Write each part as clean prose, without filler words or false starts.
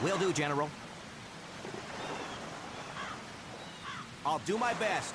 Will do, General. I'll do my best.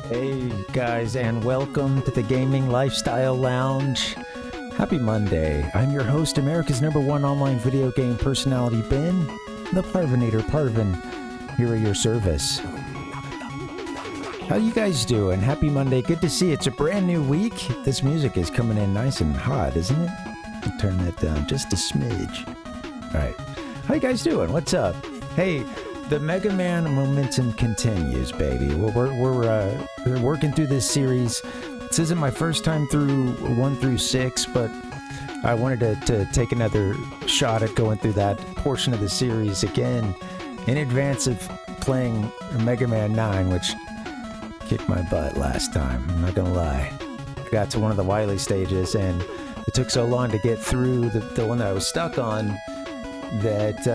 Hey guys, and welcome to the Gaming Lifestyle Lounge. Happy Monday. I'm your host, America's #1 online video game personality, Ben, the Parvinator Parvin, here at your service. How you guys doing? Happy Monday. Good to see you. It's a brand new week. This music is coming in nice and hot, isn't it? I'll turn that down just a smidge. All right. How you guys doing? What's up? Hey, the Mega Man momentum continues, baby. We're working through this series. This isn't my first time through 1 through 6, but I wanted to take another shot at going through that portion of the series again in advance of playing Mega Man 9, which kicked my butt last time. I'm not gonna lie. I got to one of the Wily stages, and it took so long to get through the one that I was stuck on that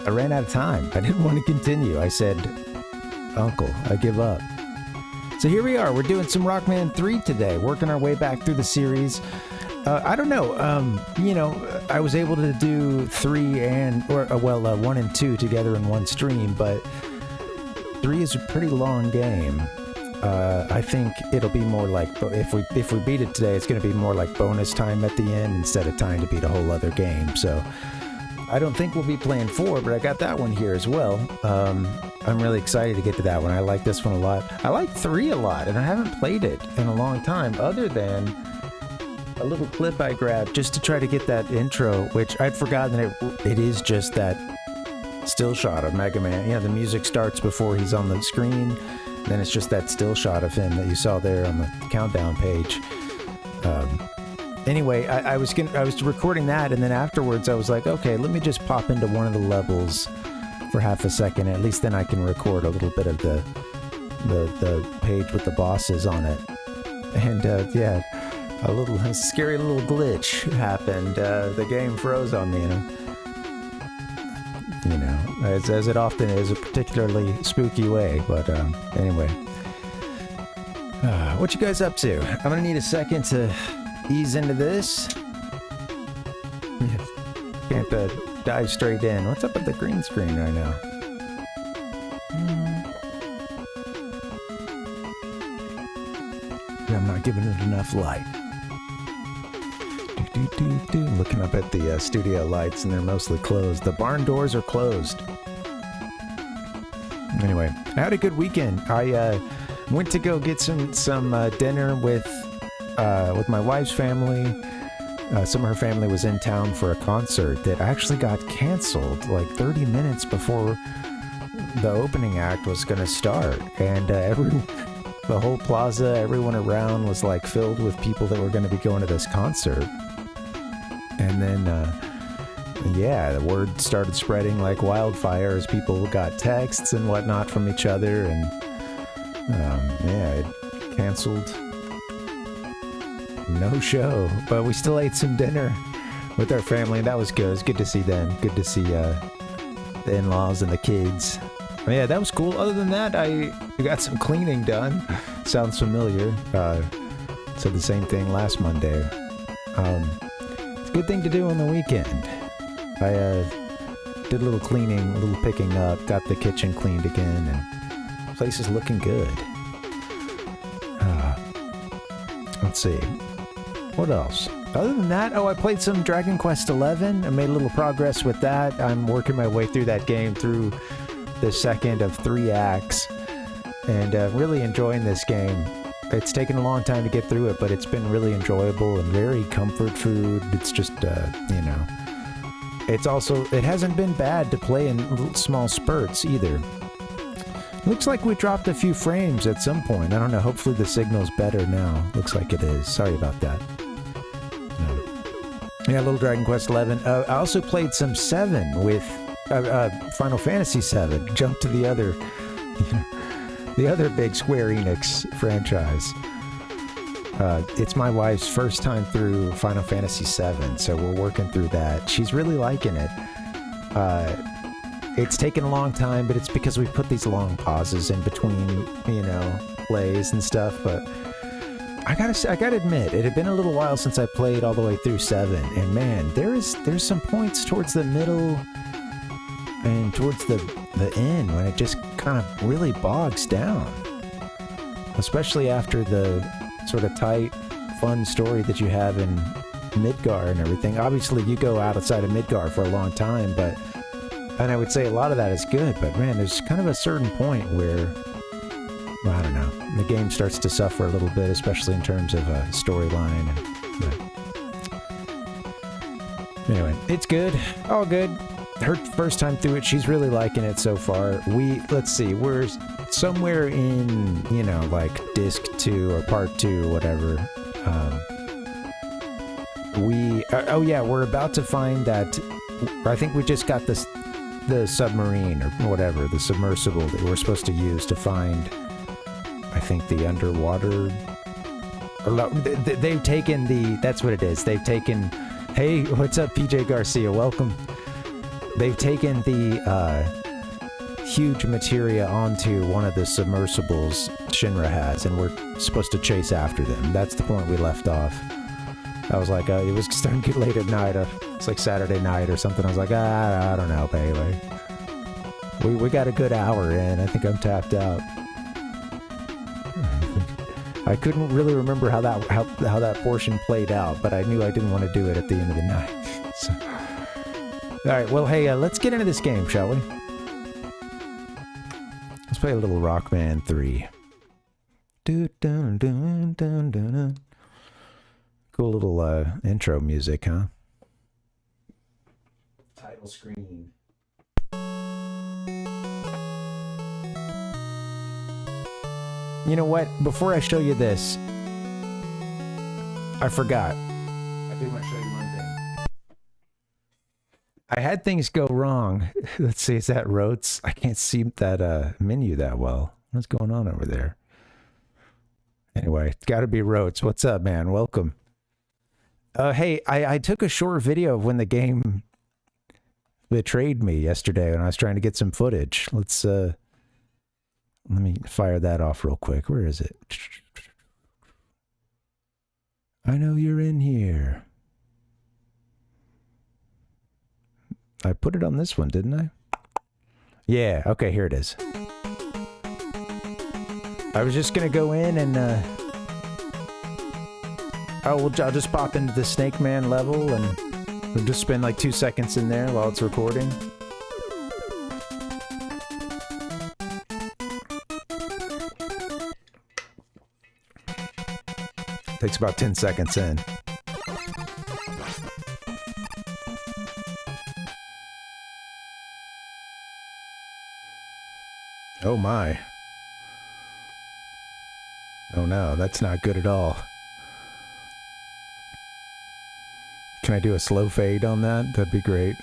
I ran out of time. I didn't want to continue. I said, Uncle, I give up. So here we are. We're doing some Rockman 3 today, working our way back through the series. I don't know. I was able to do 3 and 1 and 2 together in one stream, but 3 is a pretty long game. I think it'll be more like, if we beat it today, it's going to be more like bonus time at the end instead of time to beat a whole other game. So I don't think we'll be playing 4, but I got that one here as well. I'm really excited to get to that one. I like this one a lot. I like 3 a lot, and I haven't played it in a long time, other than a little clip I grabbed just to try to get that intro, which I'd forgotten it is just that still shot of Mega Man. You know, the music starts before he's on the screen, then it's just that still shot of him that you saw there on the countdown page. Anyway, I was recording that, and then afterwards I was like, okay, let me just pop into one of the levels for half a second. At least then I can record a little bit of the page with the bosses on it. And yeah, a scary little glitch happened. The game froze on me, and you know, as it often is, a particularly spooky way. But anyway, what you guys up to? I'm gonna need a second to ease into this. Can't dive straight in. What's up with the green screen right now? I'm not giving it enough light. Looking up at the studio lights, and they're mostly closed. The barn doors are closed. Anyway, I had a good weekend. I went to go get some dinner with my wife's family. Some of her family was in town for a concert that actually got canceled like 30 minutes before the opening act was going to start. And the whole plaza, everyone around was like filled with people that were going to be going to this concert. And then, yeah, the word started spreading like wildfire as people got texts and whatnot from each other. And yeah, it canceled. No show, but we still ate some dinner with our family, and that was good. It was good to see them. Good to see the in-laws and the kids. But yeah, that was cool. Other than that, I got some cleaning done. Sounds familiar. Said the same thing last Monday. It's a good thing to do on the weekend. I did a little cleaning, a little picking up, got the kitchen cleaned again, and the place is looking good. Let's see. What else? Other than that, I played some Dragon Quest XI. I made a little progress with that. I'm working my way through that game, through the second of 3 acts, and really enjoying this game. It's taken a long time to get through it, but it's been really enjoyable and very comfort food. It's just, you know, it hasn't been bad to play in little small spurts either. Looks like we dropped a few frames at some point. I don't know. Hopefully the signal's better now. Looks like it is. Sorry about that. Yeah, little Dragon Quest XI. I also played some 7 with Final Fantasy 7. Jumped to the other big Square Enix franchise. It's my wife's first time through Final Fantasy 7, so we're working through that. She's really liking it. It's taken a long time, but it's because we put these long pauses in between, you know, plays and stuff. But I gotta admit, it had been a little while since I played all the way through 7, and man, there's some points towards the middle and towards the end when it just kind of really bogs down, especially after the sort of tight, fun story that you have in Midgar and everything. Obviously, you go outside of Midgar for a long time, and I would say a lot of that is good, but man, there's kind of a certain point where, well, I don't know, the game starts to suffer a little bit, especially in terms of a storyline. Anyway, it's good. All good. Her first time through it, she's really liking it so far. Let's see, we're somewhere in, you know, like disc 2 or part 2 or whatever. We're about to find that, I think we just got the submarine or whatever, the submersible that we're supposed to use to find, I think, the underwater. They've taken that's what it is. They've taken, hey, what's up, PJ Garcia? Welcome. They've taken the huge materia onto one of the submersibles Shinra has, and we're supposed to chase after them. That's the point we left off. I was like, it was starting to get late at night. It's like Saturday night or something. I was like, I don't know, but anyway. We got a good hour in. I think I'm tapped out. I couldn't really remember how that portion played out, but I knew I didn't want to do it at the end of the night. So, Alright, well, hey, let's get into this game, shall we? Let's play a little Rockman 3. Cool little intro music, huh? Title screen. You know what? Before I show you this, I forgot. I do want to show you one thing. I had things go wrong. Let's see, is that Rotes? I can't see that menu that well. What's going on over there? Anyway, it's got to be Rotes. What's up, man? Welcome. Hey, I took a short video of when the game betrayed me yesterday when I was trying to get some footage. Let's, let me fire that off real quick. Where is it? I know you're in here. I put it on this one, didn't I? Yeah, okay, here it is. I was just gonna go in and, I'll just pop into the Snake Man level and we'll just spend like 2 seconds in there while it's recording. Takes about 10 seconds in. Oh my. Oh no, that's not good at all. Can I do a slow fade on that? That'd be great.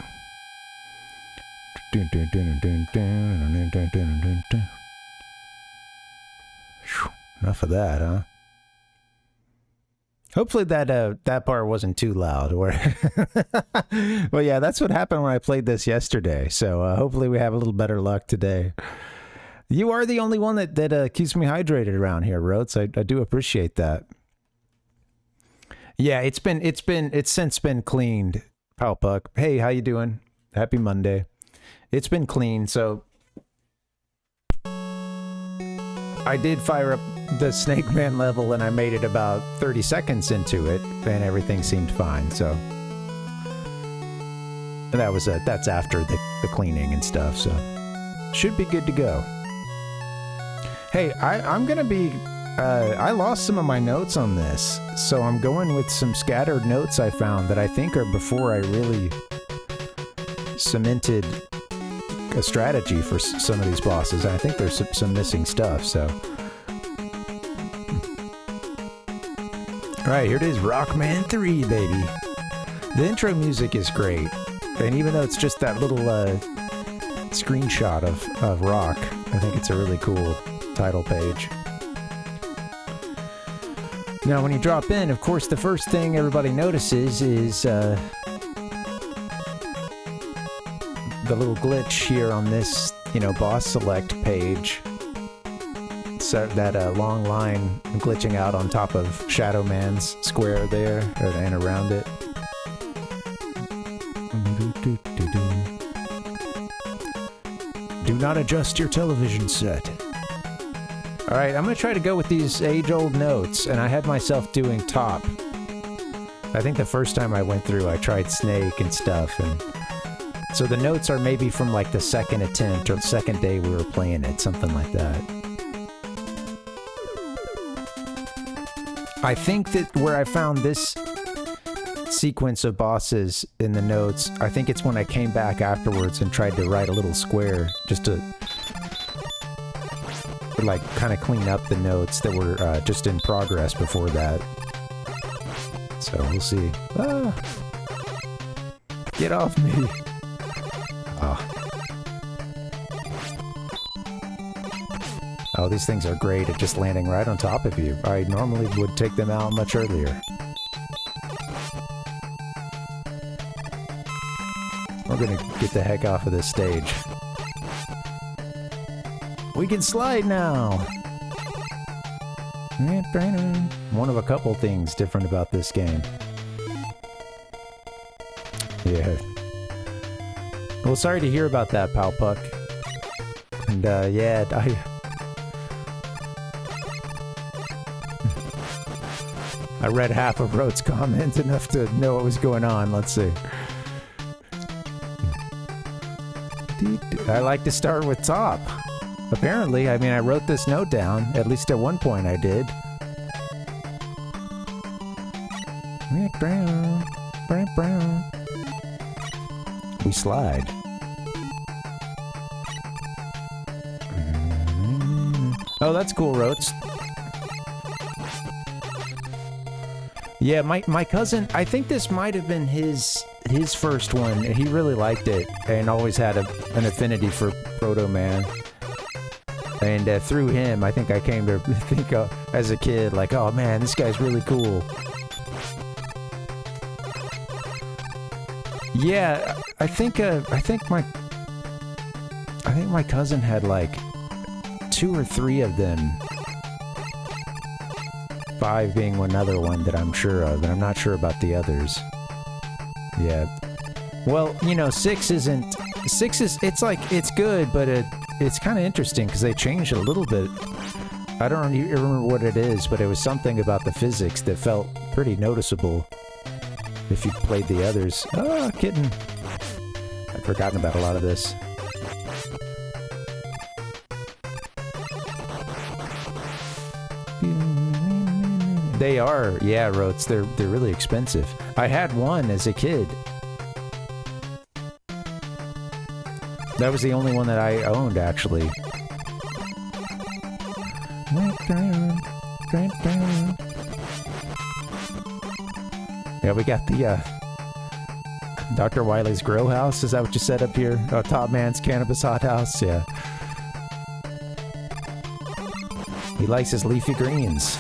Enough of that, huh? Hopefully that part wasn't too loud. Or well, yeah, that's what happened when I played this yesterday. So hopefully we have a little better luck today. You are the only one that keeps me hydrated around here, Rotes. I do appreciate that. Yeah, it's since been cleaned. Palpuck. Hey, how you doing? Happy Monday. It's been cleaned, so I did fire up the Snake Man level and I made it about 30 seconds into it and everything seemed fine, so and that was that's after the cleaning and stuff, so should be good to go. Hey, I'm gonna be I lost some of my notes on this, so I'm going with some scattered notes I found that I think are before I really cemented a strategy for some of these bosses. I think there's some missing stuff, so. Alright, here it is, Rockman 3, baby. The intro music is great, and even though it's just that little screenshot of Rock, I think it's a really cool title page. Now, when you drop in, of course, the first thing everybody notices is the little glitch here on this, boss select page. So that long line glitching out on top of Shadow Man's square there, and around it. Do not adjust your television set. Alright, I'm going to try to go with these age-old notes, and I had myself doing top. I think the first time I went through, I tried Snake and stuff, and so the notes are maybe from like the second attempt or the second day we were playing it, something like that. I think that where I found this sequence of bosses in the notes, I think it's when I came back afterwards and tried to write a little square just to like kind of clean up the notes that were just in progress before that. So we'll see. Ah! Get off me! Oh. Oh, these things are great at just landing right on top of you. I normally would take them out much earlier. We're gonna get the heck off of this stage. We can slide now! One of a couple things different about this game. Yeah. Well, sorry to hear about that, Palpuck. And, yeah, I read half of Rote's comment enough to know what was going on. Let's see. I like to start with top. Apparently, I mean, I wrote this note down. At least at one point I did. We slide. Oh, that's cool, Roats. Yeah, my cousin, I think this might have been his first one. He really liked it and always had an affinity for ProtoMan. And through him, I think I came to think as a kid, like, oh man, this guy's really cool. Yeah, I think my cousin had like 2 or 3 of them. 5 being another one that I'm sure of, and I'm not sure about the others. Yeah. Well, you know, 6 is, it's like, it's good, but it's kind of interesting because they changed it a little bit. I don't even remember what it is, but it was something about the physics that felt pretty noticeable if you played the others. Oh, kitten. I'd forgotten about a lot of this. They are, yeah, Roats. They're really expensive. I had one as a kid. That was the only one that I owned, actually. Yeah, we got the Dr. Wiley's Grow House. Is that what you said up here? Oh, Top Man's Cannabis Hot House. Yeah. He likes his leafy greens.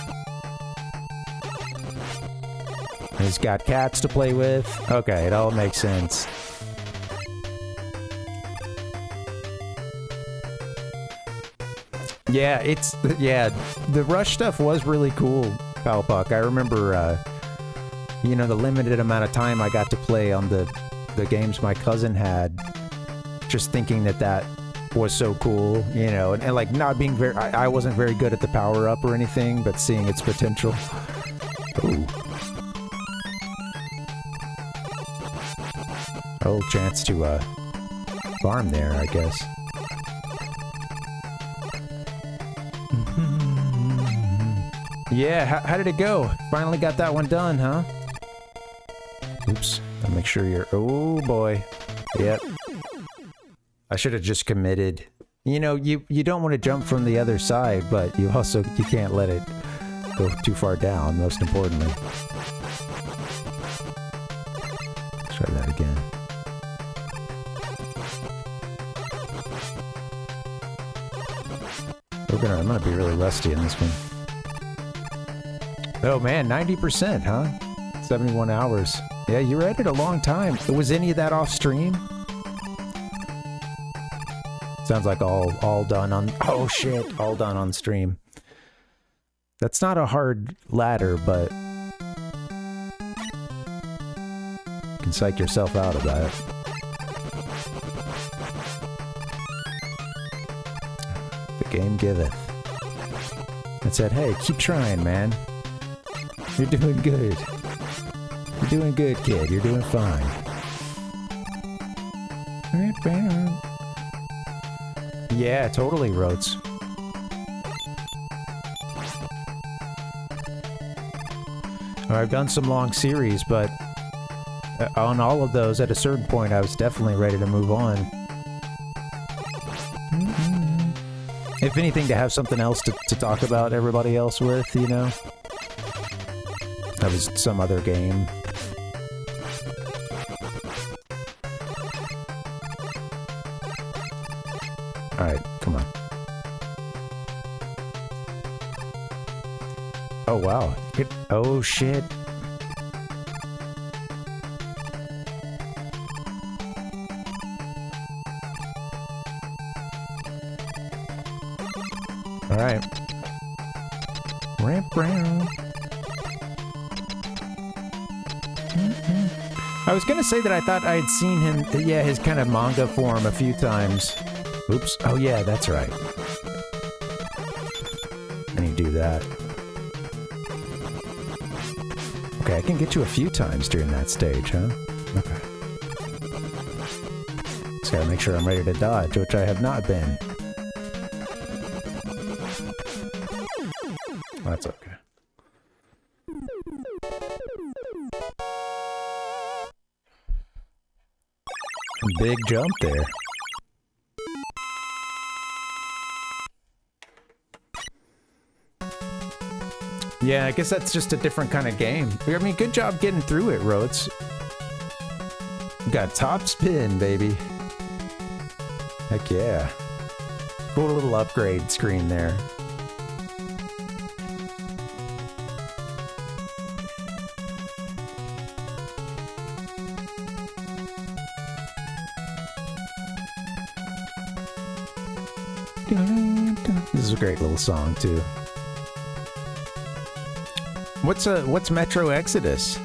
He's got cats to play with. Okay, it all makes sense. Yeah, the Rush stuff was really cool, Palpuck. I remember, you know, the limited amount of time I got to play on the games my cousin had, just thinking that was so cool, you know, and like not being I wasn't very good at the power-up or anything, but seeing its potential. Ooh. Old chance to farm there, I guess. Yeah, how did it go? Finally got that one done, huh? Oops. I'll make sure you're... Oh, boy. Yep. I should have just committed. You know, you don't want to jump from the other side, but you can't let it go too far down, most importantly. Try that again. I'm gonna be really rusty in this one. Oh man, 90%, huh? 71 hours. Yeah, you were at it a long time. Was any of that off stream? Sounds like all done on... Oh shit, all done on stream. That's not a hard ladder, but... You can psych yourself out about it. The game giveth. It said, hey, keep trying, man. You're doing good. You're doing good, kid. You're doing fine. Yeah, totally, Roats. I've done some long series, but on all of those, at a certain point, I was definitely ready to move on. If anything, to have something else to talk about everybody else with, you know? That was some other game. Alright, come on. Oh, wow. Oh, shit. Alright. Ramp round. I was gonna say that I thought I had seen him, yeah, his kind of manga form a few times. Oops. Oh yeah, that's right. And you do that. Okay, I can get you a few times during that stage, huh? Okay. Just gotta make sure I'm ready to dodge, which I have not been. That's okay. Big jump there. Yeah, I guess that's just a different kind of game. I mean, good job getting through it, Rhodes. Got top spin, baby. Heck yeah. Cool little upgrade screen there. This is a great little song too. What's Metro Exodus?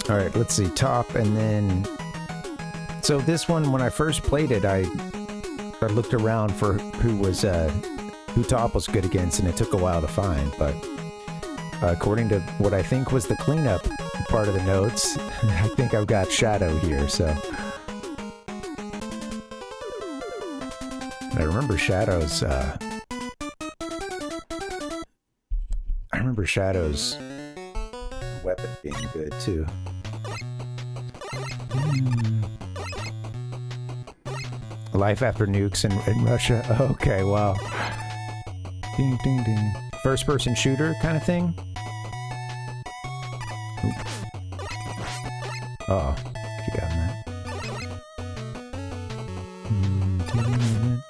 All right, let's see, top, and then so this one, when I first played it, I looked around for who top was good against, and it took a while to find, but according to what I think was the cleanup part of the notes, I think I've got Shadow here, so I remember Shadow's weapon being good too. Life after nukes in Russia. Okay, wow. Ding ding ding. First person shooter kind of thing. Uh oh, you got that.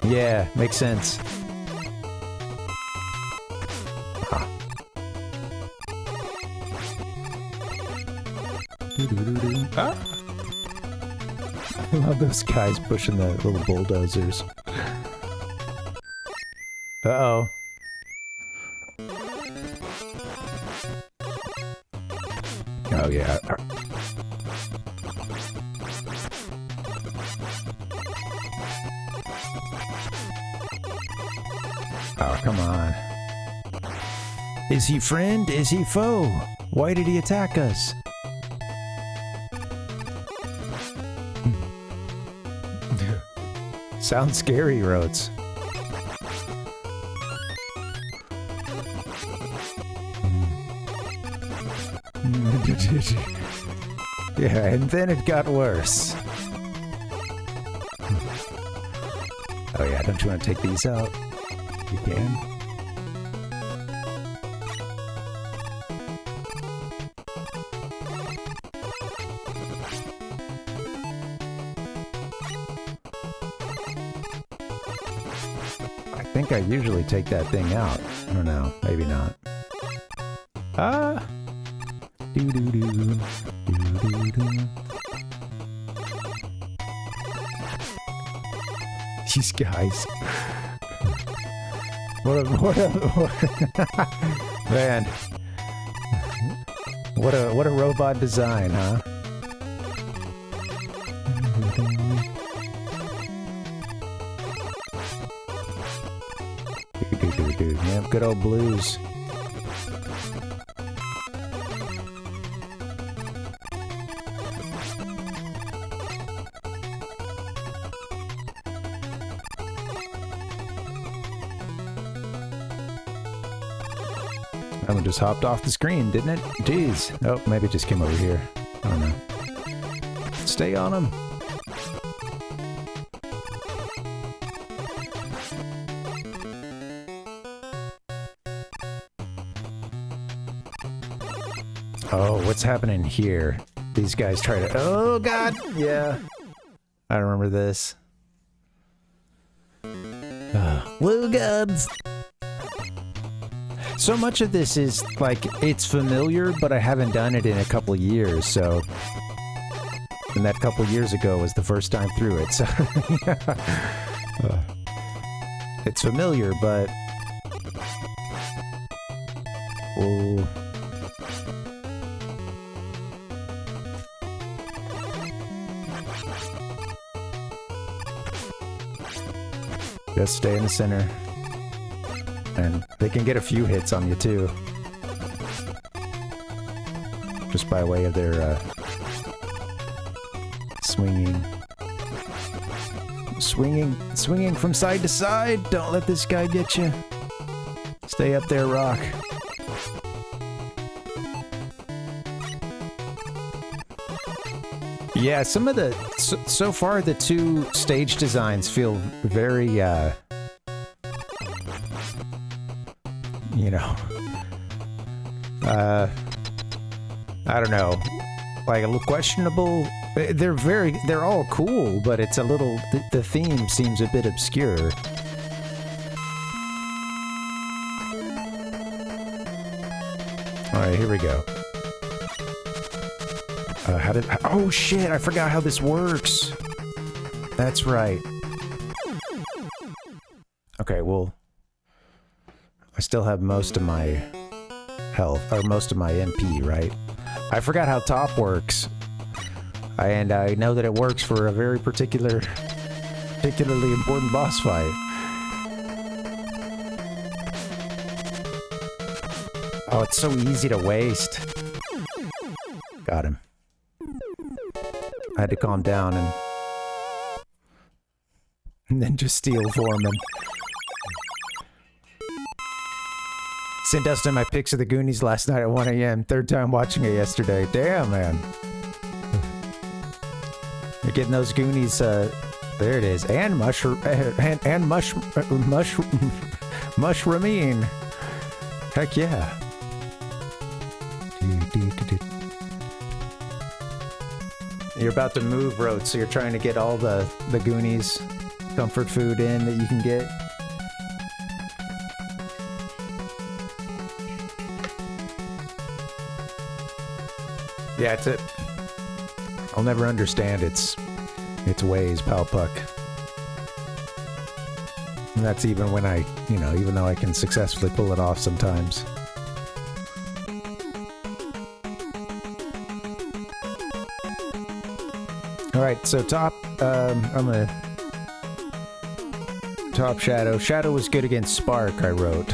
Yeah, makes sense. Ah. Ah. I love those guys pushing the little bulldozers. Uh-oh. Oh, yeah. Oh, come on. Is he friend? Is he foe? Why did he attack us? Sounds scary, Rhodes. Yeah, and then it got worse. Oh yeah, don't you want to take these out? You can. I think I usually take that thing out. I don't know, maybe not. Ah! Doo-doo-doo. Doo-doo-doo. These guys. What man. What a robot design, huh? Yep, good old blues. That one just hopped off the screen, didn't it? Jeez. Oh, maybe it just came over here. I don't know. Stay on him. Oh, what's happening here? These guys try to... Oh, God! Yeah. I remember this. Blue guns! So much of this is, like, it's familiar, but I haven't done it in a couple of years, so... And that couple of years ago was the first time through it, so... It's familiar, but... Oh... Just stay in the center. And they can get a few hits on you, too. just by way of their swinging. Swinging from side to side. Don't let this guy get you. Stay up there, Rock. Yeah, some of the... So far, the two stage designs feel very, you know... I don't know. Like, a little questionable. They're all cool, but it's a little... The theme seems a bit obscure. Alright, here we go. Oh shit, I forgot how this works. That's right. Okay, well... I still have most of my health, or most of my MP, right? I forgot how top works. And I know that it works for a very particularly important boss fight. Oh, it's so easy to waste. Got him. I had to calm down and then just steal Foreman. Sent Dustin my pics of the Goonies last night at 1 a.m. Third time watching it yesterday. Damn, man. You're getting those Goonies, there it is. And mushroomine. Heck yeah. You're about to move, Road, so you're trying to get all the Goonies comfort food in that you can get. Yeah, it's it. I'll never understand its ways, Pal Puck. And that's even when I, even though I can successfully pull it off sometimes. Alright, so top, I'm gonna... Top Shadow. Shadow was good against Spark, I wrote.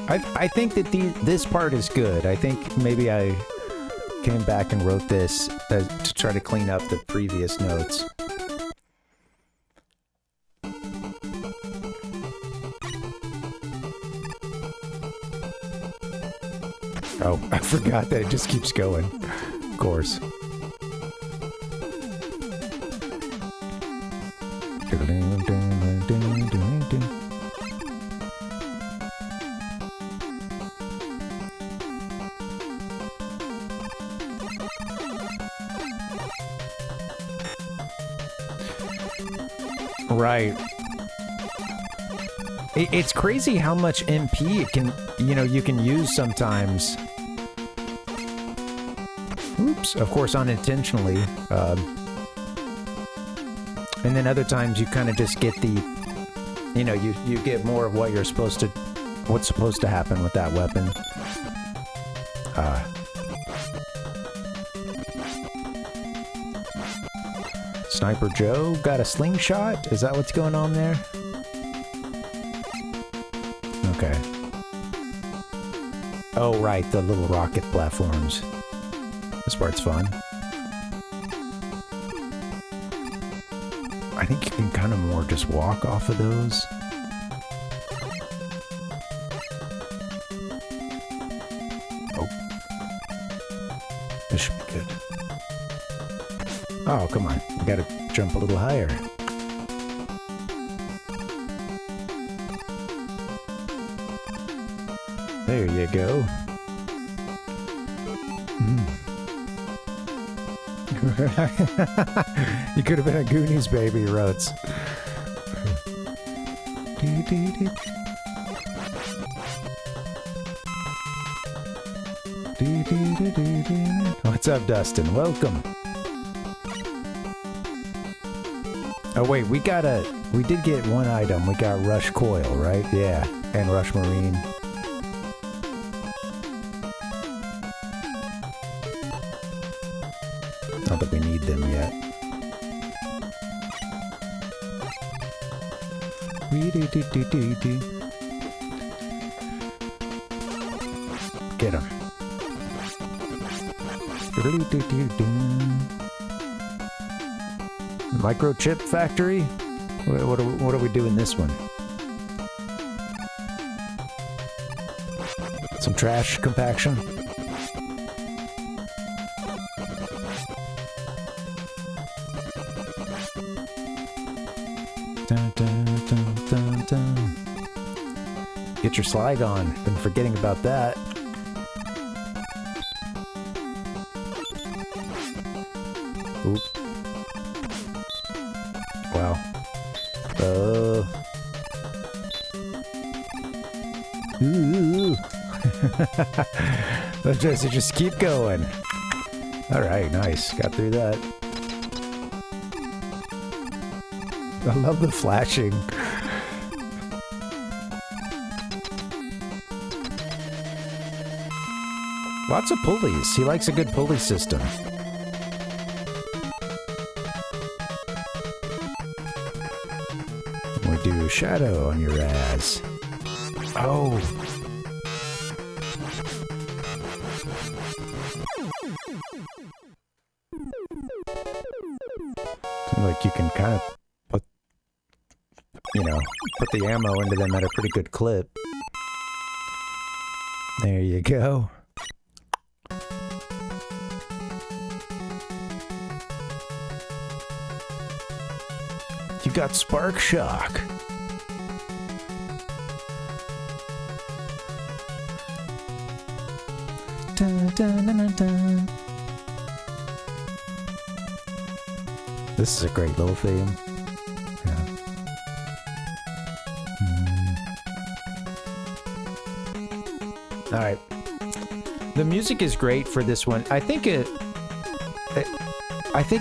I think that this part is good. I think maybe I came back and wrote this to try to clean up the previous notes. Oh, I forgot that it just keeps going. Of course. Right. It's crazy how much MP it can, you can use sometimes. Oops, of course unintentionally. And then other times you kind of just get the, you get more of what you're supposed to, what's supposed to happen with that weapon. Sniper Joe got a slingshot? Is that what's going on there? Okay. Oh, right, the little rocket platforms. This part's fun. I think you can kind of more just walk off of those. Oh. This should be good. Oh, come on. I gotta jump a little higher. There you go. You could have been a Goonies baby, Rhodes. What's up, Dustin? Welcome. Oh wait, we did get one item. We got Rush Coil, right? Yeah, and Rush Marine. Not that we need them yet. Get him. Microchip factory? What do we do in this one? Some trash compaction? Dun, dun, dun, dun, dun. Get your slide on. Been forgetting about that. Oop. Wow. Ooh. Let's just keep going. Alright, nice. Got through that. I love the flashing. Lots of pulleys. He likes a good pulley system. We do shadow on your ass. Oh. Seems like you can kind of put, put the ammo into them at a pretty good clip. There you go. You got Spark Shock. Dun, dun, dun, dun, dun. This is a great little theme. Yeah. All right. The music is great for this one. I think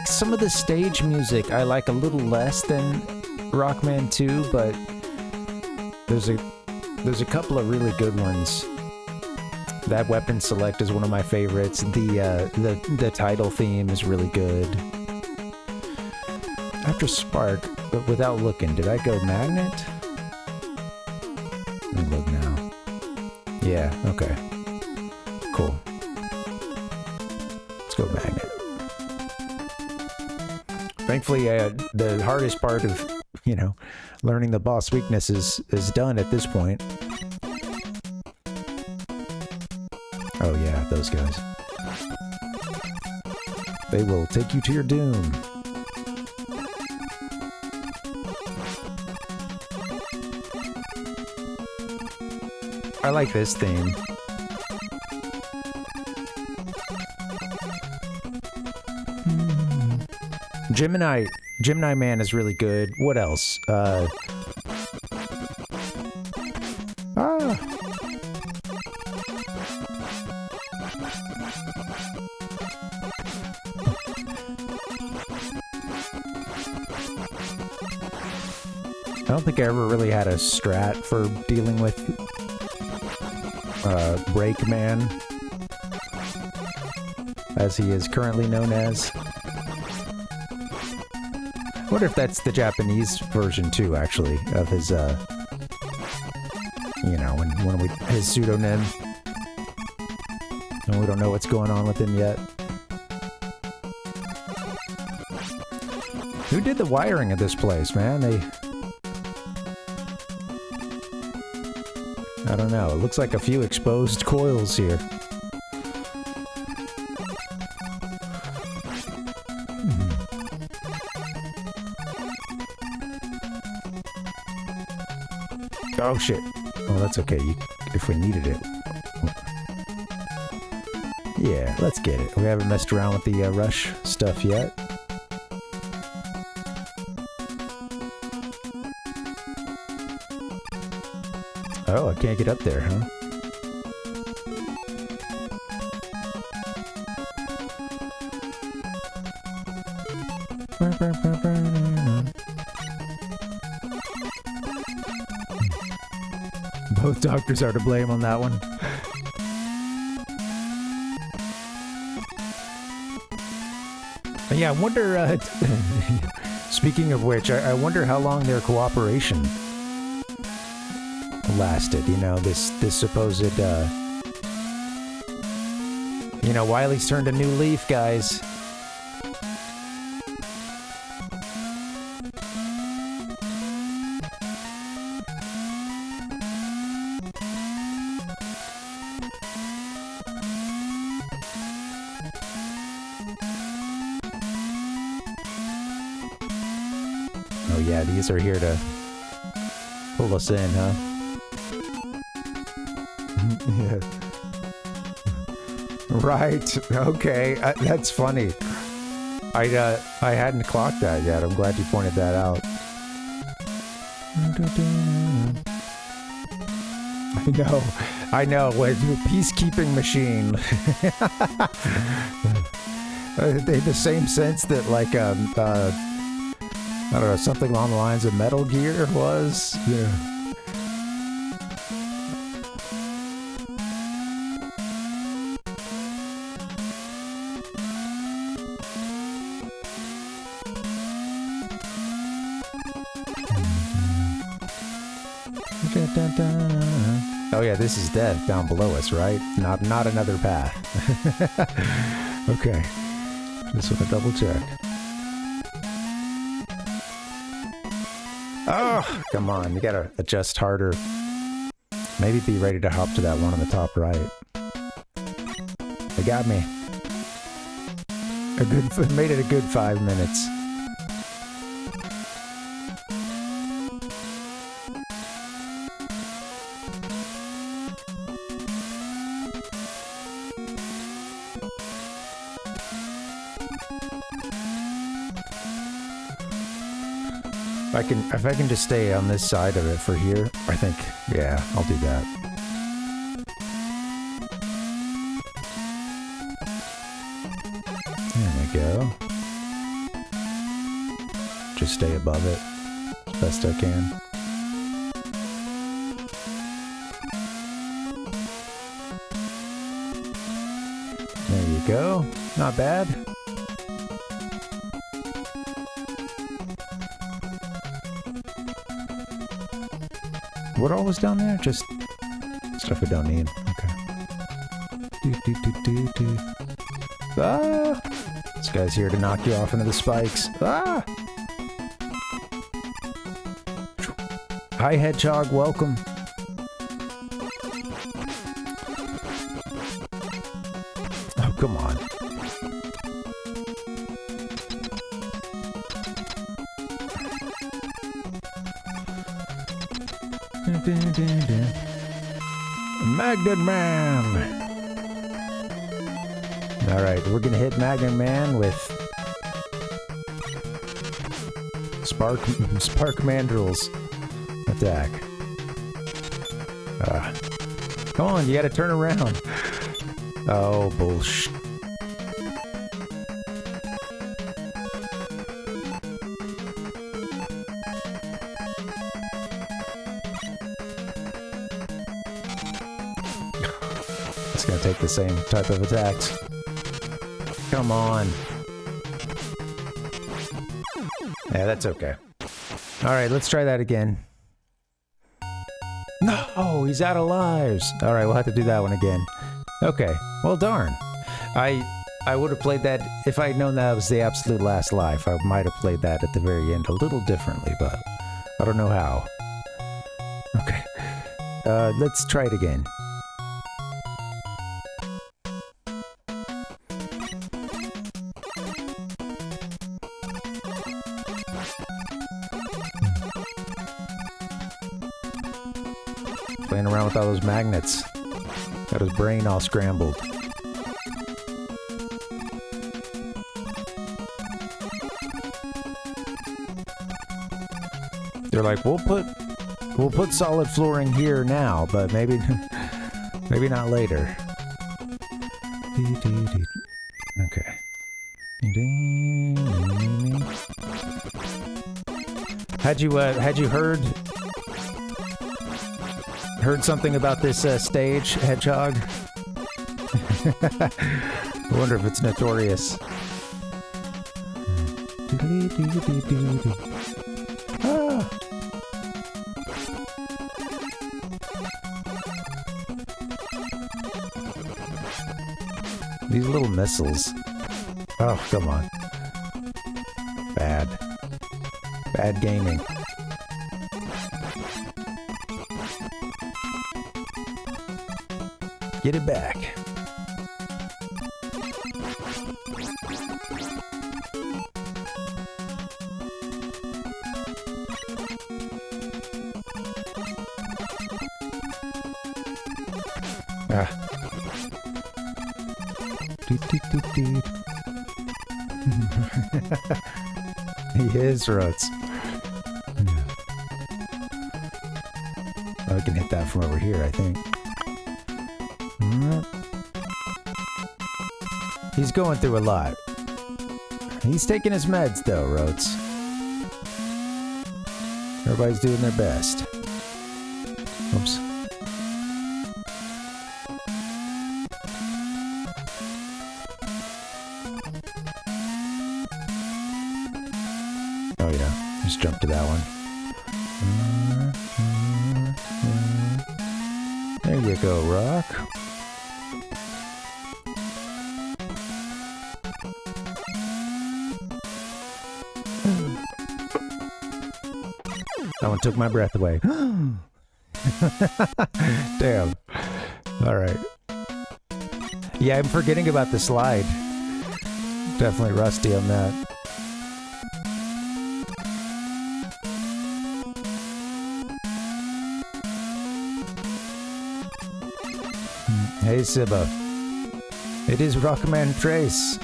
some of the stage music I like a little less than Rockman 2, but there's a couple of really good ones. That weapon select is one of my favorites. The title theme is really good. After Spark, but without looking, did I go Magnet? Let me look now. Yeah, okay. Cool. Let's go Magnet. Thankfully, the hardest part of, learning the boss weaknesses is done at this point. Oh yeah, those guys. They will take you to your doom. I like this theme. Gemini Man is really good. What else? I don't think I ever really had a strat for dealing with Breakman, as he is currently known as. I wonder if that's the Japanese version too, actually, of his, his pseudonym. And we don't know what's going on with him yet. Who did the wiring of this place, man? I don't know. It looks like a few exposed coils here. Oh shit. Oh, that's okay. If we needed it. Yeah, let's get it. We haven't messed around with the rush stuff yet. Oh, I can't get up there, huh? Both doctors are to blame on that one. Yeah, I wonder, speaking of which, I wonder how long their cooperation lasted, this supposed, You know, Wiley's turned a new leaf, guys. Oh yeah, these are here to pull us in, huh? Yeah. Right. Okay. That's funny. I hadn't clocked that yet. I'm glad you pointed that out. I know. With peacekeeping machine. In the same sense that, like, I don't know, something along the lines of Metal Gear was. Yeah. Oh yeah, this is death down below us, right? Not another path. Okay. Just want to double check. Oh, come on. You gotta adjust harder. Maybe be ready to hop to that one on the top right. They got me. Made it a good 5 minutes. If I can just stay on this side of it for here, I think, yeah, I'll do that. There we go. Just stay above it as best I can. There you go. Not bad. What all was down there? Just stuff we don't need. Okay. Ah! This guy's here to knock you off into the spikes. Ah! Hi, Hedgehog. Welcome. Oh, come on. Magnet Man! Alright, we're gonna hit Magnet Man with Spark Mandrels attack. Come on, you gotta turn around. Oh, bullshit. It's gonna take the same type of attacks. Come on. Yeah, that's okay. Alright, let's try that again. No, he's out of lives. Alright, we'll have to do that one again. Okay, well darn. I would have played that, if I'd known that was the absolute last life, I might have played that at the very end a little differently, but I don't know how. Okay. Let's try it again. Playing around with all those magnets. Got his brain all scrambled. They're like, we'll put solid flooring here now, but maybe not later. Okay. Had you heard something about this stage, Hedgehog? I wonder if it's notorious. Ah. These little missiles. Oh, come on. Bad. Bad gaming. Get it back. Ah. Doot, doot, doot, doot. He is, Roots. Oh, I can hit that from over here, I think. He's going through a lot. He's taking his meds, though, Roots. Everybody's doing their best. Oops. Oh, yeah. Just jump to that one. There you go, Rock. That one took my breath away. Damn. Alright. Yeah, I'm forgetting about the slide. Definitely rusty on that. Hey, Sibba. It is Rockman Trace.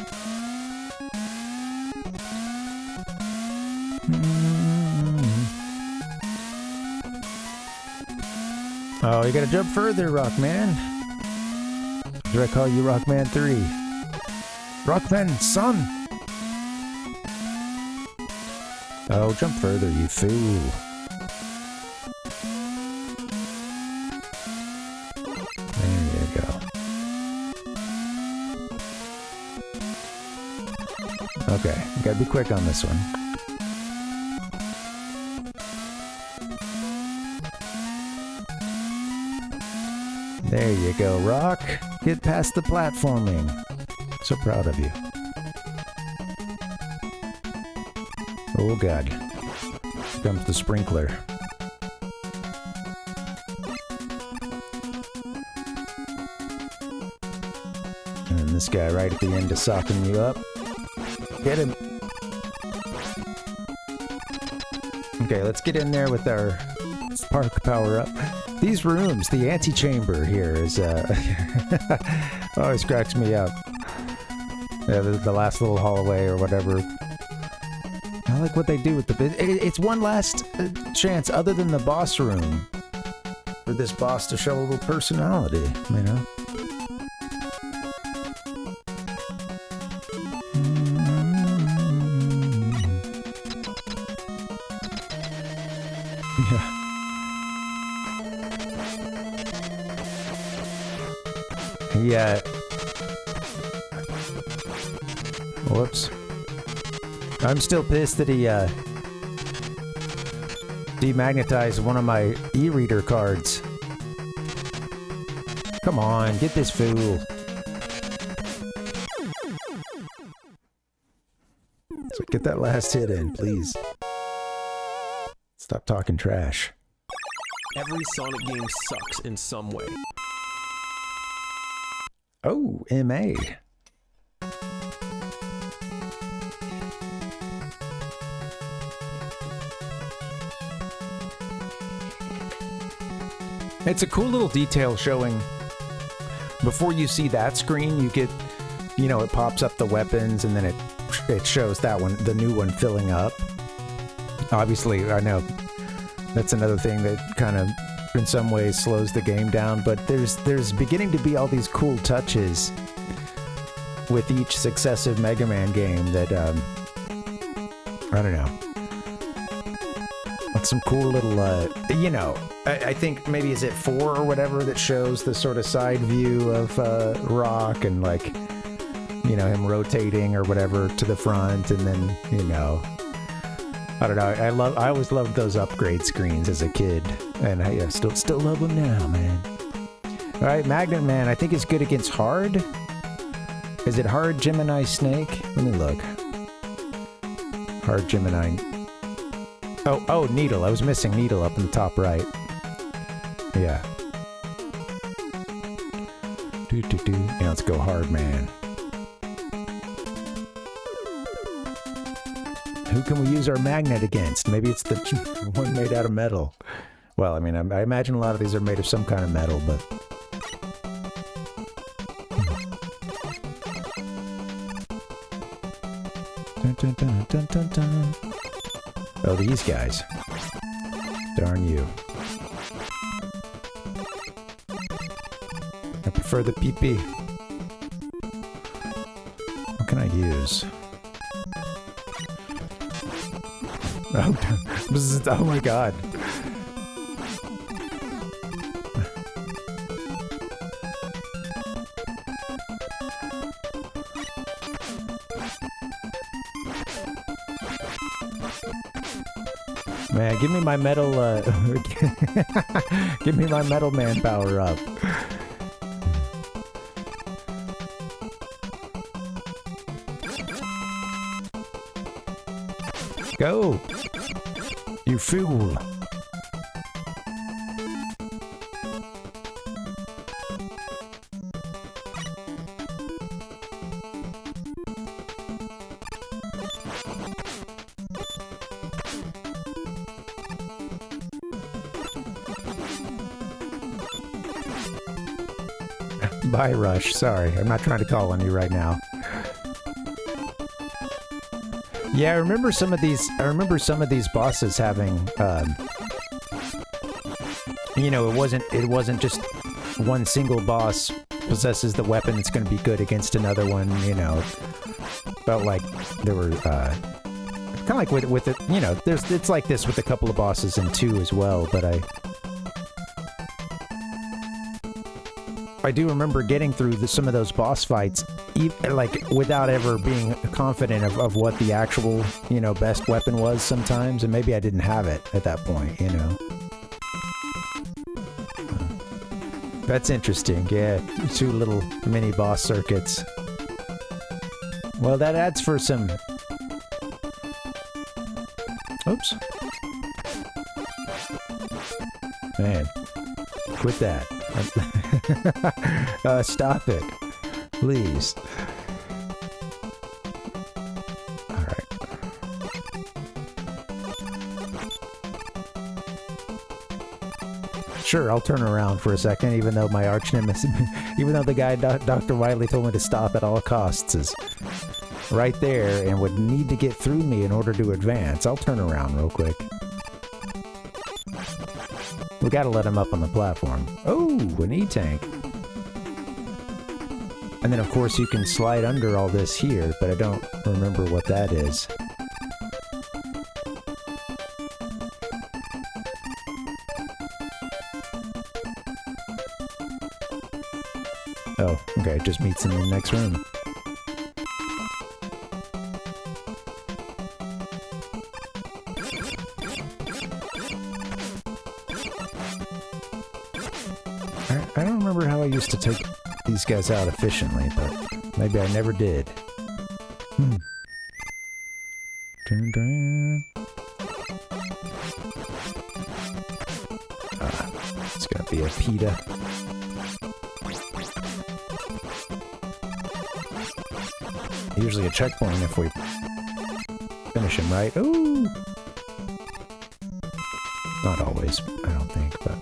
Oh, you gotta jump further, Rockman. Should I call you Rockman 3? Rockman, son! Oh, jump further, you fool. There you go. Okay, gotta be quick on this one. There you go, Rock. Get past the platforming. So proud of you. Oh, God. Here comes the sprinkler. And then this guy right at the end is socking you up. Get him. Okay, let's get in there with our spark power up. These rooms, the antechamber here is, always cracks me up. Yeah, the last little hallway or whatever. I like what they do with the... It's one last chance, other than the boss room, for this boss to show a little personality, you know? Yeah. Yeah. Whoops. I'm still pissed that he demagnetized one of my e-reader cards. Come on, get this fool. So get that last hit in, please. Stop talking trash. Every Sonic game sucks in some way. Oh, MA. It's a cool little detail showing before you see that screen, you get, you know, it pops up the weapons and then it shows that one, the new one filling up. Obviously, I know that's another thing that kind of in some ways slows the game down, but there's beginning to be all these cool touches with each successive Mega Man game that I don't know. Some cool little you know, I think maybe is it 4 or whatever that shows the sort of side view of Rock and like, you know, him rotating or whatever to the front, and then, you know, I don't know. I always loved those upgrade screens as a kid, and I still love them now, man. All right, Magnet Man, I think is good against hard. Is it Hard Gemini Snake? Let me look. Hard Gemini. Oh, Needle. I was missing Needle up in the top right. Yeah. Yeah, let's go Hard Man. Who can we use our magnet against? Maybe it's the one made out of metal. Well, I mean, I imagine a lot of these are made of some kind of metal, but... Dun, dun, dun, dun, dun, dun. Oh, these guys. Darn you. I prefer the PP. What can I use? Oh my god. Man, give me my metal, give me my metal man power up. Go! You fool! Bye, Rush. Sorry, I'm not trying to call on you right now. Yeah, I remember some of these bosses having, you know, it wasn't just one single boss possesses the weapon that's going to be good against another one, you know. Felt like there were, kind of like with it, you know, it's like this with a couple of bosses in 2 as well, but I do remember getting through some of those boss fights, like, without ever being confident of what the actual, you know, best weapon was sometimes, and maybe I didn't have it at that point, you know. That's interesting, yeah. 2 little mini boss circuits. Well, that adds for some... Oops. Man. Quit that. Stop it. Please. Alright. Sure, I'll turn around for a second, even though my arch nemesis, even though the guy Dr. Wiley told me to stop at all costs is right there and would need to get through me in order to advance. I'll turn around real quick. We gotta let him up on the platform. Oh, an E-tank. And then, of course, you can slide under all this here, but I don't remember what that is. Oh, okay, it just meets in the next room. I don't remember how I used to take these guys out efficiently, but maybe I never did. Dun, dun. It's gonna be a PETA. Usually a checkpoint if we finish him right. Ooh! Not always, I don't think, but...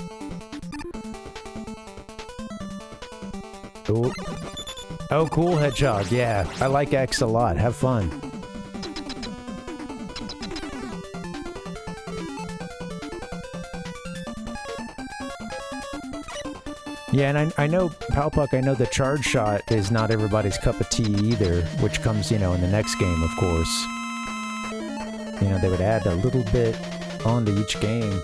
Ooh. Oh, cool, Hedgehog. Yeah, I like X a lot. Have fun. Yeah, and I know, Palpuck, I know the charge shot is not everybody's cup of tea either, which comes, you know, in the next game, of course. You know, they would add a little bit onto each game.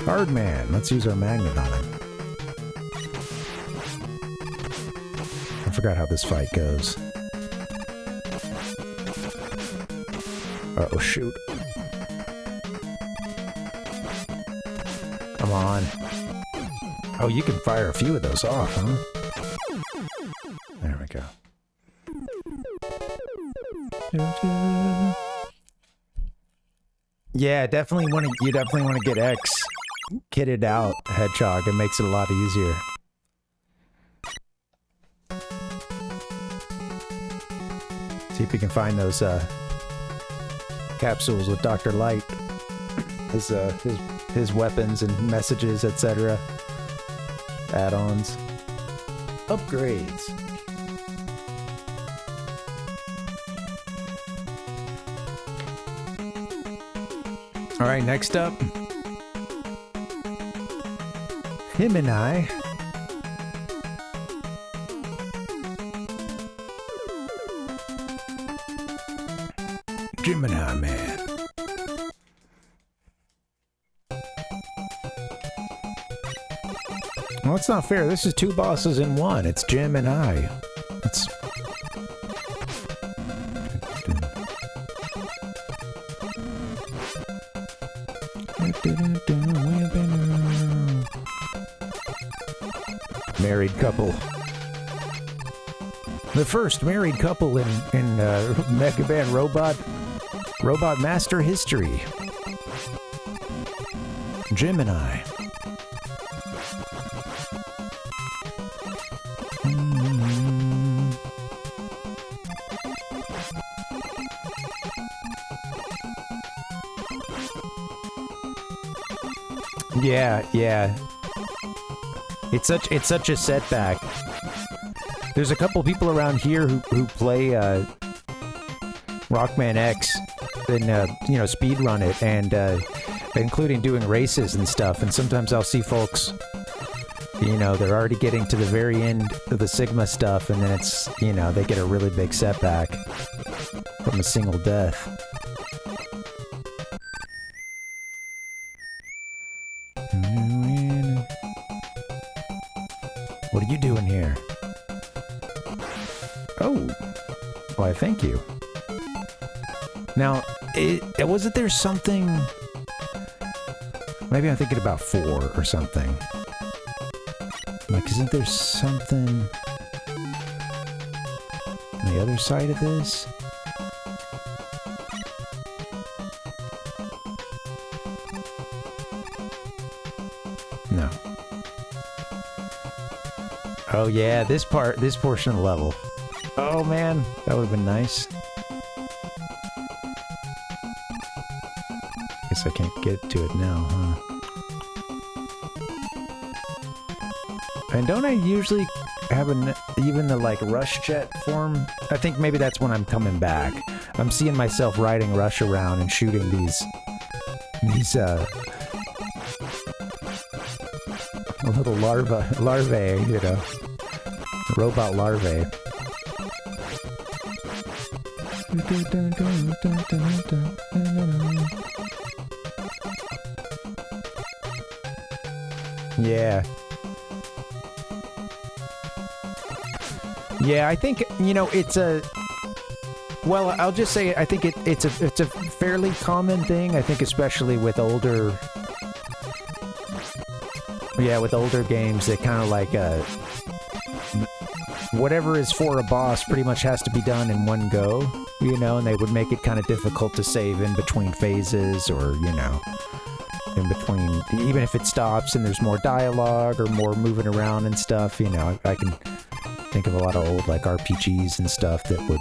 Hard Man. Let's use our magnet on him. I forgot how this fight goes. Oh, shoot. Come on. Oh, you can fire a few of those off, huh? There we go. Yeah, you definitely want to get X kitted out, Hedgehog. It makes it a lot easier. See if we can find those capsules with Dr. Light. His weapons and messages, etc. Add-ons. Upgrades. Alright, next up. Him and I. Gemini Man. Well, it's not fair. This is two bosses in one. It's Jim and I. It's... Married couple. The first married couple in Mega Man Robot Master history. Gemini. Yeah. It's such a setback. There's a couple people around here who play Rockman X and speed run it, and including doing races and stuff. And sometimes I'll see folks, they're already getting to the very end of the Sigma stuff, and then it's they get a really big setback from a single death. What are you doing here? Oh, why, thank you. Now, wasn't there something... Maybe I'm thinking about 4 or something. Like, isn't there something on the other side of this? No. Oh yeah, this portion of the level. Oh man, that would have been nice. Guess I can't get to it now, huh? And don't I usually have even the rush jet form? I think maybe that's when I'm coming back. I'm seeing myself riding Rush around and shooting these little larvae, robot larvae. Yeah. Yeah, I think, it's a... Well, I'll just say, I think it's a fairly common thing, I think especially with older... Yeah, with older games, they kind of whatever is for a boss pretty much has to be done in one go, and they would make it kind of difficult to save in between phases or, in between, even if it stops and there's more dialogue or more moving around and stuff, I can think of a lot of old, RPGs and stuff that would,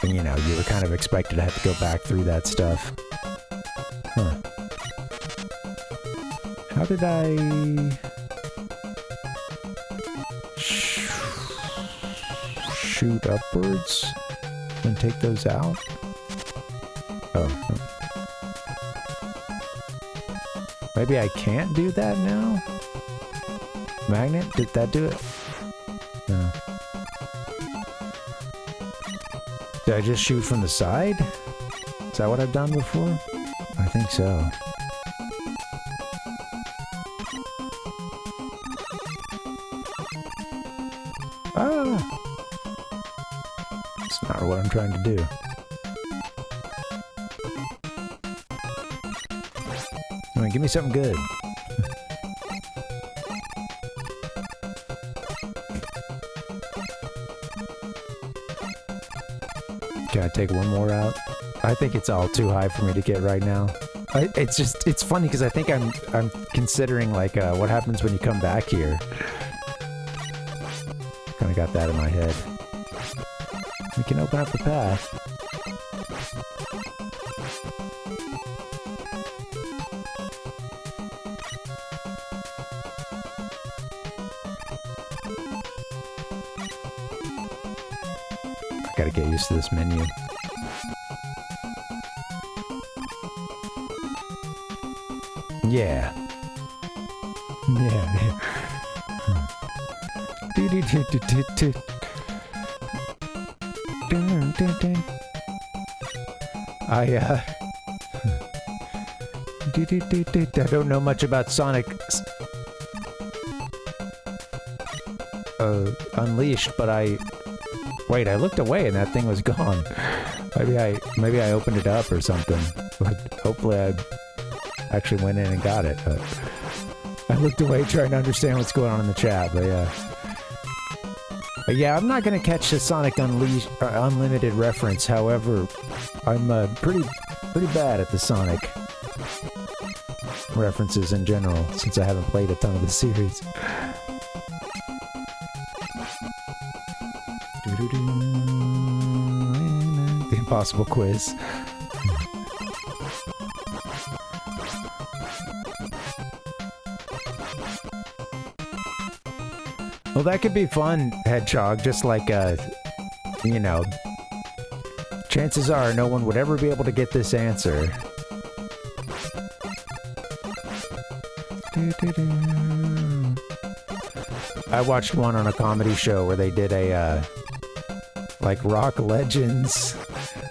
and, you were kind of expected to have to go back through that stuff. Huh. How did I... shoot upwards and take those out? Oh. Maybe I can't do that now? Magnet? Did that do it? No. Did I just shoot from the side? Is that what I've done before? I think so. Ah! That's not what I'm trying to do. Come on, give me something good. Can I take one more out? I think it's all too high for me to get right now. It's funny because I think I'm considering like what happens when you come back here. Kind of got that in my head. We can open up the path. I gotta get used to this menu. Yeah. Yeah. I don't know much about Sonic Unleashed, but wait, I looked away and that thing was gone. Maybe I opened it up or something, but hopefully I actually went in and got it. But I looked away trying to understand what's going on in the chat, but yeah. But yeah, I'm not gonna catch the Sonic Unlimited reference. However, I'm pretty bad at the Sonic references in general, since I haven't played a ton of the series. The impossible quiz. Well, that could be fun, Hedgehog, just like, you know, chances are no one would ever be able to get this answer. I watched one on a comedy show where they did a, like, Rock Legends,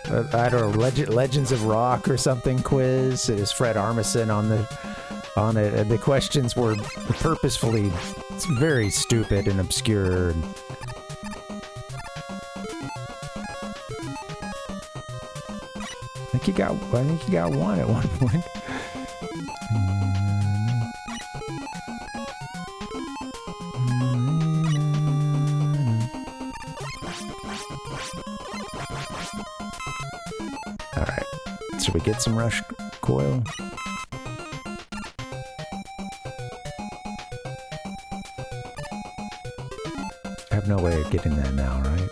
I don't know, Legends of Rock or something quiz. It was Fred Armisen on it, and the questions were purposefully very stupid and obscure. I think he got one at one point. All right, should we get some rush coil? I have no way of getting that now, right?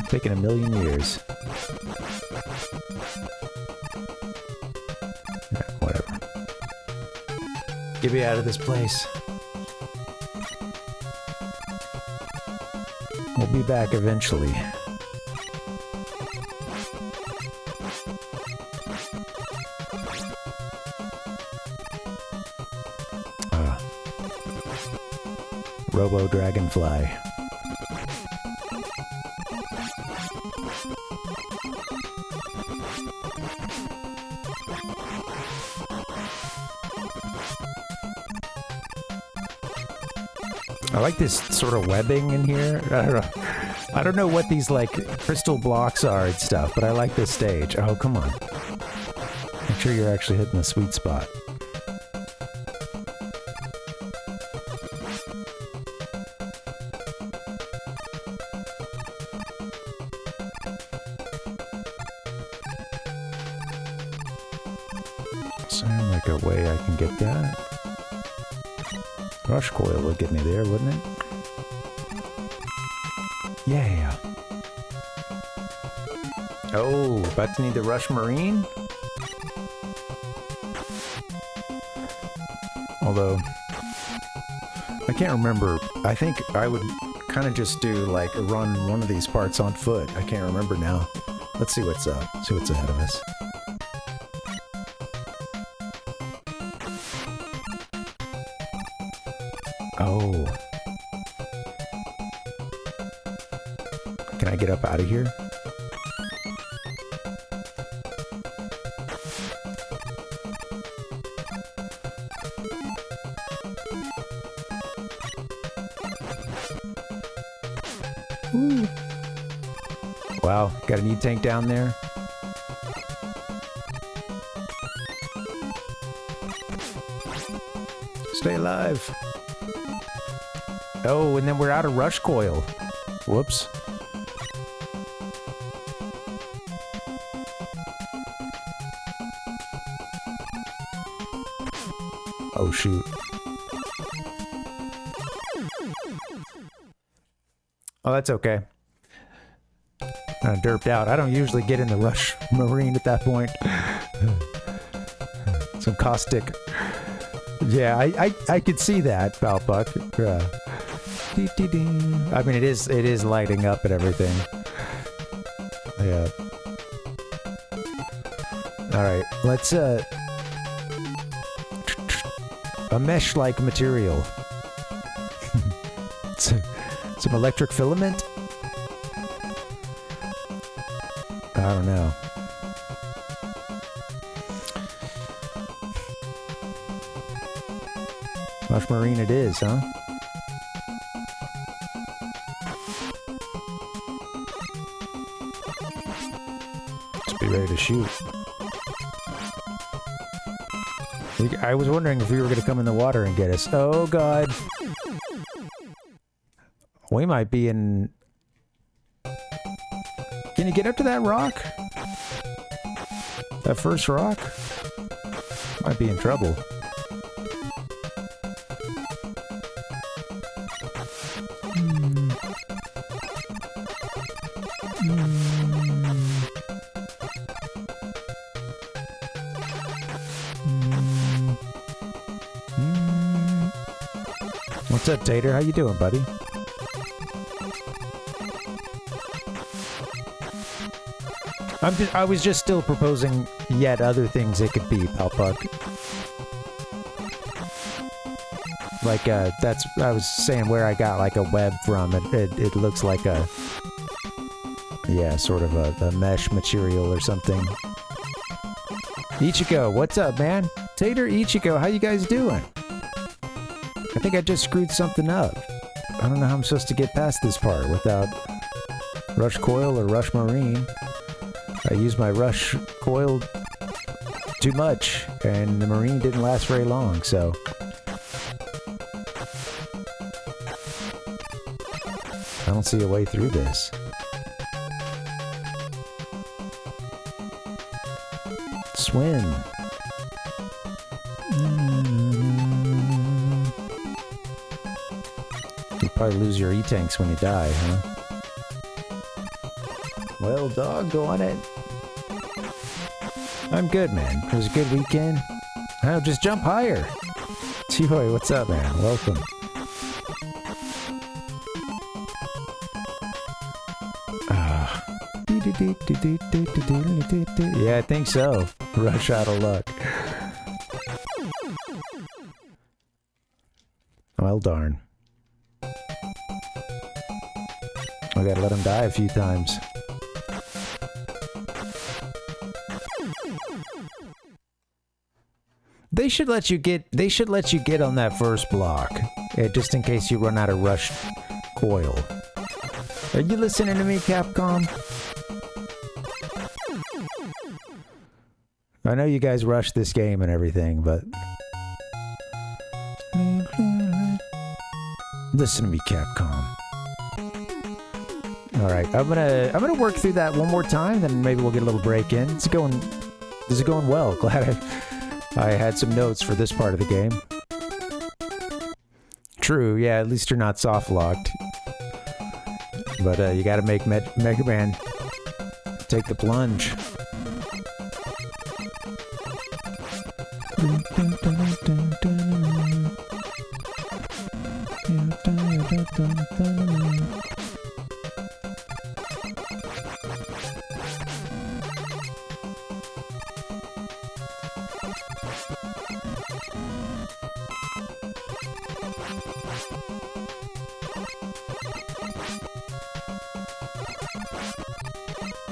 Taking a million years. Yeah, whatever. Get me out of this place. We'll be back eventually. Robo Dragonfly. I like this sort of webbing in here. I don't know what these like crystal blocks are and stuff, but I like this stage. Oh, come on. Make sure you're actually hitting the sweet spot. Sound like a way I can get that. Rush coil would get me there, wouldn't it? Yeah. Oh, about to need the Rush Marine? Although, I can't remember. I think I would kind of just do, like, run one of these parts on foot. I can't remember now. Let's see what's up. See what's ahead of us. Oh. Can I get up out of here? Ooh. Wow, got an E-tank down there. Stay alive. Oh, and then we're out of rush coil. Whoops. Oh, shoot. Oh, that's okay. Kind of derped out. I don't usually get in the rush marine at that point. Some caustic. Yeah, I could see that, Palpuck. I mean, it is lighting up and everything. Yeah. All right, let's a mesh-like material. Some electric filament. I don't know. Rush marine it is, huh? Let's be ready to shoot. I was wondering if we were going to come in the water and get us. Oh, God. We might be in... Can you get up to that rock? That first rock? Might be in trouble. What's up, Tater? How you doing, buddy? I was just still proposing yet other things it could be, Palpuck. Like, I was saying where I got, like, a web from. It looks like a... Yeah, sort of a mesh material or something. Ichiko, what's up, man? Tater, Ichiko, how you guys doing? I think I just screwed something up. I don't know how I'm supposed to get past this part without rush coil or rush marine. I used my rush coil too much, and the marine didn't last very long, so... I don't see a way through this. Swim. You'll probably lose your E-tanks when you die, huh? Well, dog, go on it. I'm good, man. It was a good weekend. Oh, just jump higher. T-Boy, what's up, man? Welcome. Yeah, I think so. Rush out of luck. Well, darn. I gotta let him die a few times. They should let you get on that first block, just in case you run out of rush coil. Are you listening to me, Capcom? I know you guys rushed this game and everything, but listen to me, Capcom. All right, I'm gonna work through that one more time, then maybe we'll get a little break in. This is going well. Glad I had some notes for this part of the game. True, yeah, at least you're not soft locked. But you gotta make Mega Man take the plunge.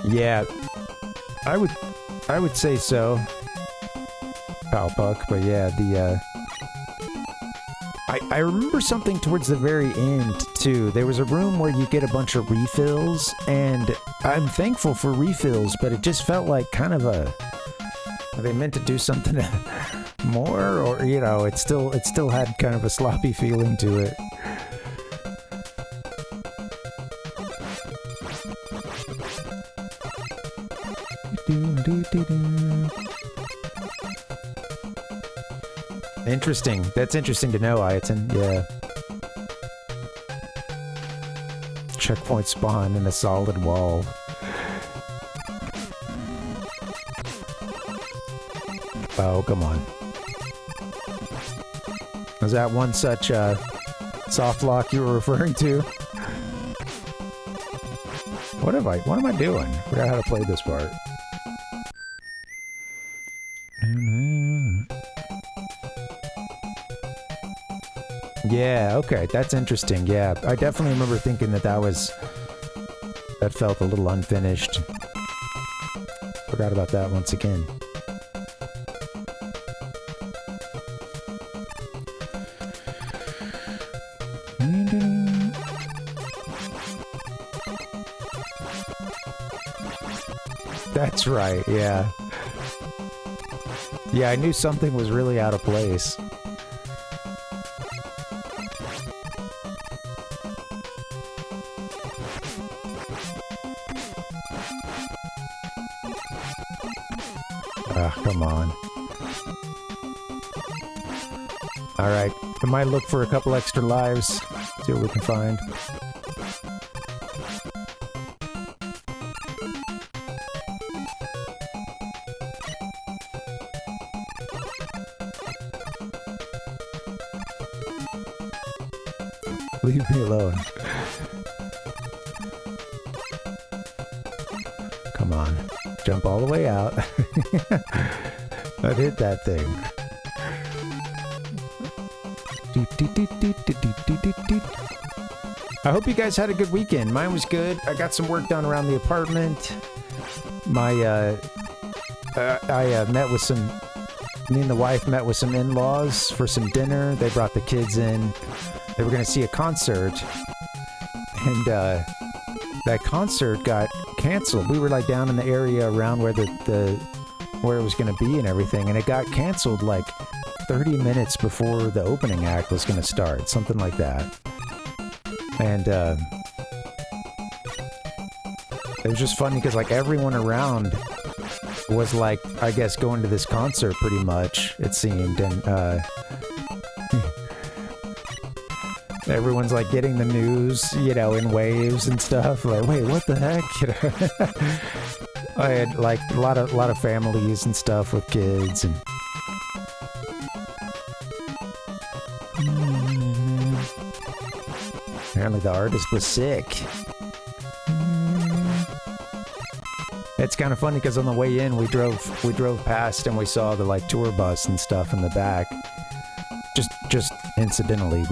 Yeah, I would say so, Palpuck, but yeah, I remember something towards the very end, too. There was a room where you get a bunch of refills, and I'm thankful for refills, but it just felt like kind of a... Are they meant to do something more? Or, you know, it still had kind of a sloppy feeling to it. Interesting. That's interesting to know, Ayaton. Yeah. Checkpoint spawn in a solid wall. Oh, come on. Was that one such soft lock you were referring to? What am I doing? I forgot how to play this part. Yeah, okay, that's interesting. Yeah, I definitely remember thinking that that felt a little unfinished. Forgot about that once again. That's right, yeah. Yeah, I knew something was really out of place. Come on. Alright, I might look for a couple extra lives, see what we can find. Leave me alone. Come on. Jump all the way out. I've hit that thing. I hope you guys had a good weekend. Mine was good. I got some work done around the apartment. I met with some... Me and the wife met with some in-laws for some dinner. They brought the kids in. They were going to see a concert. And, that concert got canceled. We were like down in the area around where where it was going to be and everything, and it got canceled like 30 minutes before the opening act was going to start, something like that. And it was just funny because like everyone around was like, I guess, going to this concert pretty much, it seemed, and everyone's like getting the news, you know, in waves and stuff. Like, wait, what the heck? You know? I had like a lot of families and stuff with kids, and apparently the artist was sick. It's kind of funny because on the way in we drove past and we saw the like tour bus and stuff in the back. Just incidentally,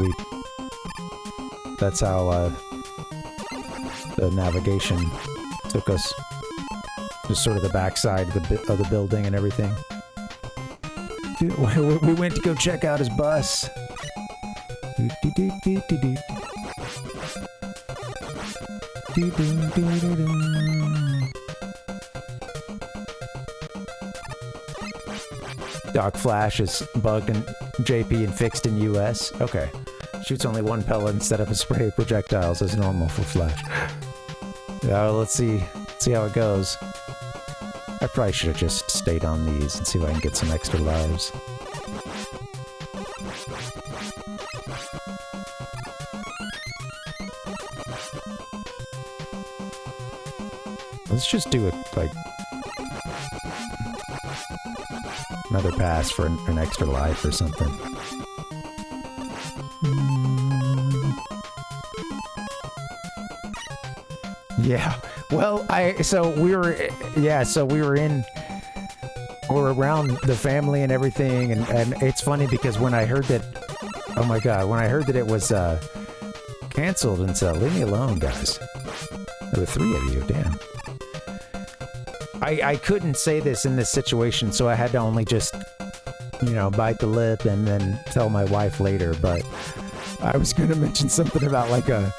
that's how the navigation took us. Just sort of the backside of the building and everything. Dude, we went to go check out his bus. Doc Flash is bugged in JP and fixed in US. Okay. Shoots only one pellet instead of a spray of projectiles as normal for Flash. Let's see how it goes. I probably should have just stayed on these and see if I can get some extra lives. Let's just do it, like, another pass for an extra life or something. Yeah. Well, we were around the family and everything, and it's funny because when I heard that, oh my god, when I heard that it was canceled, and so leave me alone, guys. There were 3 of you, damn. I couldn't say this in this situation, so I had to only just you know, bite the lip and then tell my wife later, but I was going to mention something about like a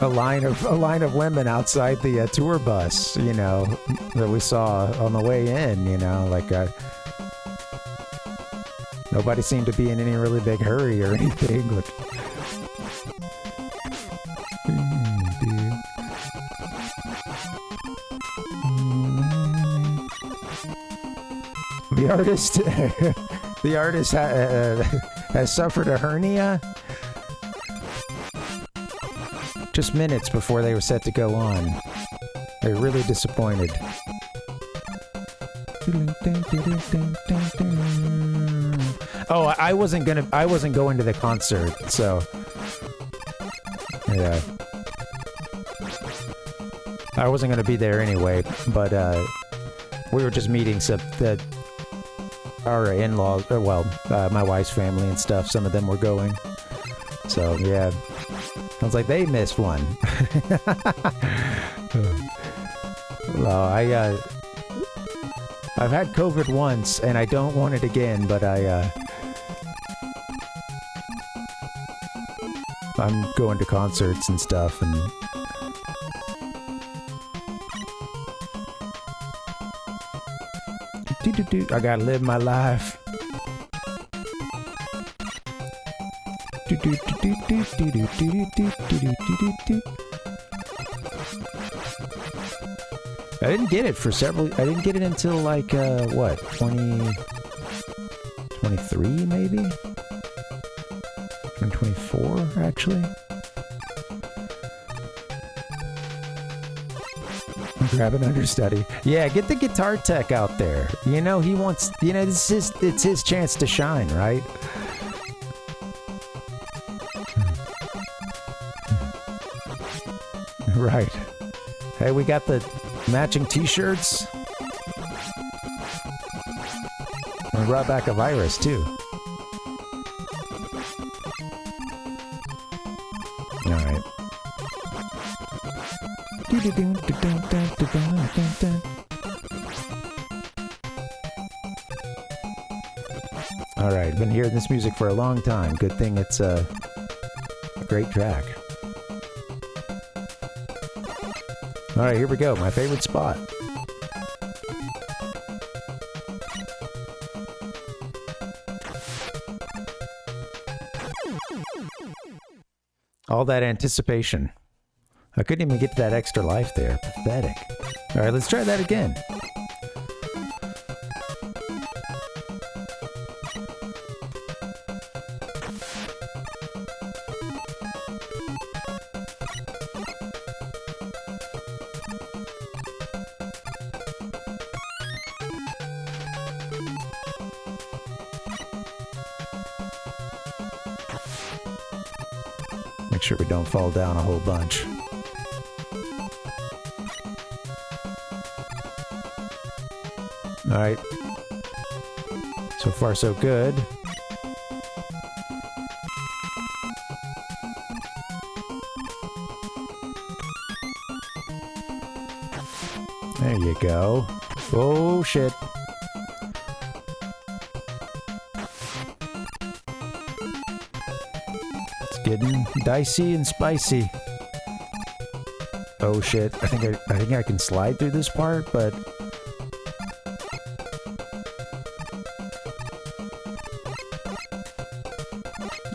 line of women outside the tour bus, you know, that we saw on the way in, you know, like nobody seemed to be in any really big hurry or anything, but the artist has suffered a hernia just minutes before they were set to go on. They're really disappointed. Oh, I wasn't going to the concert, so yeah. I wasn't gonna be there anyway, but we were just meeting our in-laws, my wife's family and stuff. Some of them were going, so yeah. I was like, they missed one. Well, I've had COVID once, and I don't want it again, but I'm going to concerts and stuff, and I gotta live my life. I didn't get it I didn't get it until like, what, 2023 maybe? 2024, actually? Grab an understudy. Yeah, get the guitar tech out there. You know, he wants, you know, it's his chance to shine, right? Right. Hey, we got the matching t-shirts. We brought back a virus, too. Alright. Alright, been hearing this music for a long time. Good thing it's a great track. Alright, here we go. My favorite spot. All that anticipation. I couldn't even get to that extra life there. Pathetic. Alright, let's try that again. Make sure we don't fall down a whole bunch. Alright. So far, so good. There you go. Oh, shit. It's getting dicey and spicy. Oh, shit. I think I can slide through this part, but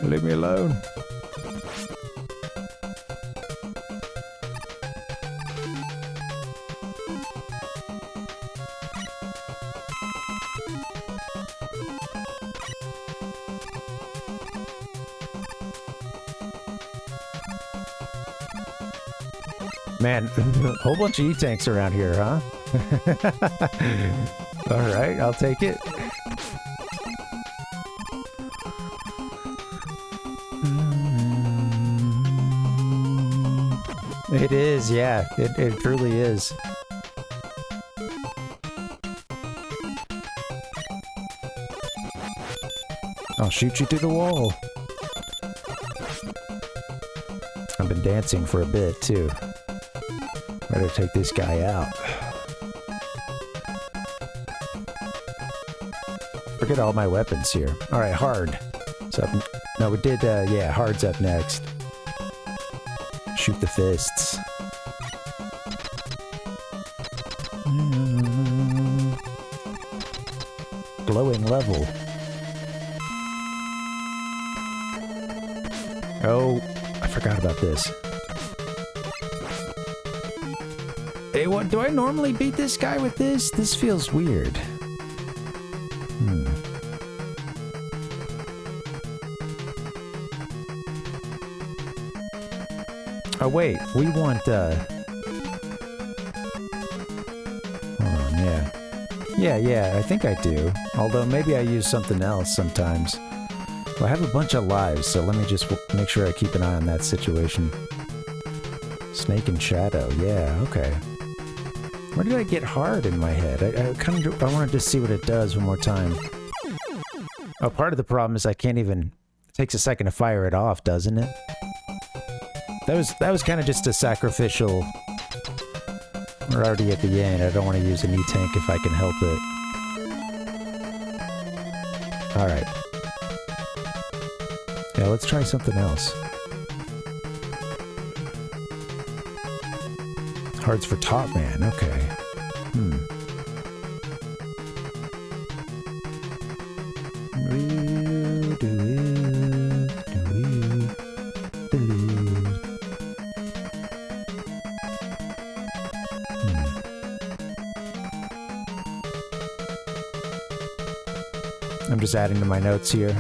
leave me alone. Man, a whole bunch of E-tanks around here, huh? Alright, I'll take it. It is, yeah. It truly is. I'll shoot you through the wall. I've been dancing for a bit, too. Better take this guy out. Forget all my weapons here. Alright, hard. So, no, we did, yeah, hard's up next. Shoot the fists. Glowing level. Oh, I forgot about this. Hey, what, do I normally beat this guy with this? This feels weird. Oh wait, we want, hold on, yeah. Yeah, I think I do. Although maybe I use something else sometimes. Well, I have a bunch of lives, so let me just make sure I keep an eye on that situation. Snake and Shadow, yeah, okay. Where did I get hard in my head? I wanted to see what it does one more time. Oh, part of the problem is I can't even... It takes a second to fire it off, doesn't it? That was kind of just a sacrificial... We're already at the end. I don't want to use an E-tank if I can help it. Alright. Yeah, let's try something else. Hard's for Top Man, okay. I'm just adding to my notes here.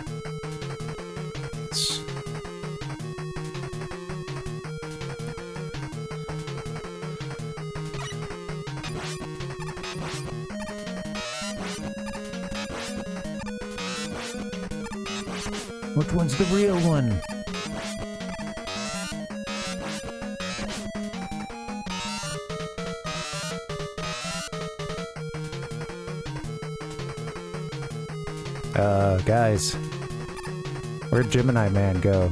Which one's the real one? Guys. Where'd Gemini Man go?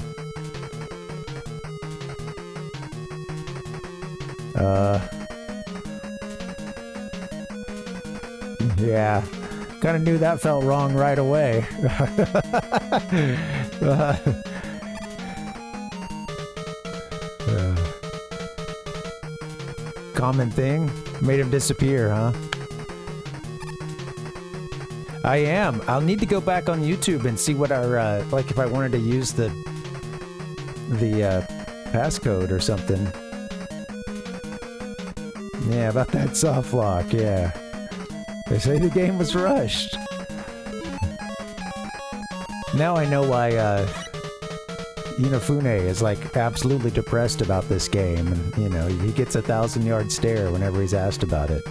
Yeah. Kinda knew that felt wrong right away. Common thing? Made him disappear, huh? I am. I'll need to go back on YouTube and see what our, like if I wanted to use the passcode or something. Yeah, about that soft lock, yeah. They say the game was rushed. Now I know why, Inafune is, like, absolutely depressed about this game, and, you know, he gets a 1,000-yard stare whenever he's asked about it.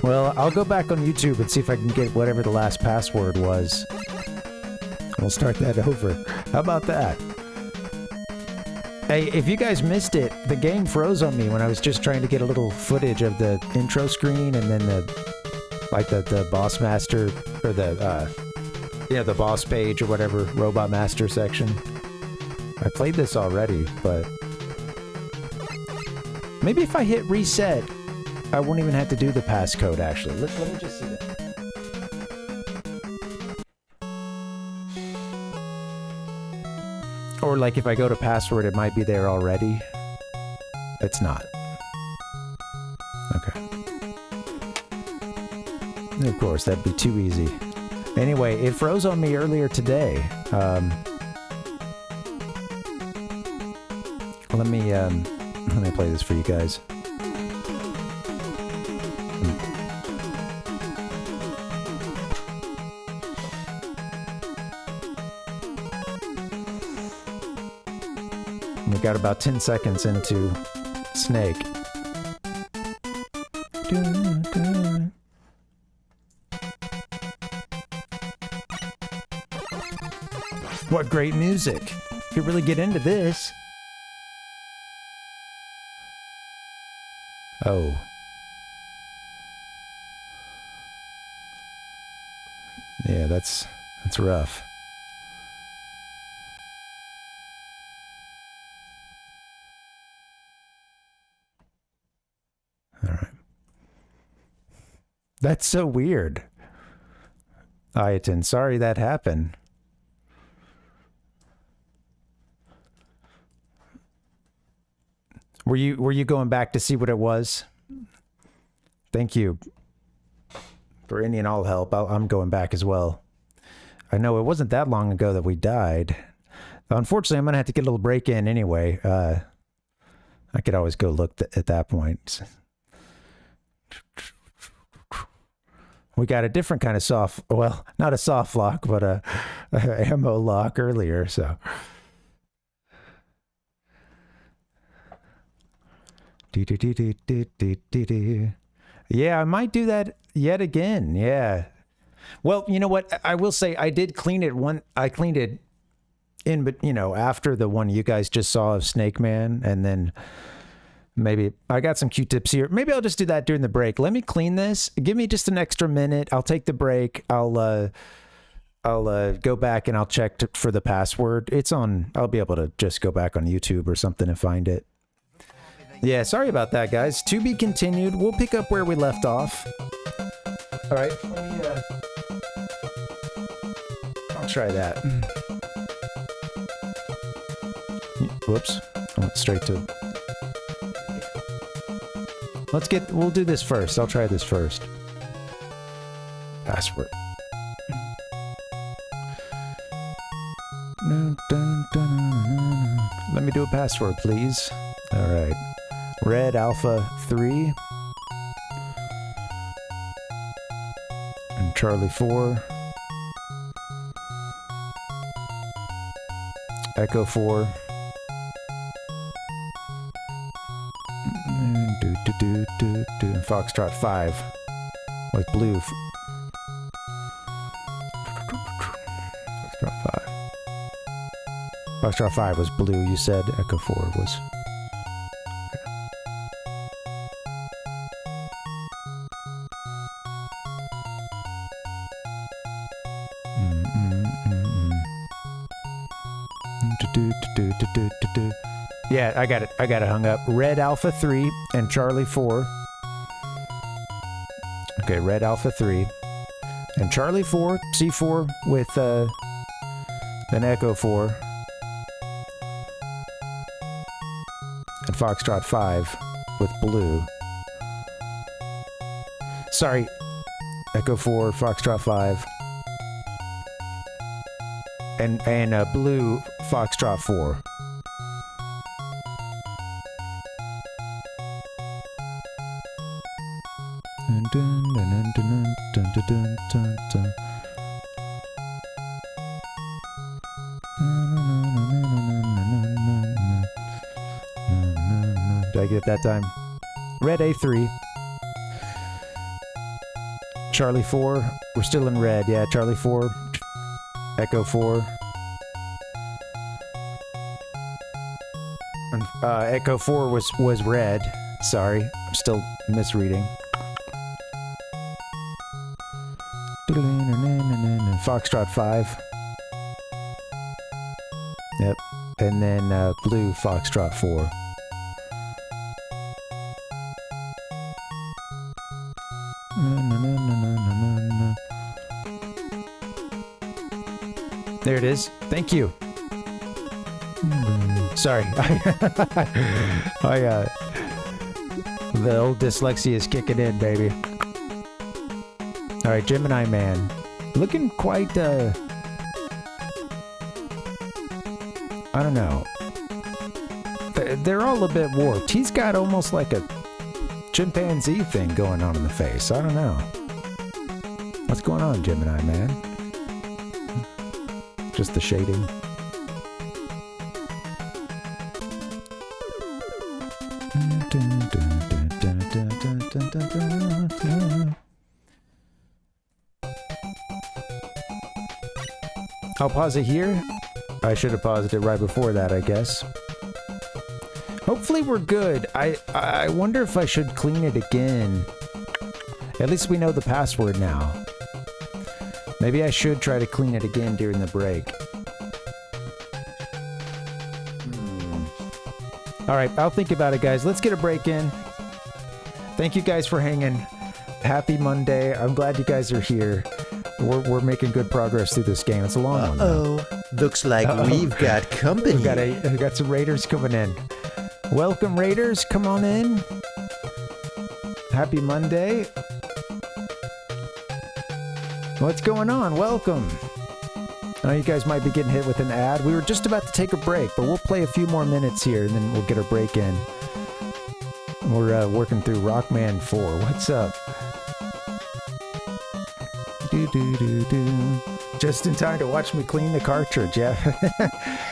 Well, I'll go back on YouTube and see if I can get whatever the last password was. We'll start that over. How about that? Hey, if you guys missed it, the game froze on me when I was just trying to get a little footage of the intro screen and then the boss master, or the boss page or whatever, robot master section. I played this already, but maybe if I hit reset, I won't even have to do the passcode, actually. Let me just see that. Or, like, if I go to password, it might be there already. It's not. Okay. Of course, that'd be too easy. Anyway, it froze on me earlier today. Let me play this for you guys. We got about 10 seconds into Snake. What great music! You could really get into this. Oh. Yeah, that's rough. All right. That's so weird. Ayatin, sorry that happened. Were you going back to see what it was? Thank you for any and all help. I'm going back as well. I know it wasn't that long ago that we died. Unfortunately, I'm going to have to get a little break in anyway. I could always go look at that point. We got a different kind of soft, well, not a soft lock, but a ammo lock earlier, so. Yeah, I might do that yet again. Yeah. Well, you know what? I will say I did clean it I cleaned it in, but you know, after the one you guys just saw of Snake Man, and then maybe I got some Q-tips here. Maybe I'll just do that during the break. Let me clean this. Give me just an extra minute. I'll take the break. I'll go back and I'll check for the password. It's on. I'll be able to just go back on YouTube or something and find it. Yeah, sorry about that, guys. To be continued. We'll pick up where we left off. All right. I'll try that. Whoops. I went straight to... We'll do this first. I'll try this first. Password. Let me do a password, please. All right. Red Alpha 3. And Charlie 4. Echo 4. And Foxtrot 5 with blue. Foxtrot 5. Foxtrot 5 was blue, you said. Echo 4 was... Yeah, I got it hung up. Red Alpha 3 and Charlie 4. Okay, Red Alpha 3 and Charlie 4, C4 with then Echo 4 and Foxtrot 5 with blue. Sorry, Echo 4, Foxtrot 5 and blue Foxtrot 4. Did I get it that time? Red A3. Charlie 4. We're still in red. Yeah, Charlie 4. Echo 4. And, Echo 4 was red. Sorry, I'm still misreading. Foxtrot 5. Yep. And then blue Foxtrot 4. There it is. Thank you. Sorry. The old dyslexia is kicking in, baby. All right, Gemini Man. Looking quite, I don't know. They're all a bit warped. He's got almost like a chimpanzee thing going on in the face. I don't know. What's going on, Gemini Man? Just the shading. I'll pause it here. I should have paused it right before that, I guess. Hopefully we're good. I wonder if I should clean it again. At least we know the password now. Maybe I should try to clean it again during the break. All right, I'll think about it, guys. Let's get a break in. Thank you guys for hanging. Happy Monday. I'm glad you guys are here. We're making good progress through this game. It's a long one. Oh, looks like we've got company. We got some raiders coming in. Welcome, raiders. Come on in. Happy Monday. What's going on? Welcome. I know you guys might be getting hit with an ad. We were just about to take a break, but we'll play a few more minutes here, and then we'll get our break in. We're working through Rockman 4. What's up? Just in time to watch me clean the cartridge. Yeah.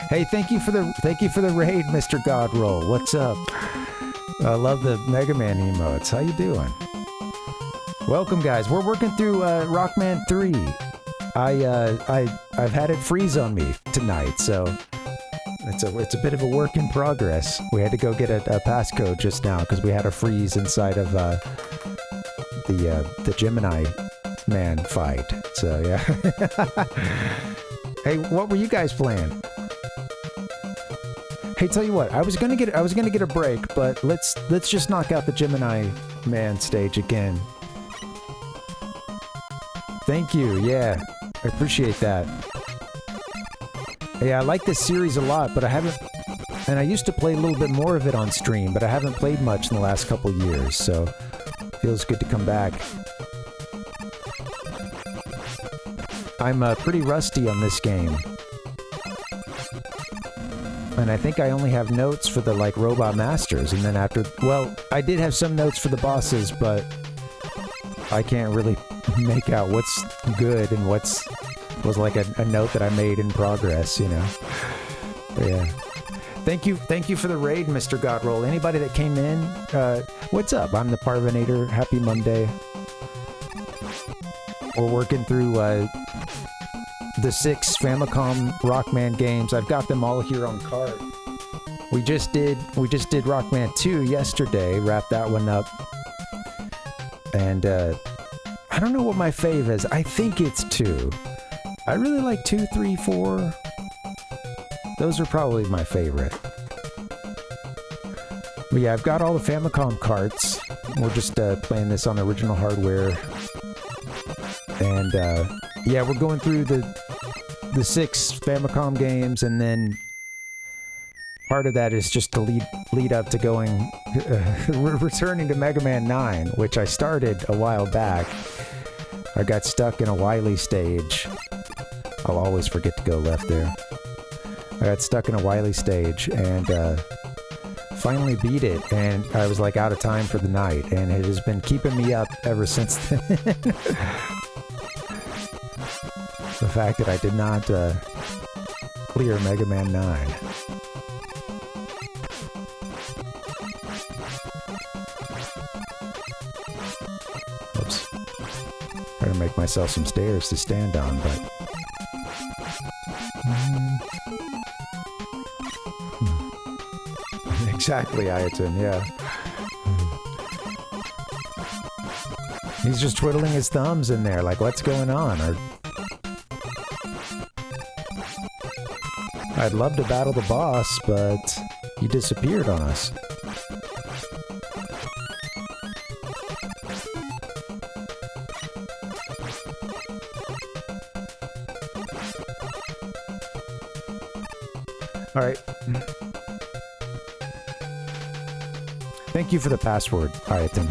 Hey, thank you for the raid, Mr. Godroll. What's up? I love the Mega Man emotes. How you doing? Welcome, guys. We're working through Rockman 3. I've had it freeze on me tonight, so it's a bit of a work in progress. We had to go get a passcode just now because we had a freeze inside of the Gemini Man fight. So yeah. Hey, what were you guys playing? Hey, tell you what, I was gonna get a break, but let's just knock out the Gemini Man stage again. Thank you. Yeah, I appreciate that. Yeah, I like this series a lot, but I haven't, and I used to play a little bit more of it on stream, but I haven't played much in the last couple years, so feels good to come back. I'm pretty rusty on this game. And I think I only have notes for the, like, Robot Masters, and then after... Well, I did have some notes for the bosses, but I can't really make out what's good and was like a note that I made in progress, you know? Yeah. Thank you for the raid, Mr. Godroll. Anybody that came in, what's up? I'm the Parvinator. Happy Monday. We're working through the 6 Famicom Rockman games. I've got them all here on cart. We just did Rockman 2 yesterday, wrapped that one up. And I don't know what my fave is. I think it's 2. I really like 2, 3, 4. Those are probably my favorite. But yeah, I've got all the Famicom carts. We're just playing this on the original hardware. And yeah, we're going through the 6 Famicom games, and then part of that is just to lead up to going returning to Mega Man 9, which I started a while back. I got stuck in a Wily stage. I'll always forget to go left there. I got stuck in a Wily stage and finally beat it, and I was like out of time for the night, and it has been keeping me up ever since then. The fact that I did not clear Mega Man 9. Oops. Trying to make myself some stairs to stand on, but... Exactly, Ayaton, yeah. He's just twiddling his thumbs in there, like, what's going on? Or... I'd love to battle the boss, but he disappeared on us. All right. Thank you for the password, Ayaton.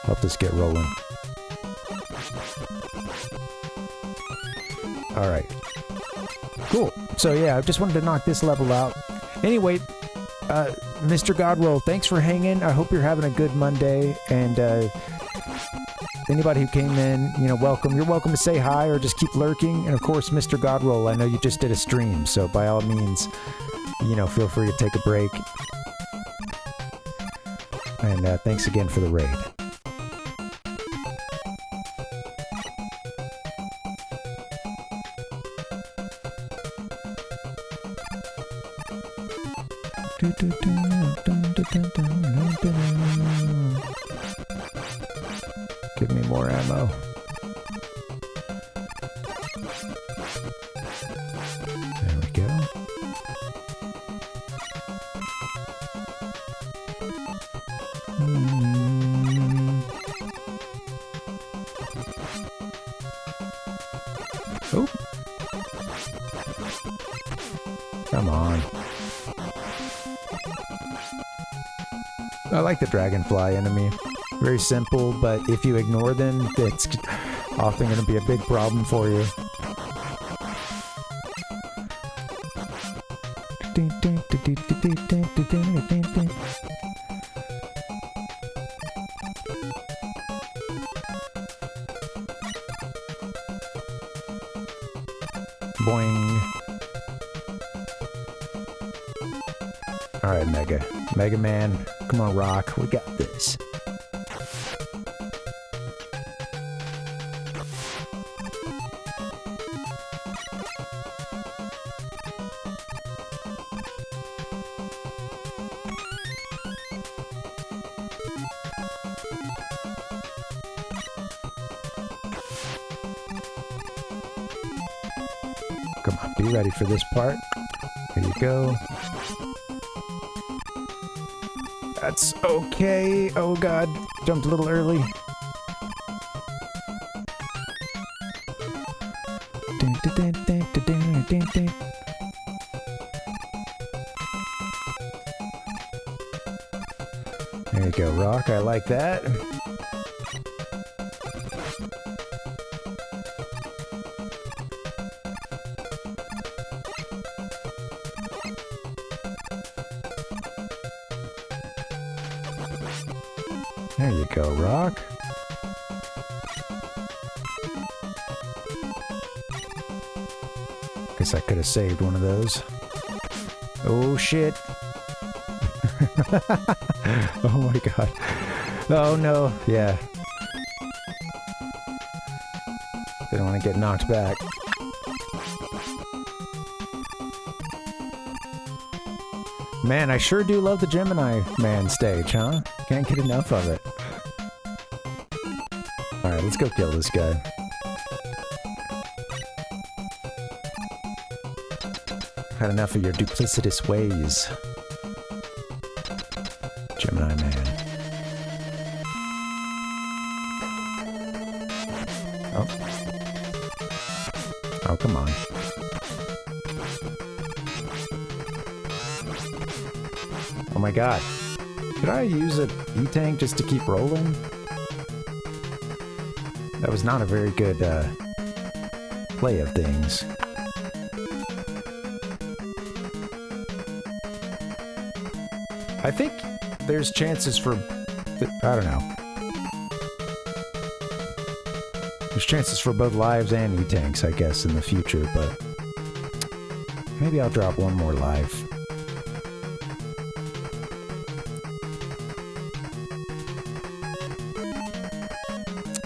Helped us get rolling. All right. Cool. So yeah, I just wanted to knock this level out. Anyway, Mr. Godroll, thanks for hanging. I hope you're having a good Monday. And anybody who came in, you know, welcome. You're welcome to say hi or just keep lurking. And of course, Mr. Godroll, I know you just did a stream, so by all means, you know, feel free to take a break. And thanks again for the raid. Give me more ammo. There we go. Come on. I like the dragonfly enemy. Very simple, but if you ignore them, it's often going to be a big problem for you. Boing. Alright, Mega Man. Come on, Rock. We got this. Come on, be ready for this part. Here you go. That's okay. Oh god, jumped a little early. There you go, Rock. I like that. There you go, Rock. Guess I could have saved one of those. Oh shit. Oh my god. Oh no, yeah. Didn't want to get knocked back. Man, I sure do love the Gemini Man stage, huh? Can't get enough of it. Alright, let's go kill this guy. Had enough of your duplicitous ways, Gemini Man. Oh. Oh, come on. Oh my god. Could I use an E-Tank just to keep rolling? That was not a very good play of things. I think there's chances for... I don't know. There's chances for both lives and E-Tanks, I guess, in the future, but... maybe I'll drop one more live.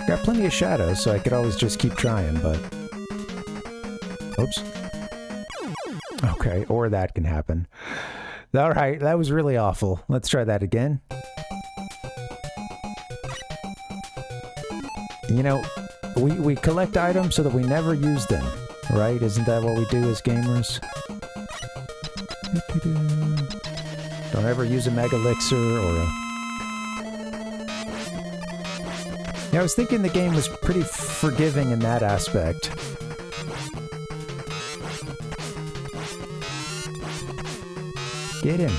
Got plenty of shadows, so I could always just keep trying, but... oops. Okay, or that can happen. Alright, that was really awful. Let's try that again. You know, we collect items so that we never use them, right? Isn't that what we do as gamers? Don't ever use a Mega Elixir or a... Yeah, I was thinking the game was pretty forgiving in that aspect. Get him.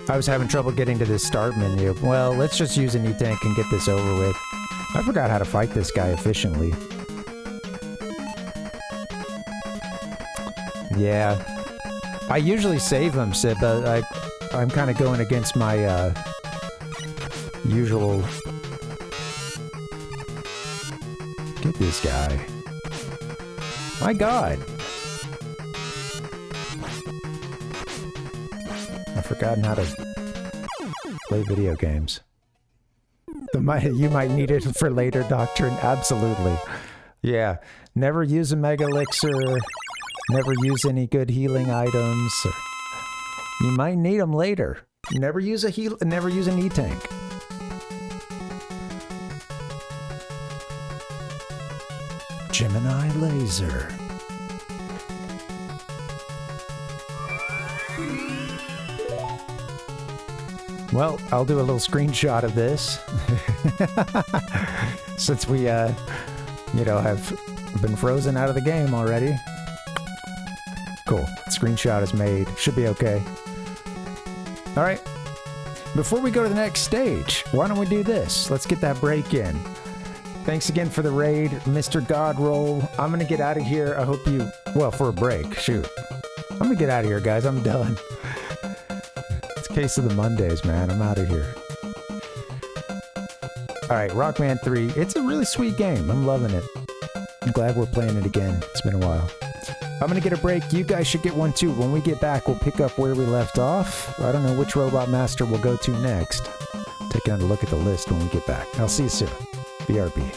I was having trouble getting to this start menu. Well, let's just use an E-Tank and get this over with. I forgot how to fight this guy efficiently. Yeah. I usually save him, Sid, but I'm kind of going against my, usual... Get this guy. My god. I've forgotten how to play video games. You might need it for later, Doctrine. Absolutely. Yeah. Never use a Mega Elixir. Never use any good healing items. You might need them later. Never use never use an E-Tank. Gemini Laser. Well, I'll do a little screenshot of this. Since we, you know, have been frozen out of the game already. Cool. Screenshot is made. Should be okay. All right. Before we go to the next stage, why don't we do this? Let's get that break in. Thanks again for the raid, Mr. Godroll. I'm going to get out of here. I hope you... Well, for a break. Shoot. I'm going to get out of here, guys. I'm done. It's a case of the Mondays, man. I'm out of here. All right, Rockman 3. It's a really sweet game. I'm loving it. I'm glad we're playing it again. It's been a while. I'm going to get a break. You guys should get one, too. When we get back, we'll pick up where we left off. I don't know which Robot Master we'll go to next. Taking a look at the list when we get back. I'll see you soon. BRB.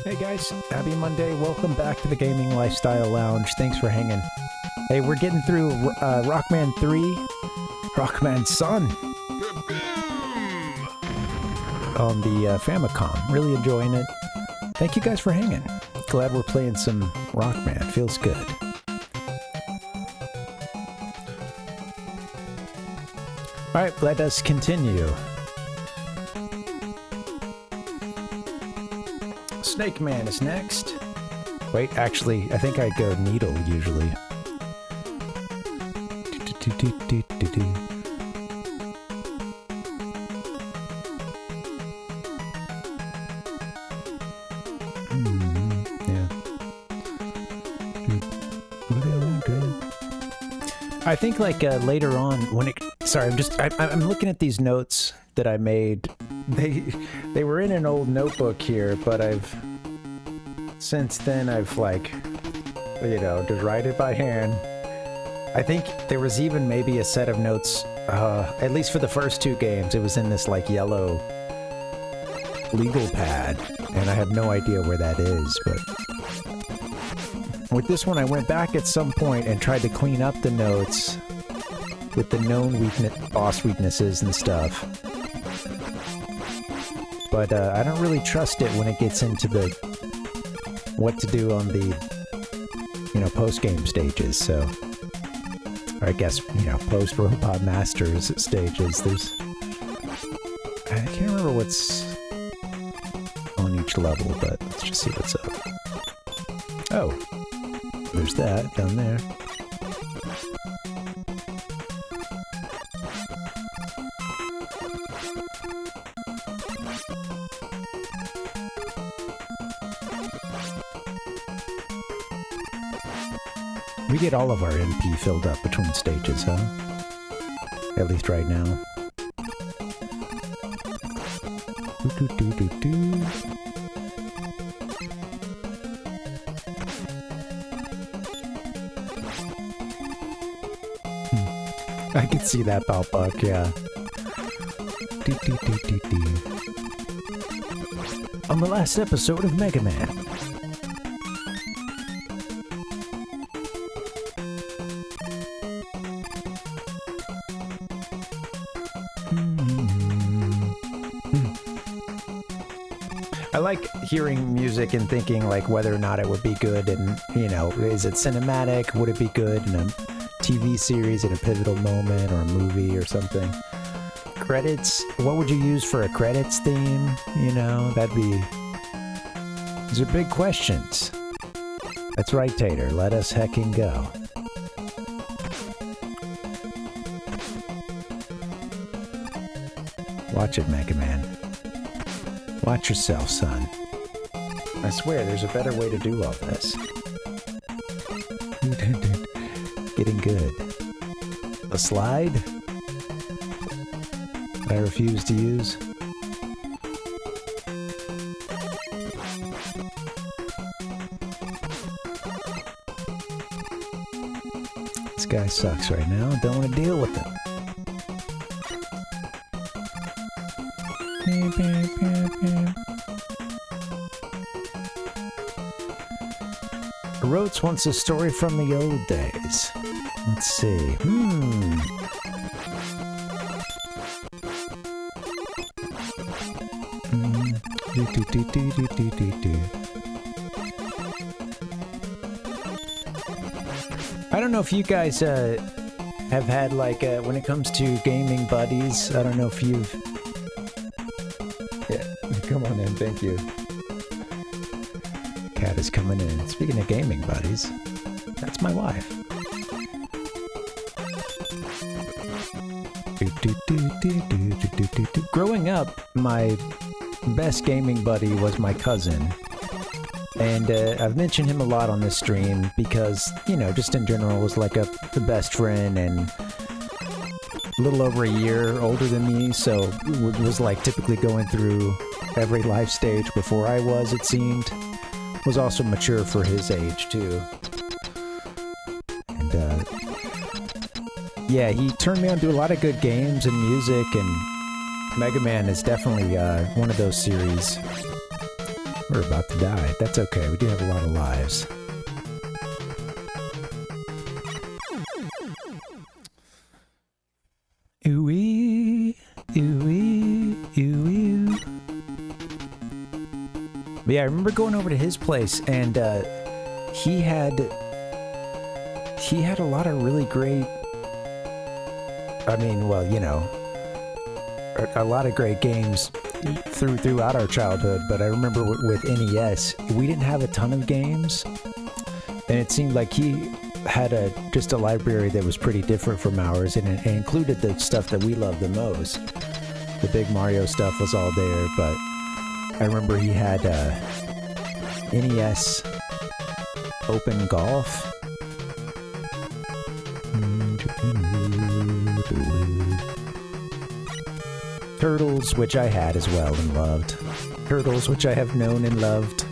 Hey guys, happy Monday. Welcome back to the Gaming Lifestyle Lounge. Thanks for hanging. Hey, we're getting through Rockman 3, Rockman's son, on the Famicom. Really enjoying it. Thank you guys for hanging. Glad we're playing some Rockman. Feels good. Alright, let us continue. Snake Man is next. Wait, actually, I think I go Needle usually. Yeah. I think like later on when it. Sorry, I'm looking at these notes that I made. They were in an old notebook here, but since then I've like, you know, just write it by hand. I think there was even maybe a set of notes, at least for the first two games, it was in this like yellow legal pad, and I have no idea where that is, but with this one I went back at some point and tried to clean up the notes with the known boss weaknesses and stuff. But I don't really trust it when it gets into the what to do on the, you know, post-game stages, so... Or I guess, you know, post-Robot Masters stages, there's... I can't remember what's on each level, but let's just see what's up. Oh! There's that, down there. We get all of our MP filled up between stages, huh? At least right now. I can see that bout buck, yeah. On the last episode of Mega Man. I like hearing music and thinking like whether or not it would be good, and you know, is it cinematic? Would it be good in a TV series in a pivotal moment, or a movie or something? Credits, what would you use for a credits theme? You know, these are big questions. That's right, Tater, let us heckin' go. Watch it, Mega Man. Watch yourself, son. I swear, there's a better way to do all this. Getting good. A slide? I refuse to use. This guy sucks right now. Don't want to deal with him. Rotes wants a story from the old days. Let's see. I don't know if you guys have had like when it comes to gaming buddies. I don't know if you've. Yeah, come on in. Thank you. Cat is coming in. Speaking of gaming buddies, that's my wife. Growing up, my best gaming buddy was my cousin. And I've mentioned him a lot on this stream because, you know, just in general was like the best friend, and a little over a year older than me, so was like typically going through every life stage before I was, it seemed. Was also mature for his age, too. And, yeah, he turned me on to a lot of good games and music, and Mega Man is definitely one of those series. We're about to die. That's okay. We do have a lot of lives. Ooh-wee, ooh-wee, ooh-wee. But yeah, I remember going over to his place, and he had a lot of really great, I mean, well, you know, a lot of great games throughout our childhood, but I remember with NES, we didn't have a ton of games, and it seemed like he had just a library that was pretty different from ours, and it included the stuff that we loved the most. The big Mario stuff was all there, but I remember he had NES Open Golf. Turtles, which I had as well and loved. Turtles, which I have known and loved.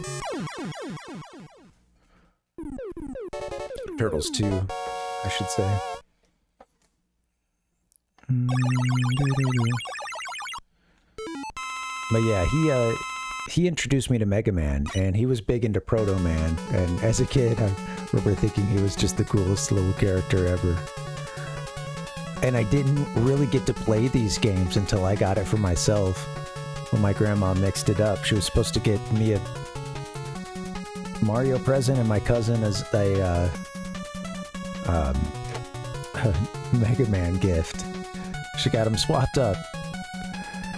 Turtles 2, I should say. But yeah, he introduced me to Mega Man, and he was big into ProtoMan, and as a kid, I remember thinking he was just the coolest little character ever. And I didn't really get to play these games until I got it for myself. When my grandma mixed it up, she was supposed to get me a Mario present and my cousin as a Mega Man gift. She got them swapped up.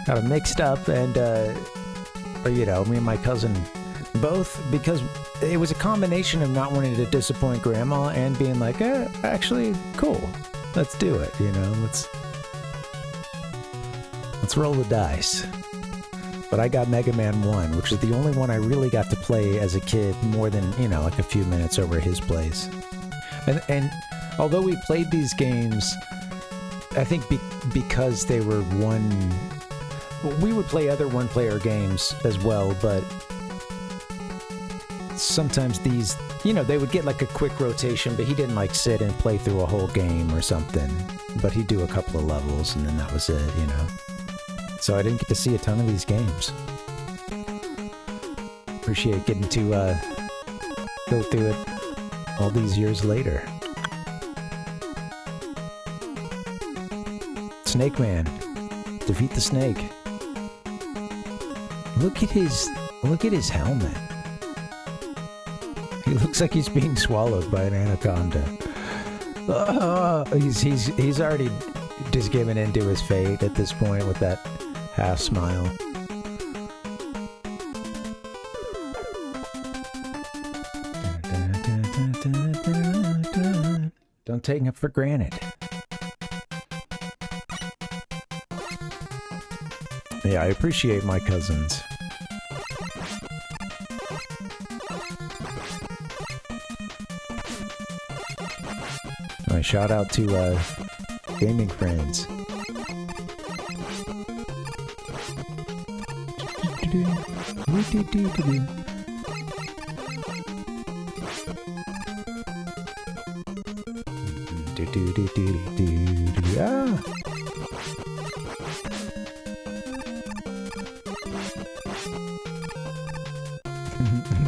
Got them mixed up, and you know, me and my cousin both, because it was a combination of not wanting to disappoint grandma and being like, actually, cool. Let's do it, you know, let's roll the dice. But I got Mega Man 1, which is the only one I really got to play as a kid more than, you know, like a few minutes over at his place. And although we played these games, I think because they were we would play other one-player games as well, but sometimes these, you know, they would get like a quick rotation, but he didn't like sit and play through a whole game or something. But he'd do a couple of levels and then that was it, you know. So I didn't get to see a ton of these games. Appreciate getting to go through it all these years later. Snake Man. Defeat the snake. Look at his helmet. He looks like he's being swallowed by an anaconda. He's already just given into his fate at this point with that half smile. Don't take him for granted. Yeah, I appreciate my cousins. My shout out to gaming friends. Ah.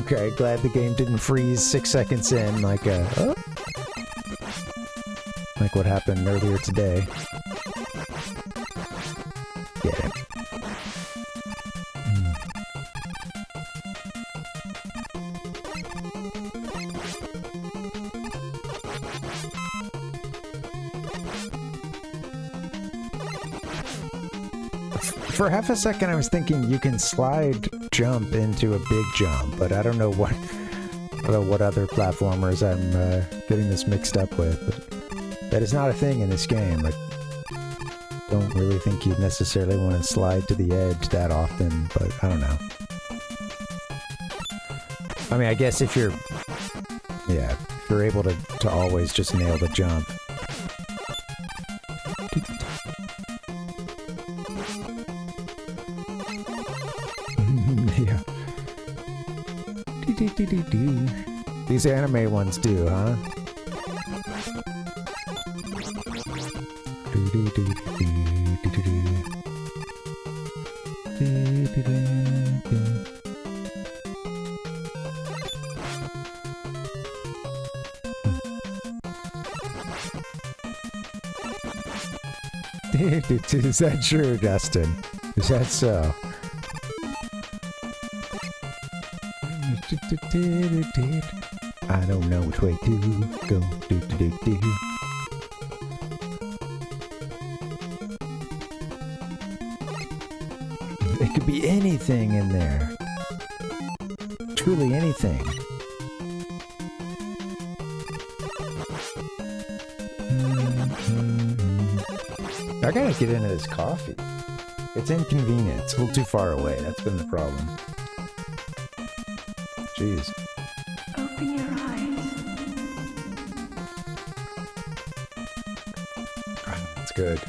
Okay, glad the game didn't freeze 6 seconds in like what happened earlier today. Get it. For half a second I was thinking you can slide jump into a big jump, but I don't know what other platformers I'm getting this mixed up with. But that is not a thing in this game. I don't really think you necessarily want to slide to the edge that often, but I don't know. I mean, I guess if you're able to always just nail the jump. Yeah. These anime ones do, huh? Is that true, Dustin? Is that so? I don't know which way to go. It could be anything in there. Truly anything. I gotta get into this coffee. It's inconvenient. It's a little too far away. That's been the problem. Jeez. Open your eyes. That's good.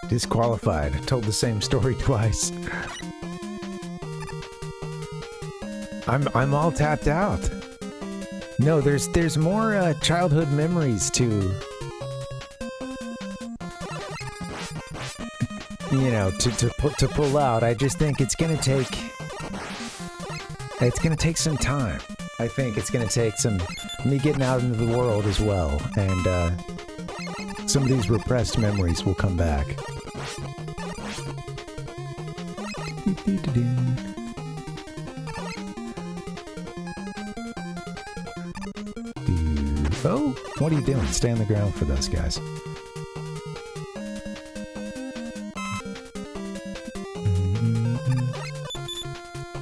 Disqualified. I told the same story twice. I'm all tapped out. No, there's more childhood memories to to pull out. I just think it's gonna take some time. I think it's gonna take some me getting out into the world as well, and some of these repressed memories will come back. Oh, what are you doing? Stay on the ground for those guys.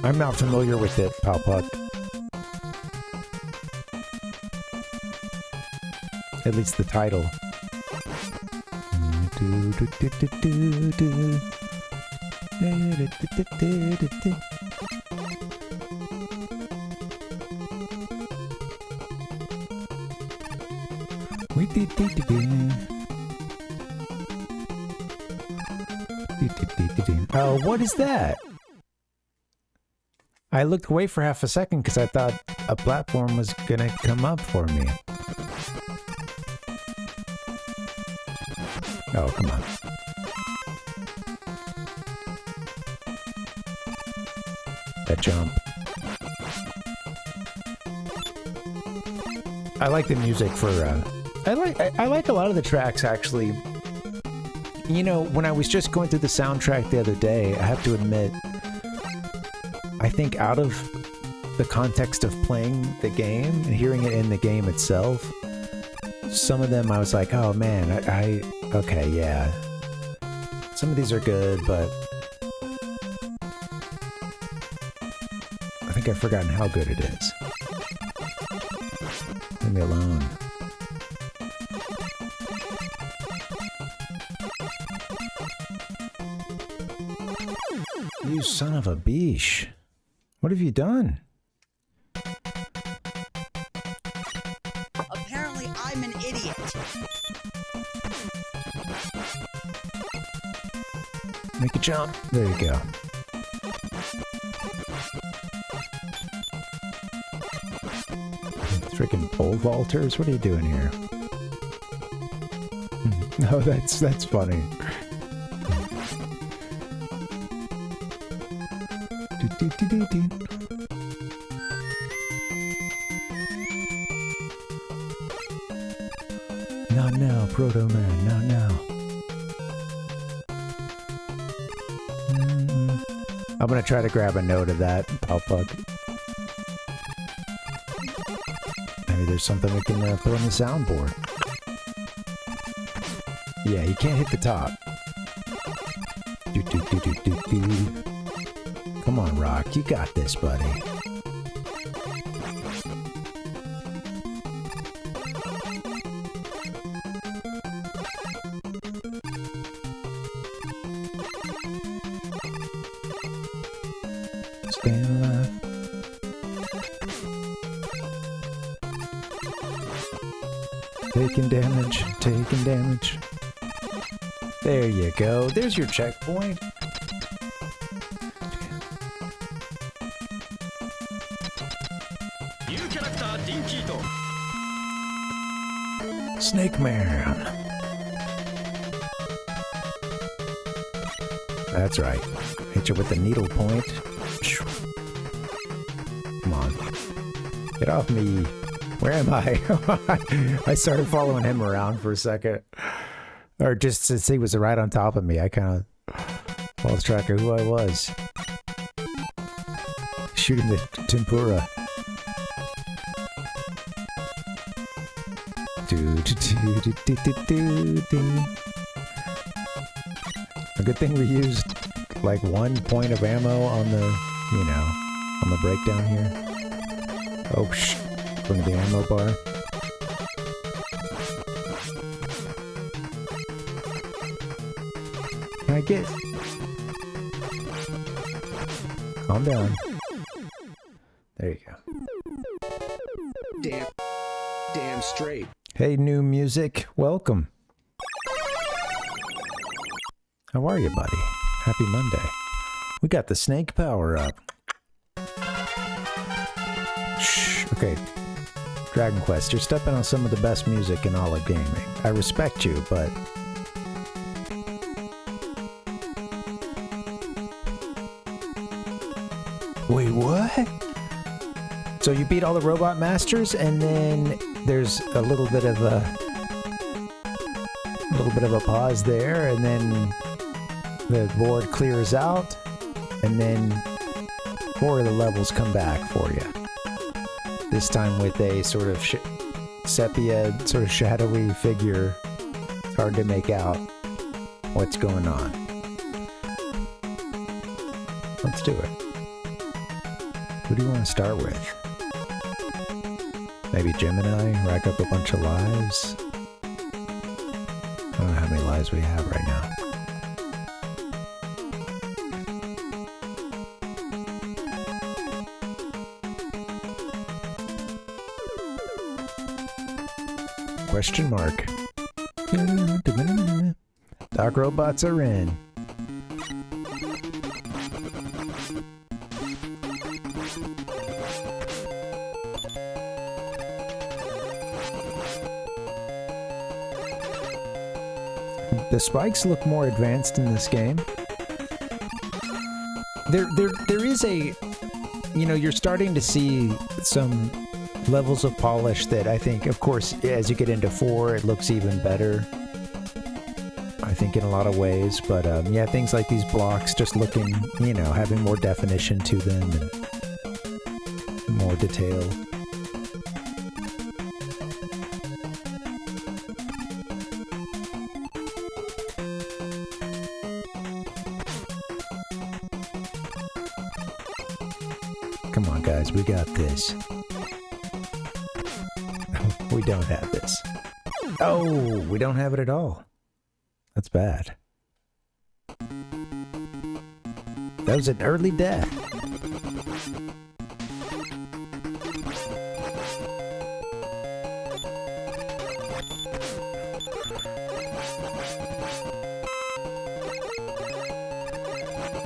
I'm not familiar with it, Palpuck. At least the title. Oh, what is that? I looked away for half a second because I thought a platform was gonna come up for me. Oh, come on. That jump. I like the music for, I like a lot of the tracks, actually. You know, when I was just going through the soundtrack the other day, I have to admit, I think out of the context of playing the game and hearing it in the game itself, some of them I was like, oh man, okay, yeah. Some of these are good, but I think I've forgotten how good it is. Leave me alone. You son of a beesh. What have you done? Apparently, I'm an idiot. Make a jump. There you go. Freaking pole vaulters. What are you doing here? No, that's funny. Not now, ProtoMan, not now. I'm gonna try to grab a note of that, Palpug. Maybe there's something we can put on the soundboard. Yeah, you can't hit the top. Come on, Rock, you got this, buddy. Staying alive. Taking damage, taking damage. There you go. There's your checkpoint. Snake Man. That's right. Hit you with the needle point. Come on. Get off me. Where am I? I started following him around for a second. Or just since he was right on top of me, I kind of lost track of who I was. Shooting the tempura. A good thing we used like 1 point of ammo on the, you know, on the breakdown here. Oh, from the ammo bar. Can I get... Calm down. There you go. Damn straight. Hey, new music. Welcome. How are you, buddy? Happy Monday. We got the snake power up. Shh. Okay. Dragon Quest, you're stepping on some of the best music in all of gaming. I respect you, but... Wait, what? So you beat all the robot masters, and then there's a little bit of a pause there, and then the board clears out, and then 4 of the levels come back for you. This time with a sort of sepia, sort of shadowy figure. It's hard to make out what's going on. Let's do it. Who do you want to start with? Maybe Gemini, rack up a bunch of lives. I don't know how many lives we have right now. Question mark. Dark robots are in. The spikes look more advanced in this game. There is a, you know, you're starting to see some levels of polish that I think, of course, as you get into 4, it looks even better. I think in a lot of ways, but yeah, things like these blocks just looking, you know, having more definition to them and more detail. Come on, guys, we got this. We don't have this. Oh, we don't have it at all. That's bad. That was an early death.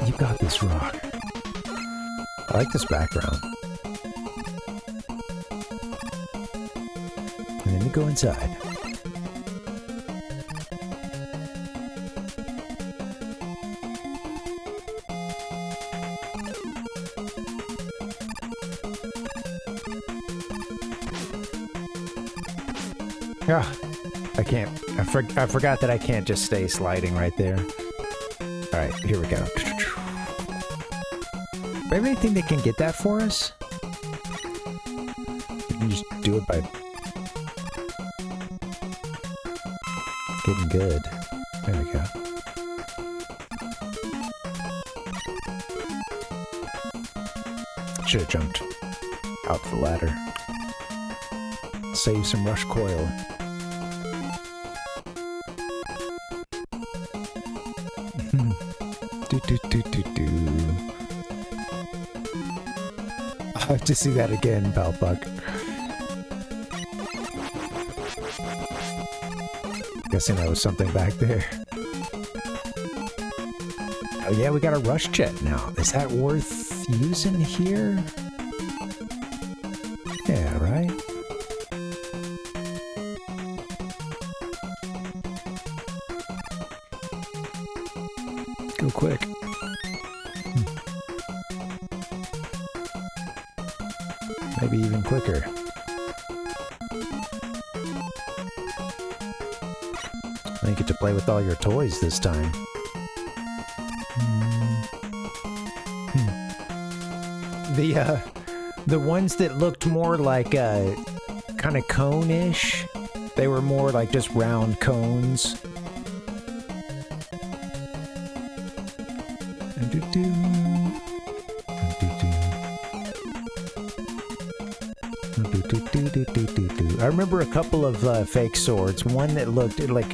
You got this, Rock. I like this background. And then you go inside. Ah, I can't. I forgot that I can't just stay sliding right there. All right, here we go. Do we have anything that can get that for us? We can just do it by getting good. There we go. Should have jumped out the ladder. Save some rush coil. Do. I have to see that again, Palpuck. Guessing that was something back there. Oh yeah, we got a rush jet now. Is that worth using here? Yeah, right? Go quick. Maybe even quicker. You get to play with all your toys this time. The ones that looked more like kind of cone-ish, they were more like just round cones. I remember a couple of fake swords. One that looked like,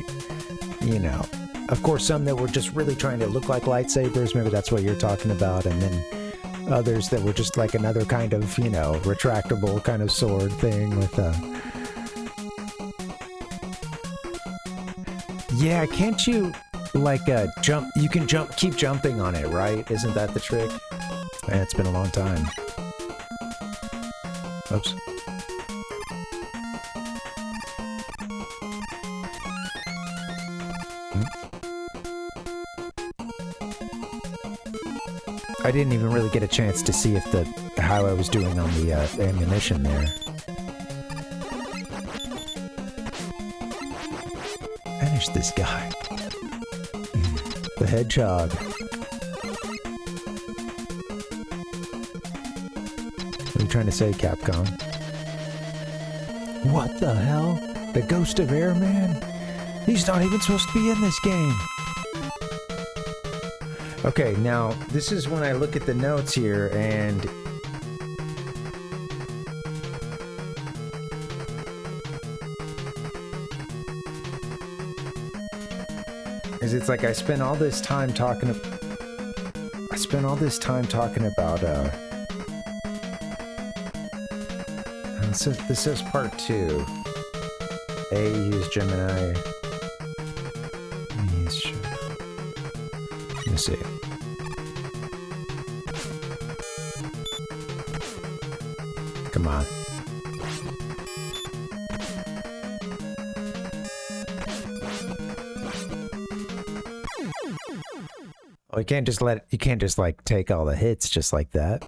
you know, of course, some that were just really trying to look like lightsabers. Maybe that's what you're talking about. And then others that were just like another kind of, you know, retractable kind of sword thing with Yeah, can't you like jump? You can keep jumping on it, right? Isn't that the trick? Man, it's been a long time. Oops. I didn't even really get a chance to see if how I was doing on the ammunition there. Finish this guy. The hedgehog. What are you trying to say, Capcom? What the hell? The Ghost of Airman? He's not even supposed to be in this game. Okay, now, this is when I look at the notes here, and... it's like I spent all this time talking about... This says part 2. A, use Gemini. Let me see. Come on. Oh, you can't just like take all the hits just like that.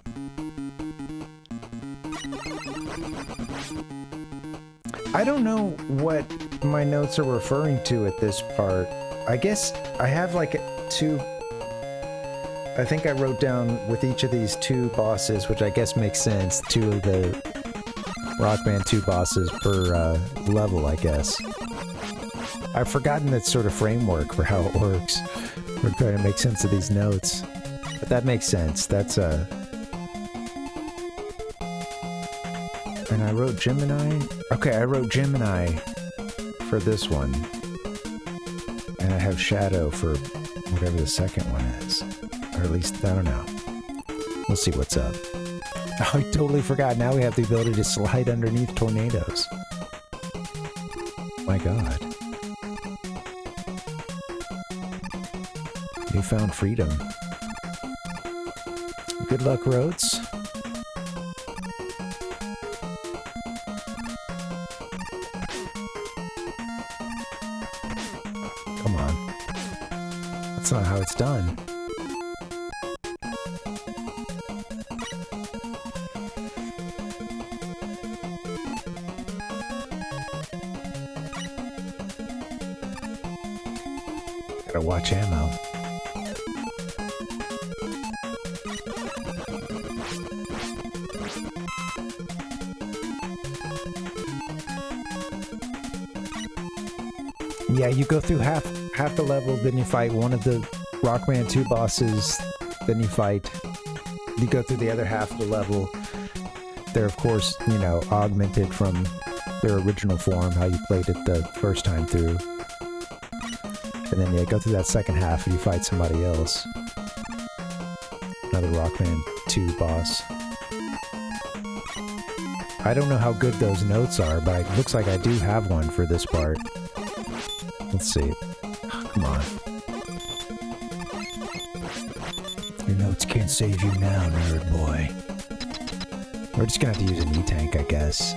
I don't know what my notes are referring to at this part. I guess I have like two... I think I wrote down with each of these 2 bosses, which I guess makes sense. 2 of the Rockman 2 bosses per level, I guess. I've forgotten that sort of framework for how it works. We're trying to make sense of these notes. But that makes sense. That's And I wrote Gemini? Okay, I wrote Gemini for this one. And I have Shadow for whatever the second one is. Or at least, I don't know. We'll see what's up. Oh, I totally forgot. Now we have the ability to slide underneath tornadoes. My god. You found freedom. Good luck, Rhodes. Come on. That's not how it's done. Gotta watch ammo. Yeah, you go through half the level, then you fight one of the Rockman 2 bosses, then you go through the other half of the level. They're, of course, you know, augmented from their original form, how you played it the first time through. And then, yeah, go through that second half and you fight somebody else. Another Rockman 2 boss. I don't know how good those notes are, but it looks like I do have one for this part. Let's see. Oh, come on. Your notes can't save you now, nerd boy. We're just gonna have to use an E-tank, I guess.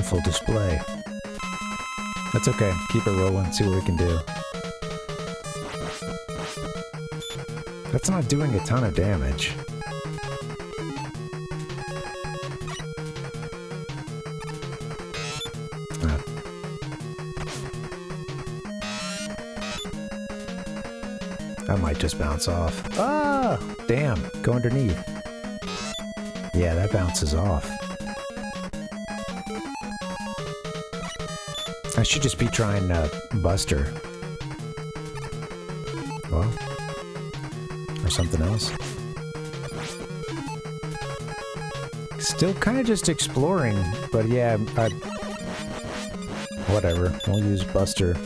beautiful display. That's okay. Keep it rolling. See what we can do. That's not doing a ton of damage. I might just bounce off. Ah! Damn. Go underneath. Yeah, that bounces off. I should just be trying Buster. Well, or something else. Still kind of just exploring, but yeah, whatever. We'll use Buster.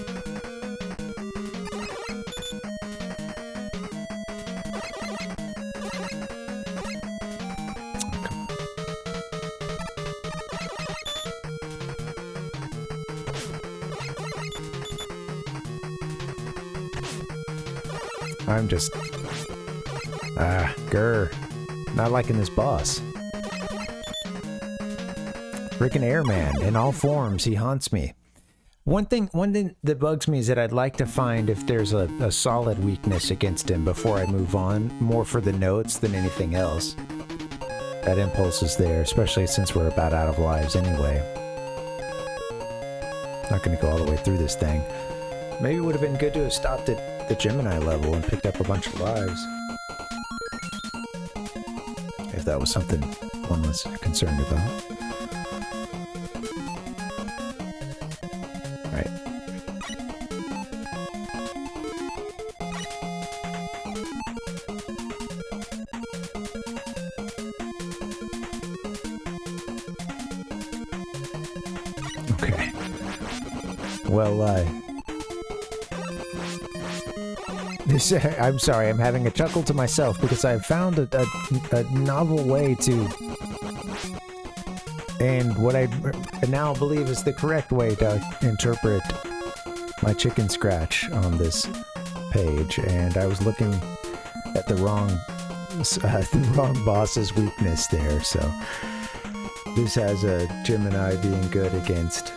I'm just... grr. Not liking this boss. Freaking airman. In all forms, he haunts me. One thing that bugs me is that I'd like to find if there's a solid weakness against him before I move on, more for the notes than anything else. That impulse is there, especially since we're about out of lives anyway. Not gonna go all the way through this thing. Maybe it would have been good to have stopped at the Gemini level and picked up a bunch of lives. If that was something one was concerned about. Right. Okay. Well, I'm sorry, I'm having a chuckle to myself because I've found a novel way to, and what I now believe is the correct way to interpret my chicken scratch on this page, and I was looking at the wrong boss's weakness there, so this has a Gemini being good against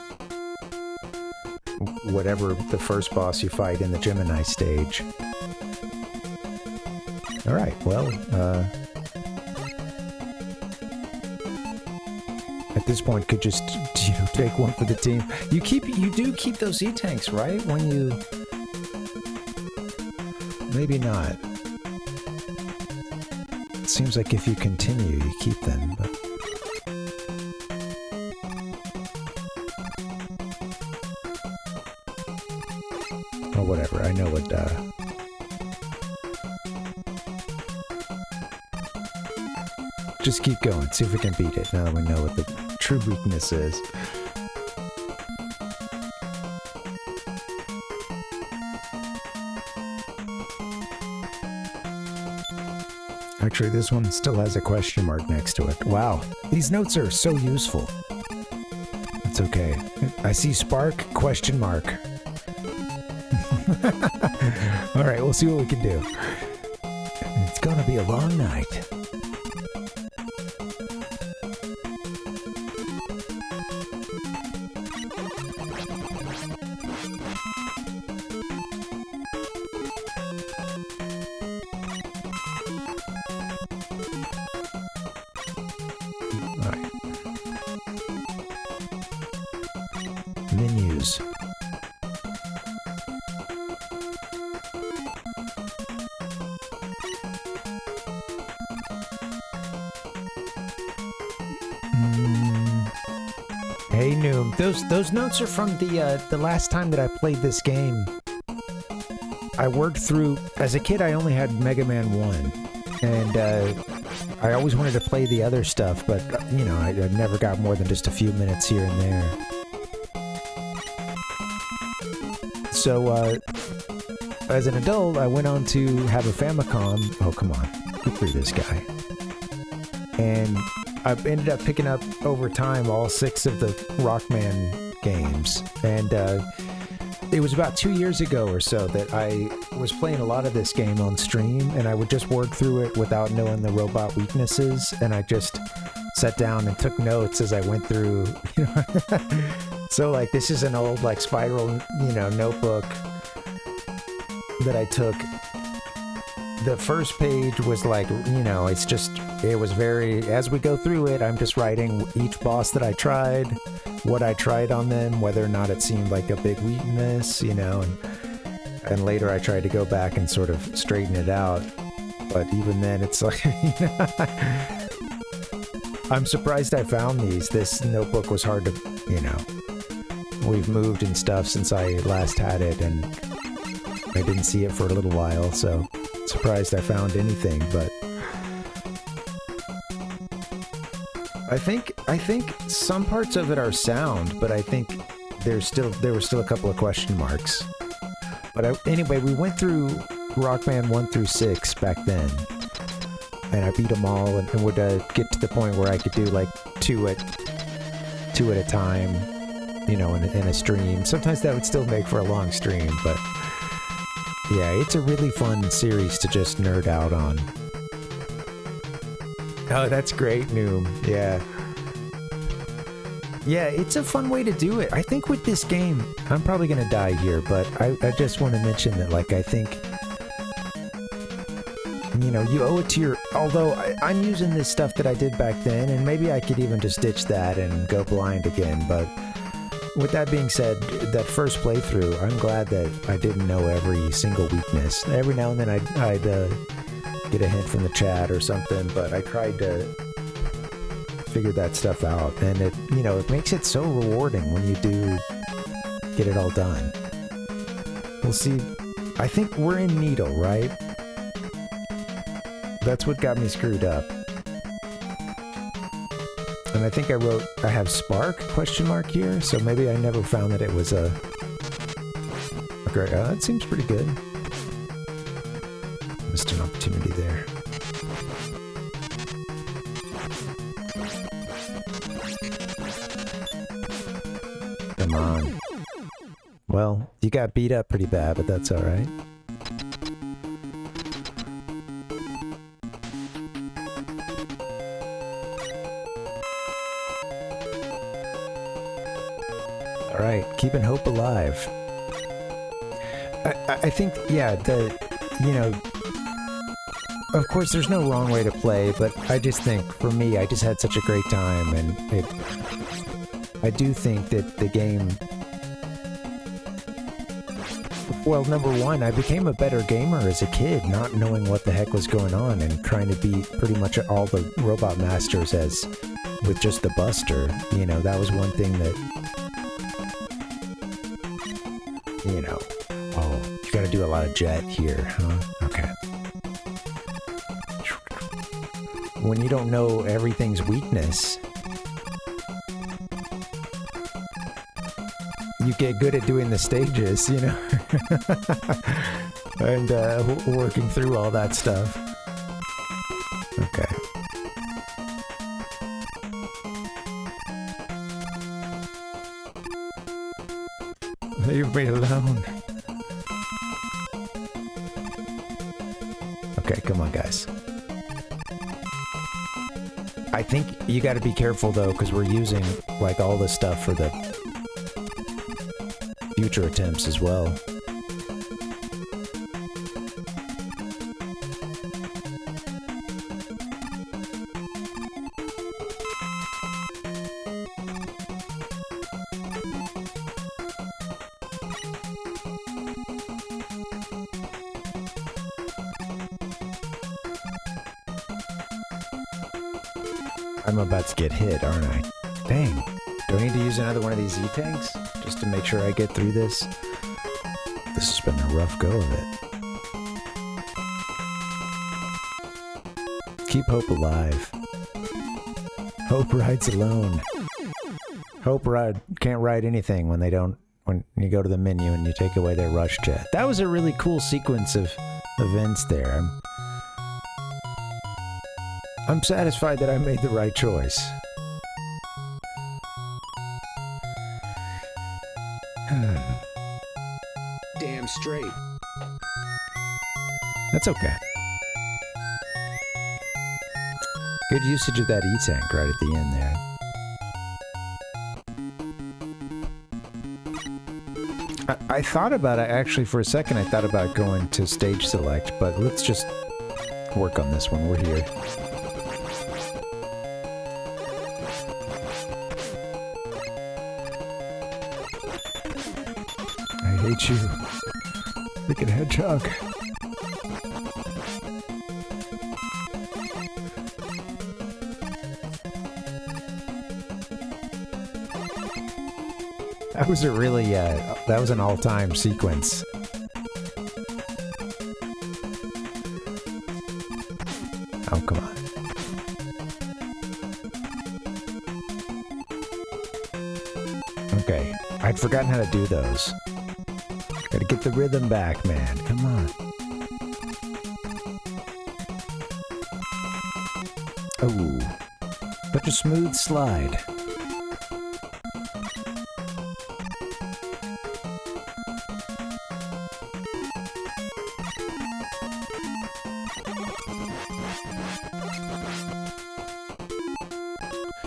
whatever the first boss you fight in the Gemini stage. Alright, well, at this point could just, take one for the team. You do keep those E-tanks, right? When you... Maybe not. It seems like if you continue, you keep them, but... Well, whatever, I know what, just keep going, see if we can beat it, now that we know what the true weakness is. Actually, this one still has a question mark next to it. Wow, these notes are so useful. It's okay. I see spark, question mark. Alright, we'll see what we can do. It's gonna be a long night. Alright. Menus. Hey Noom, those notes are from the last time that I played this game. I worked through, as a kid I only had Mega Man 1, and I always wanted to play the other stuff, but you know, I never got more than just a few minutes here and there. So as an adult, I went on to have a Famicom. Oh come on, get through this guy. And I ended up picking up over time all 6 of the Rockman games, and it was about 2 years ago or so that I was playing a lot of this game on stream, and I would just work through it without knowing the robot weaknesses, and I just sat down and took notes as I went through, you know. So like this is an old like spiral, you know, notebook that I took. The first page was like, you know, it was very, as we go through it, I'm just writing each boss that I tried, what I tried on them, whether or not it seemed like a big weakness, you know, and later I tried to go back and sort of straighten it out. But even then, it's like, you know, I'm surprised I found these. This notebook was hard to, you know, we've moved and stuff since I last had it, and I didn't see it for a little while, so surprised I found anything. But I think some parts of it are sound, but I think there were still a couple of question marks. But anyway, we went through Rockman 1 through 6 back then, and I beat them all, and would get to the point where I could do like two at a time, you know, in a stream. Sometimes that would still make for a long stream, but yeah, it's a really fun series to just nerd out on. Oh, that's great, Noom. Yeah. Yeah, it's a fun way to do it. I think with this game, I'm probably going to die here, but I just want to mention that, like, I think, you know, you owe it to your... Although, I'm using this stuff that I did back then, and maybe I could even just ditch that and go blind again, but with that being said, that first playthrough, I'm glad that I didn't know every single weakness. Every now and then I'd get a hint from the chat or something, but I tried to figure that stuff out, and it, you know, it makes it so rewarding when you do get it all done. We'll see. I think we're in Needle, right? That's what got me screwed up. And I think I have Spark question mark here, so maybe I never found that it was a great, that seems pretty good. Missed an opportunity there. Come on. Well, you got beat up pretty bad, but that's alright. Alright, keeping hope alive. I think, yeah, you know, of course there's no wrong way to play, but I just think, for me, I just had such a great time, and I do think that the game... Well, number one, I became a better gamer as a kid, not knowing what the heck was going on, and trying to beat pretty much all the Robot Masters with just the Buster. You know, that was one thing that... You know, oh, you gotta do a lot of jet here, huh? Okay. When you don't know everything's weakness, you get good at doing the stages, you know? And working through all that stuff. Okay. Leave me alone. Okay, come on, guys. I think you gotta be careful, though, because we're using, like, all this stuff for the future attempts as well. I'm about to get hit, aren't I? Dang. Do I need to use another one of these E-tanks? Just to make sure I get through this? This has been a rough go of it. Keep hope alive. Hope rides alone. Hope can't ride anything when you go to the menu and you take away their rush jet. That was a really cool sequence of events there. I'm satisfied that I made the right choice. damn straight. That's okay. Good usage of that E-tank right at the end there. I thought about it, actually, for a second I thought about going to stage select, but let's just work on this one. We're here. I hate you. Freaking hedgehog. That was a really, that was an all-time sequence. Oh, come on. Okay, I'd forgotten how to do those. Gotta get the rhythm back, man. Come on. Oh, such a smooth slide.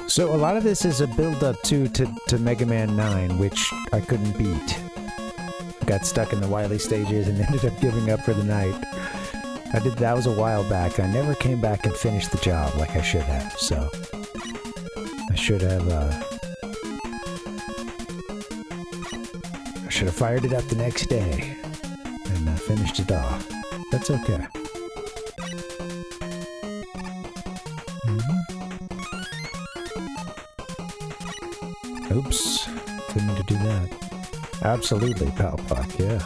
So a lot of this is a build-up to Mega Man 9, which I couldn't beat. Got stuck in the Wily stages and ended up giving up for the night. That was a while back. I never came back and finished the job like I should have, so... I should have fired it up the next day and finished it off. That's okay. Oops, didn't mean to do that. Absolutely, Palpak, yeah.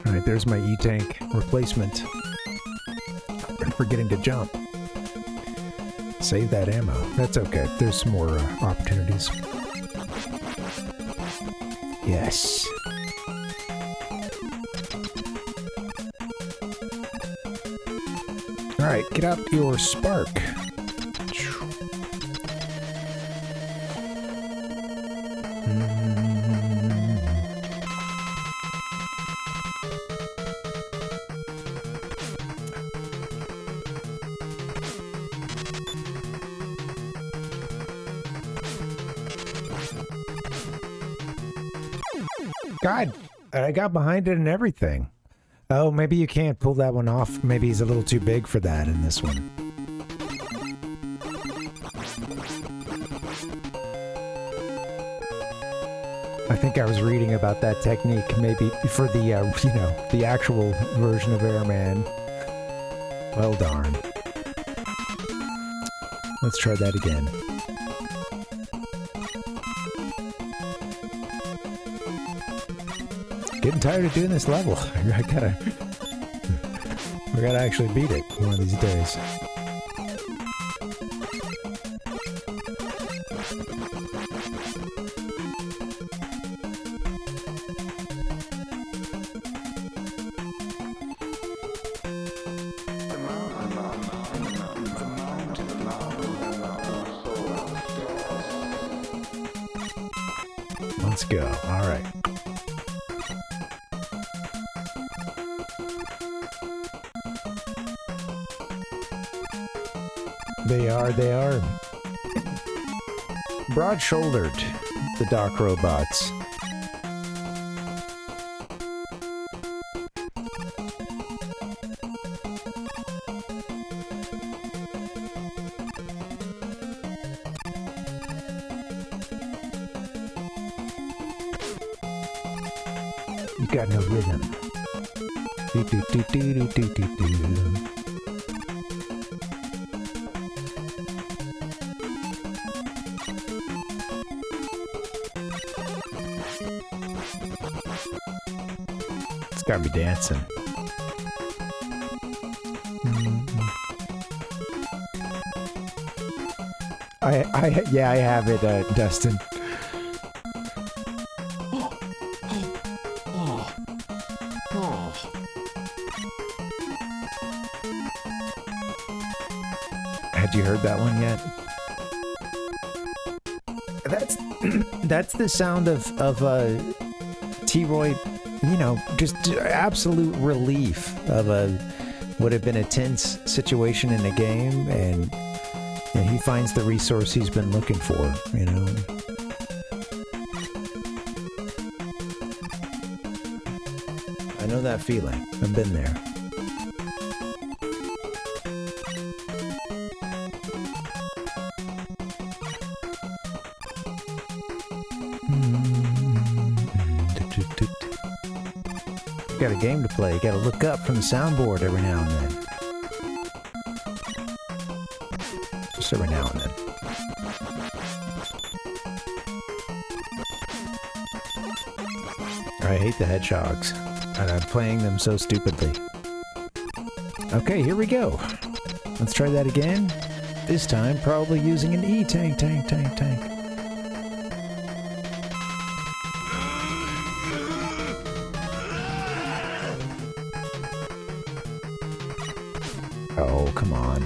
Alright, there's my E-tank replacement. I'm forgetting to jump. Save that ammo. That's okay. There's some more opportunities. Yes. Alright, get out your spark. God, I got behind it and everything. Oh, maybe you can't pull that one off. Maybe he's a little too big for that in this one. I think I was reading about that technique maybe for the, you know, the actual version of Airman. Well, darn. Let's try that again. Getting tired of doing this level. I gotta actually beat it one of these days. Let's go. All right. They are broad-shouldered, the Doc robots. You got no rhythm. Do do do do do do do do. It's gotta be dancing. Yeah, I have it, Dustin. Had you heard that one yet? That's the sound of T-Roy, you know, just absolute relief of would have been a tense situation in a game, and he finds the resource he's been looking for, you know. I know that feeling. I've been there. You got a game to play. You got to look up from the soundboard every now and then. Just every now and then. I hate the hedgehogs, and I'm playing them so stupidly. Okay, here we go. Let's try that again. This time, probably using an E-tank, tank. Oh, come on.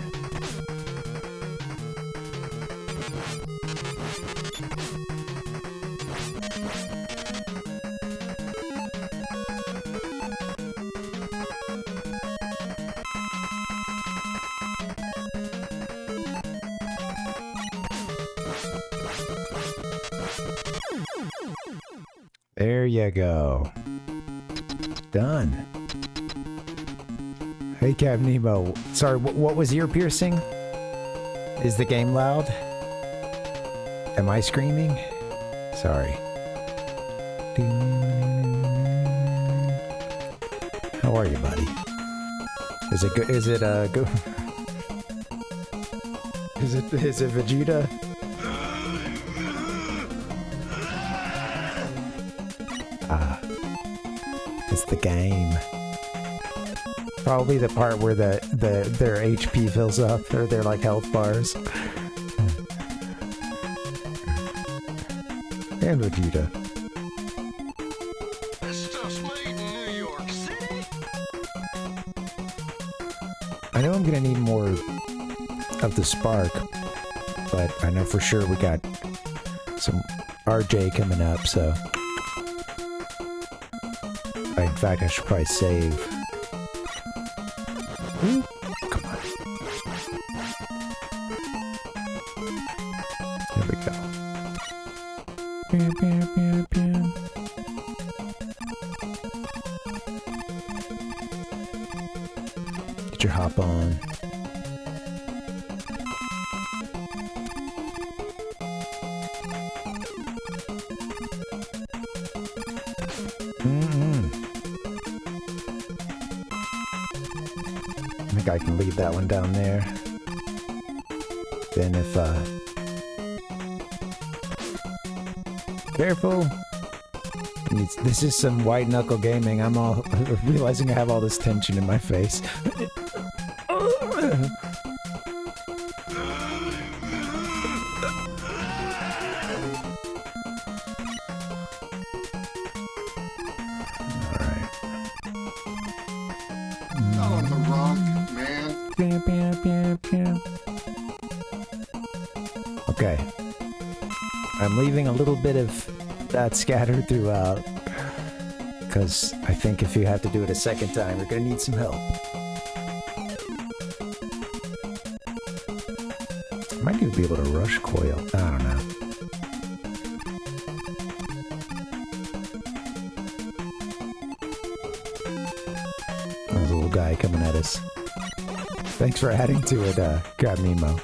There you go. Done. Hey, Cap Nemo. Sorry, what was ear piercing? Is the game loud? Am I screaming? Sorry. How are you, buddy? Is it good? Is it good? Is it Vegeta? It's the game. Probably the part where their HP fills up, or their like health bars. And Vegeta. This stuff's made in New York City. I know I'm gonna need more of the spark, but I know for sure we got some RJ coming up, so in fact I should probably save. Ooh, come on. There we go. Get your hop on. I can leave that one down there. Then if careful. This is some white knuckle gaming. I'm all realizing I have all this tension in my face. Okay. I'm leaving a little bit of that scattered throughout, because I think if you have to do it a second time, you're going to need some help. I might even be able to rush coil. I don't know. There's a little guy coming at us. Thanks for adding to it, Grab Nemo.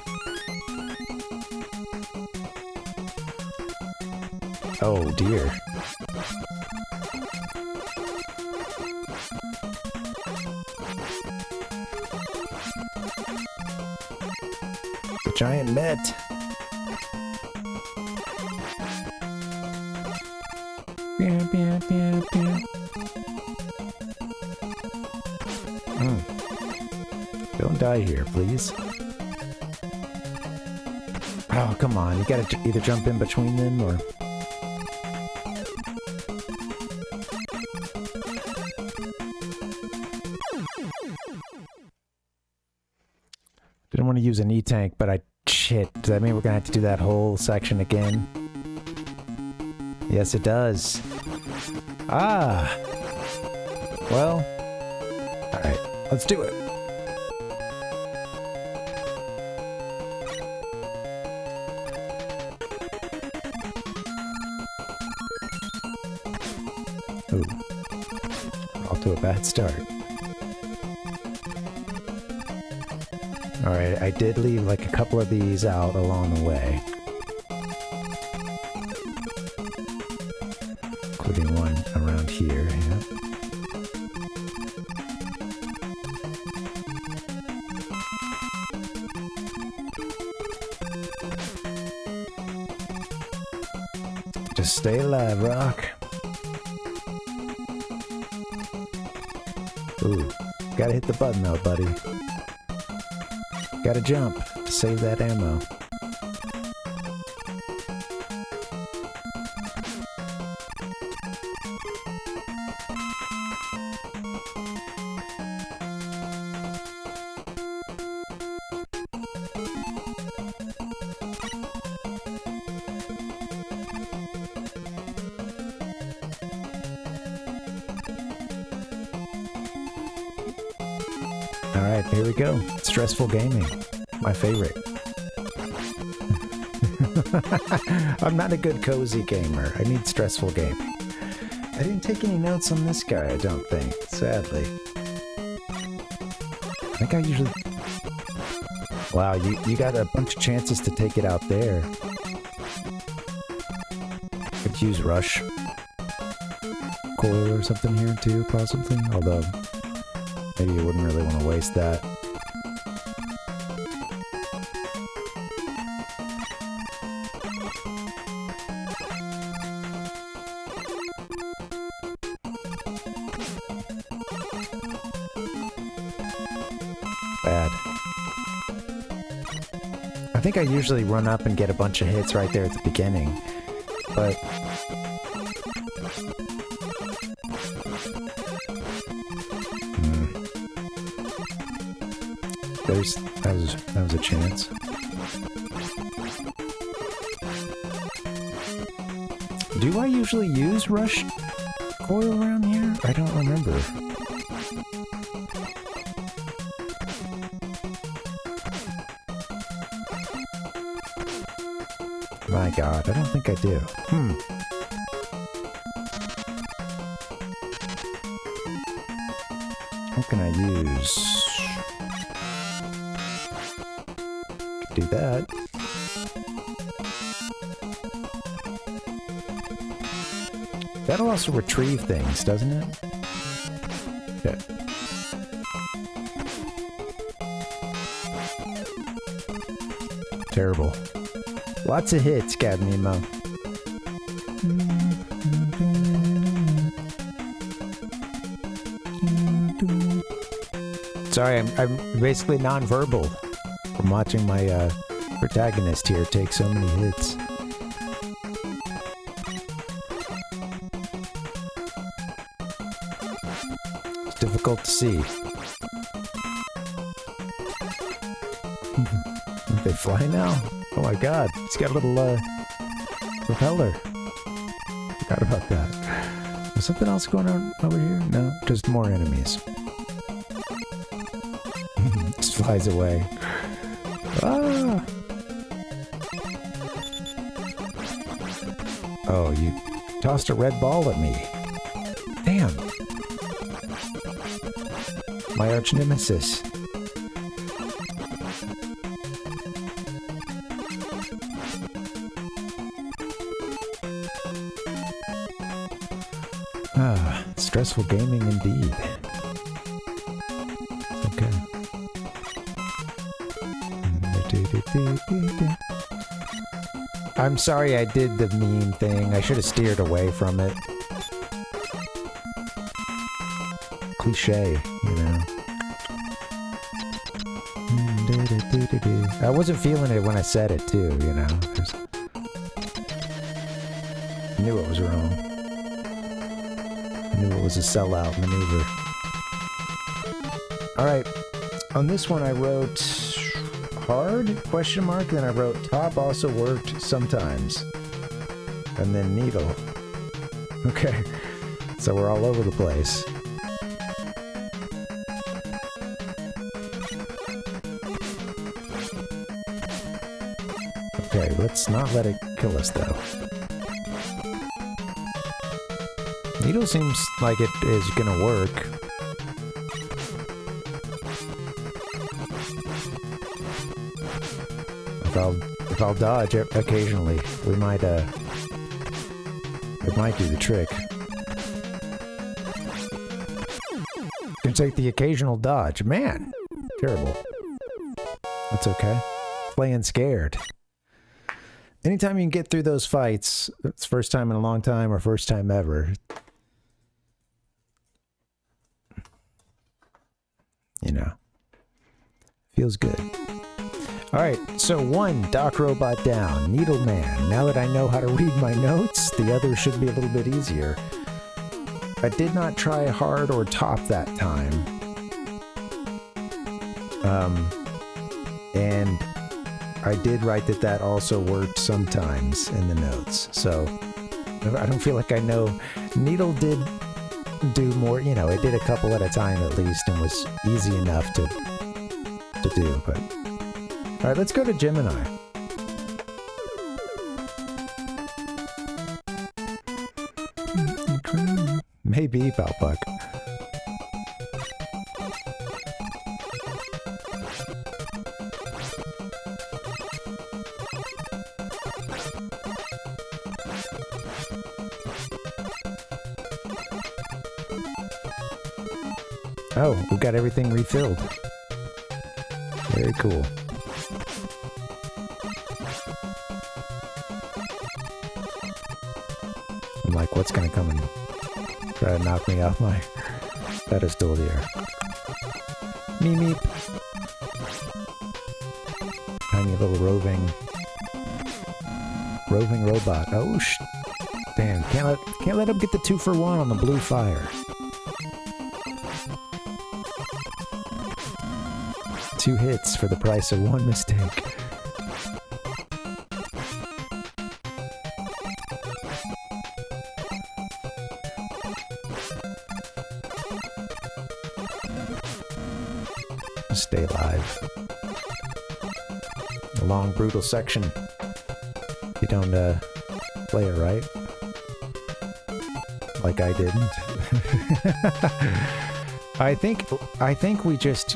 Oh dear. The giant net. Don't die here, please. Oh, come on. You gotta either jump in between them or... Didn't want to to use an E-tank, but shit, does that mean we're gonna have to do that whole section again? Yes, it does. Ah! Well, alright, let's do it. Ooh. Off to a bad start. Alright, I did leave like a couple of these out along the way. Including one around here, yeah. Just stay alive, Rock. Ooh, gotta hit the button though, buddy. Gotta jump to save that ammo. Alright, here we go. Stressful gaming. My favorite. I'm not a good cozy gamer. I need stressful gaming. I didn't take any notes on this guy, I don't think. Sadly. I think I usually... Wow, you got a bunch of chances to take it out there. Could use Rush Coil or something here too, possibly. Although... maybe you wouldn't really want to waste that. Bad. I think I usually run up and get a bunch of hits right there at the beginning, but... that was a chance. Do I usually use Rush Coil around here? I don't remember. My god, I don't think I do. What can I use? Do that. That'll also retrieve things, doesn't it? Yeah. Terrible. Lots of hits, Cadnemo. Sorry, I'm basically non-verbal from watching my protagonist here take so many hits. It's difficult to see. They fly now? Oh my god, he's got a little propeller. Forgot about that. Was something else going on over here? No, just more enemies. Just flies away. Ah! Oh, you tossed a red ball at me. Damn. My arch nemesis. Ah, stressful gaming indeed. Okay. I'm sorry I did the mean thing. I should have steered away from it. Cliche, you know. I wasn't feeling it when I said it too, you know. I knew it was wrong. I knew it was a sellout maneuver. Alright, on this one I wrote hard, question mark, then I wrote top also worked sometimes. And then needle. Okay, so we're all over the place. Okay, let's not let it kill us though. Needle seems like it is gonna work. If I'll dodge occasionally, we might it might do the trick. Can take the occasional dodge. Man, terrible. That's okay. Playing scared. Anytime you can get through those fights, it's first time in a long time or first time ever. You know, feels good. Alright, so 1 Doc Robot down, Needle Man. Now that I know how to read my notes, the other should be a little bit easier. I did not try hard or top that time. And I did write that also worked sometimes in the notes. So I don't feel like I know. Needle did do more, you know, it did a couple at a time at least and was easy enough to do, but... Alright, let's go to Gemini. Maybe, Balbuck. Oh, we've got everything refilled. Very cool. I'm like, what's gonna come and try to knock me off my pedestal here? Meep meep. Tiny little roving robot. Oh damn! Can't let him get the 2-for-1 on the blue fire. 2 hits for the price of 1 mistake. Stay alive. A long, brutal section. If you don't play it right. Like I didn't. I think we just...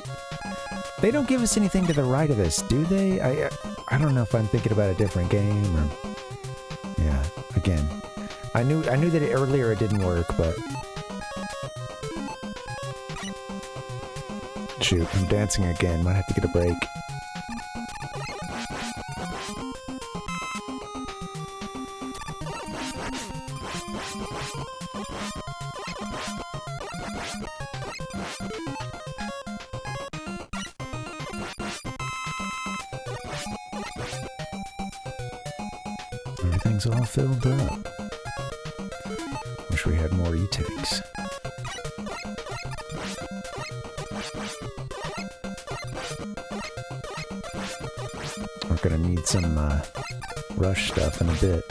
They don't give us anything to the right of this, do they? I don't know if I'm thinking about a different game or... Yeah, again. I knew that earlier it didn't work, but... Shoot, I'm dancing again. Might have to get a break. Everything's all filled up. Wish we had more e-takes. We're gonna need some rush stuff in a bit.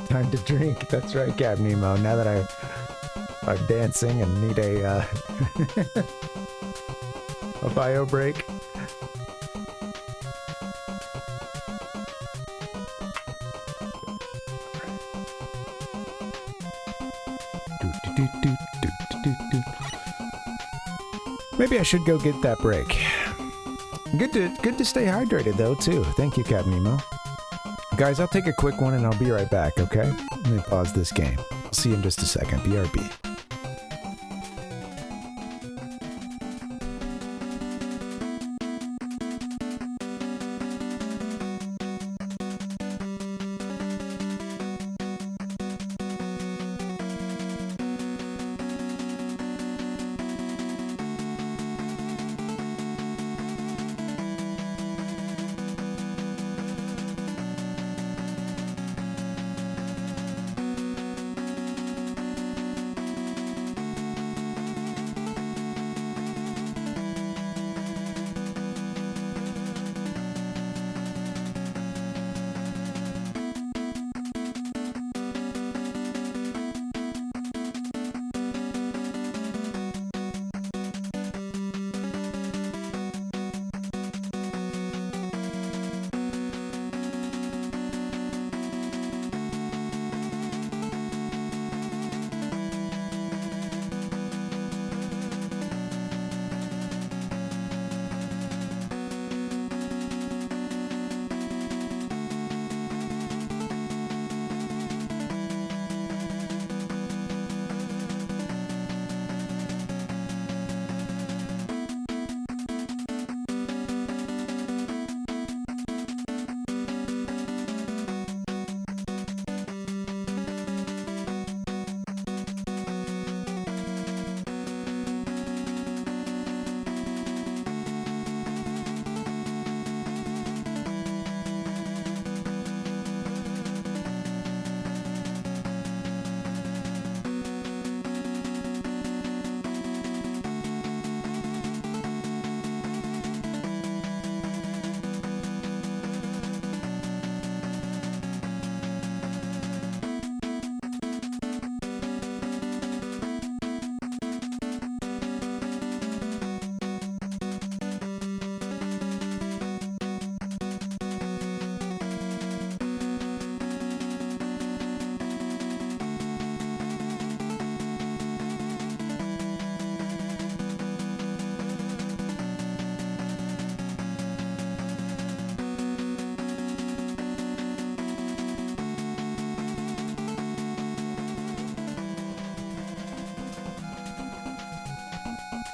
Time to drink. That's right, Cap Nemo. Now that I'm dancing and need a a bio break. Maybe I should go get that break. Good to stay hydrated though too. Thank you, Cap Nemo. Guys, I'll take a quick one and I'll be right back, okay? Let me pause this game. I'll see you in just a second. BRB.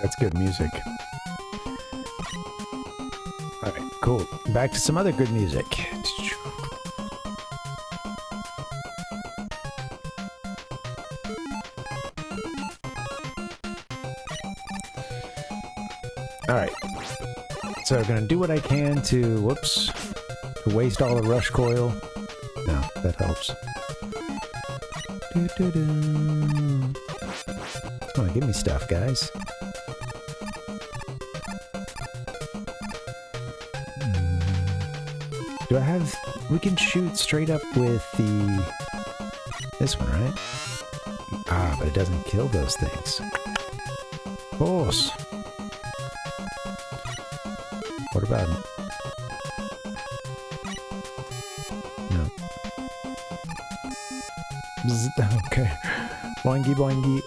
That's good music. Alright, cool. Back to some other good music. Alright. So I'm gonna do what I can to, whoops, to waste all the rush coil. No, that helps. Come on, give me stuff, guys. Do I have... We can shoot straight up with the... This one, right? Ah, but it doesn't kill those things. Of course. What about... No. Bzz, okay. Boingy boingy.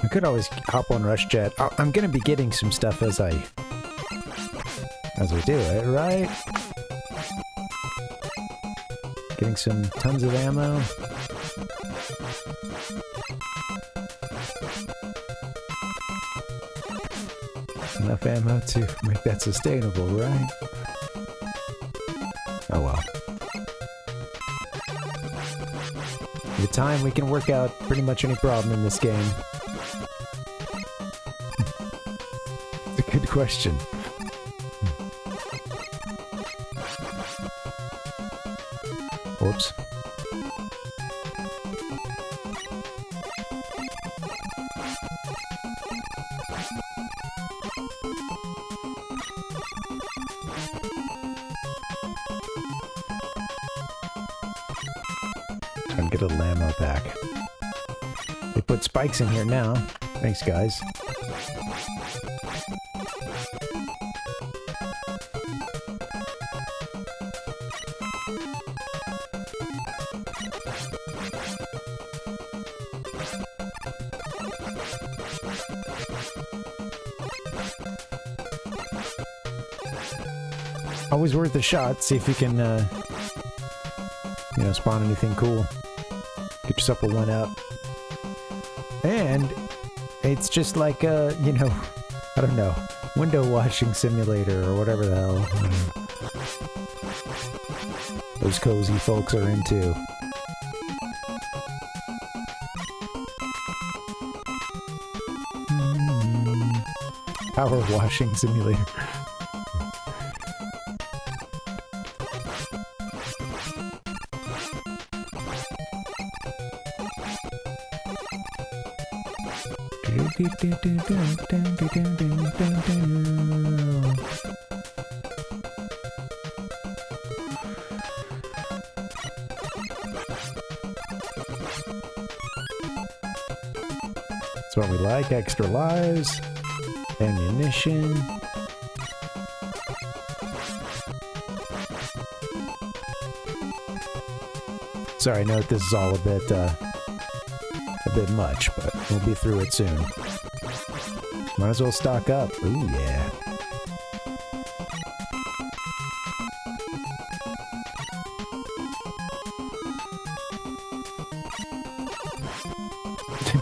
I could always hop on Rush Jet. I'm gonna be getting some stuff as we do it, right? Getting some tons of ammo. Enough ammo to make that sustainable, right? Oh well. With time, we can work out pretty much any problem in this game. It's a good question. Whoops. Trying to get a little ammo back. They put spikes in here now. Thanks, guys. Always worth a shot. See if you can, you know, spawn anything cool. Get yourself a 1-up. And it's just like a, you know, I don't know, window washing simulator or whatever the hell those cozy folks are into. Power washing simulator. That's what we like, extra lives, ammunition. Sorry, I know this is all a bit much, but we'll be through it soon. Might as well stock up. Ooh, yeah.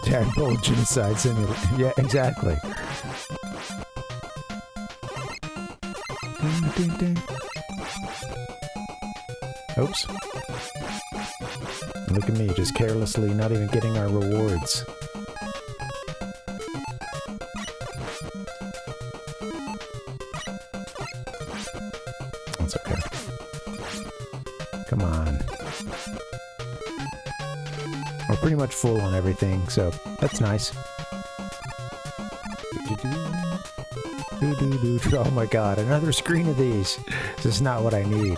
Tadpole genocide simulator. Yeah, exactly. Oops. Look at me, just carelessly not even getting our rewards. That's okay. Come on. We're pretty much full on everything, so that's nice. Oh my god, another screen of these. This is not what I need.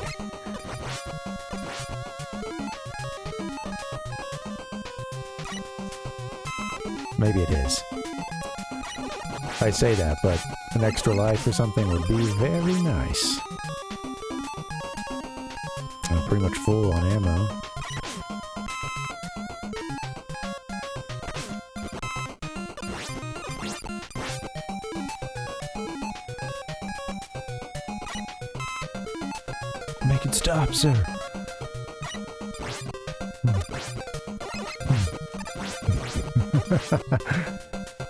Maybe it is. I say that, but an extra life or something would be very nice. I'm pretty much full on ammo. Make it stop, sir.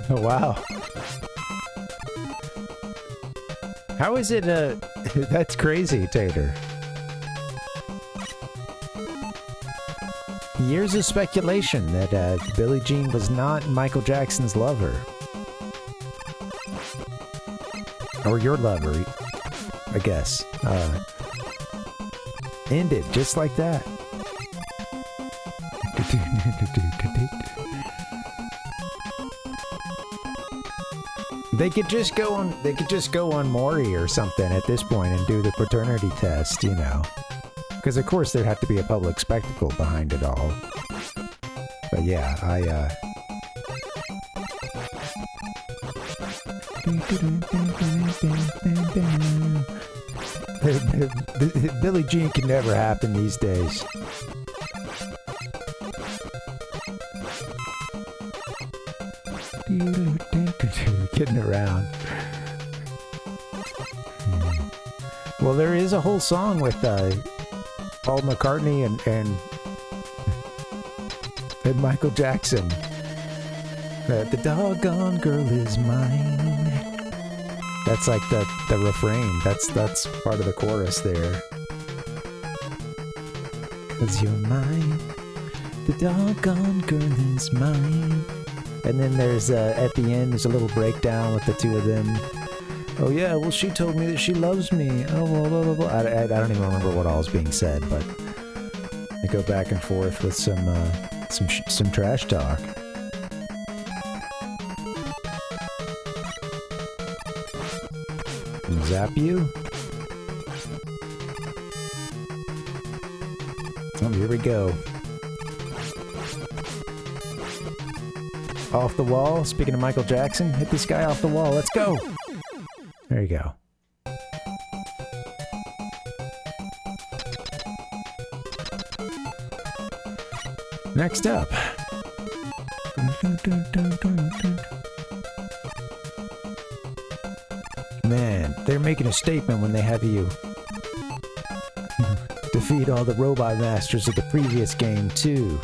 Oh, wow. How is it, that's crazy, Tater. Years of speculation that, Billie Jean was not Michael Jackson's lover. Or your lover, I guess. Ended just like that. They could just go on Maury or something at this point and do the paternity test, you know. Because of course there'd have to be a public spectacle behind it all. But yeah, Billie Jean can never happen these days. Kidding around. Well, there is a whole song with Paul McCartney and Michael Jackson. The doggone girl is mine. That's like the refrain. That's part of the chorus there. 'Cause you're mine. The doggone girl is mine. And then there's, at the end, there's a little breakdown with the two of them. Oh yeah, well she told me that she loves me. Oh, blah, blah, blah, blah. I don't even remember what all is being said, but they go back and forth with some trash talk. Zap you? Oh, here we go. Off the wall. Speaking of Michael Jackson, hit this guy off the wall. Let's go. There you go. Next up. Man, they're making a statement when they have you defeat all the robot masters of the previous game, too.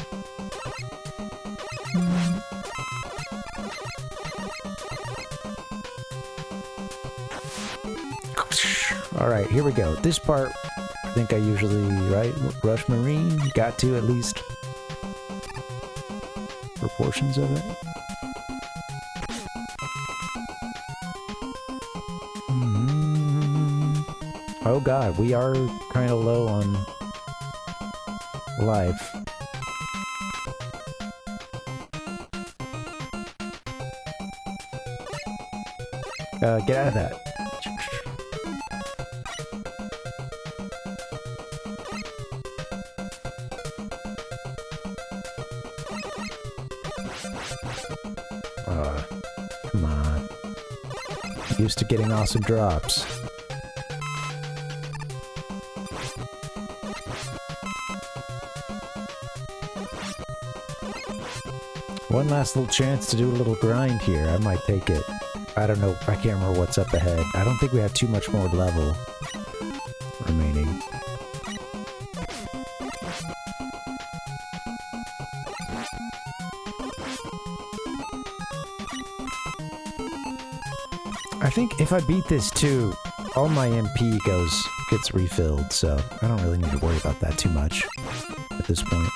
Alright, here we go. This part, I think I usually, right? Rush Marine, got to at least for portions of it. Oh god, we are kind of low on life. Get out of that. Come on. Used to getting awesome drops. One last little chance to do a little grind here. I might take it. I don't know. I can't remember what's up ahead. I don't think we have too much more level remaining. I think if I beat this too, all my MP gets refilled, so I don't really need to worry about that too much at this point.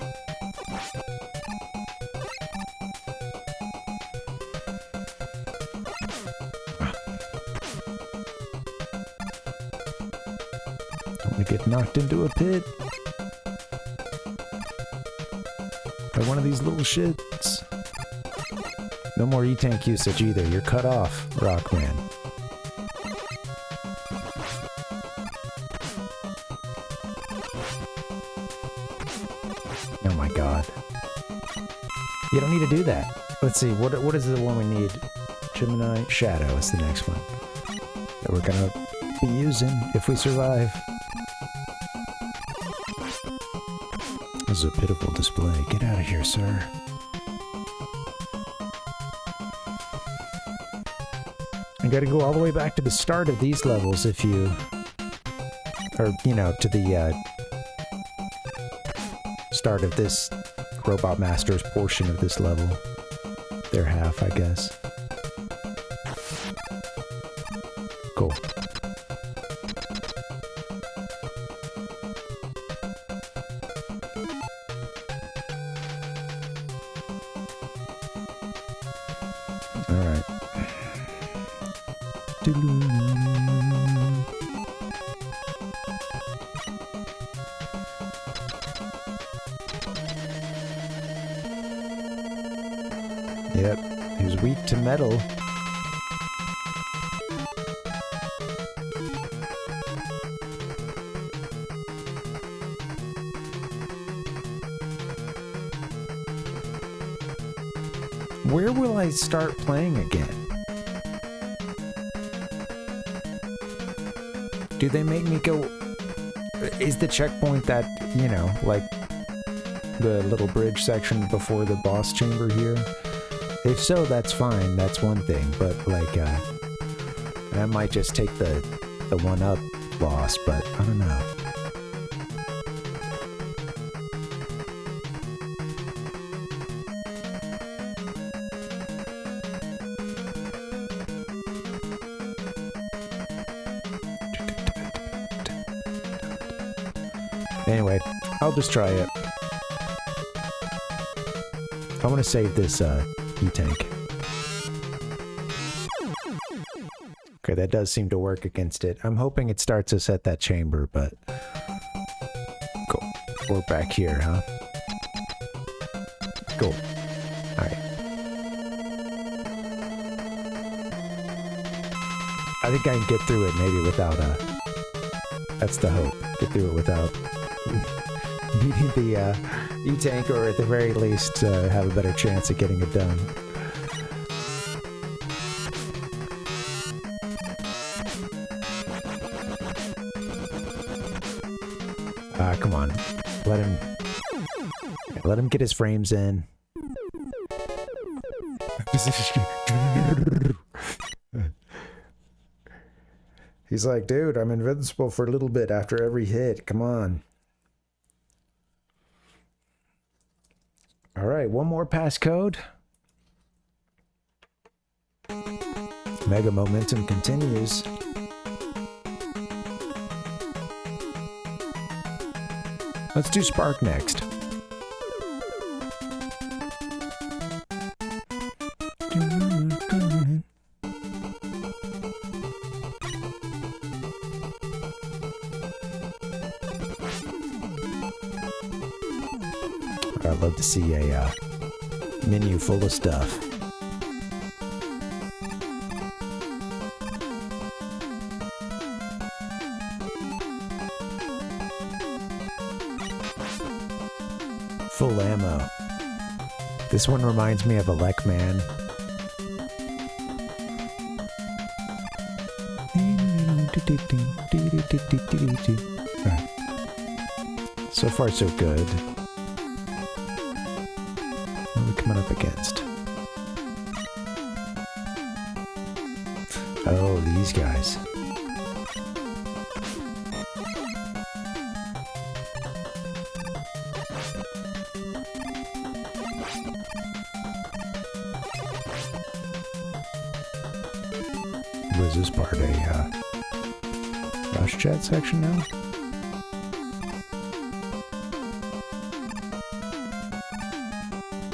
Get knocked into a pit by one of these little shits. No more E-Tank usage either. You're cut off, Rockman. Oh my god. You don't need to do that. Let's see, what is the one we need? Gemini Shadow is the next one that we're gonna be using if we survive. This is a pitiful display. Get out of here, sir. I gotta go all the way back to the start of these levels if you... Or, you know, to the, start of this Robot Masters portion of this level. their half, I guess. Cool. Alright. Yep, he was weak to metal. Where will I start playing again? Do they make me go... Is the checkpoint that, you know, like the little bridge section before the boss chamber here? If so, that's fine, that's one thing, but like, I might just take the one-up boss, but I don't know. Anyway, I'll just try it. I want to save this E-tank. Okay, that does seem to work against it. I'm hoping it starts us at that chamber, but... Cool. We're back here, huh? Cool. Alright. I think I can get through it maybe without that's the hope. Get through it without beating the E-tank, or at the very least have a better chance of getting it done. Come on. Let him get his frames in. He's like, dude, I'm invincible for a little bit after every hit. Come on. Alright, one more passcode. Mega momentum continues. Let's do Spark next. I'd love to see a menu full of stuff. Full ammo. This one reminds me of a Rockman. So far, so good. What are we coming up against? Oh, these guys. Was this part a rush jet section now?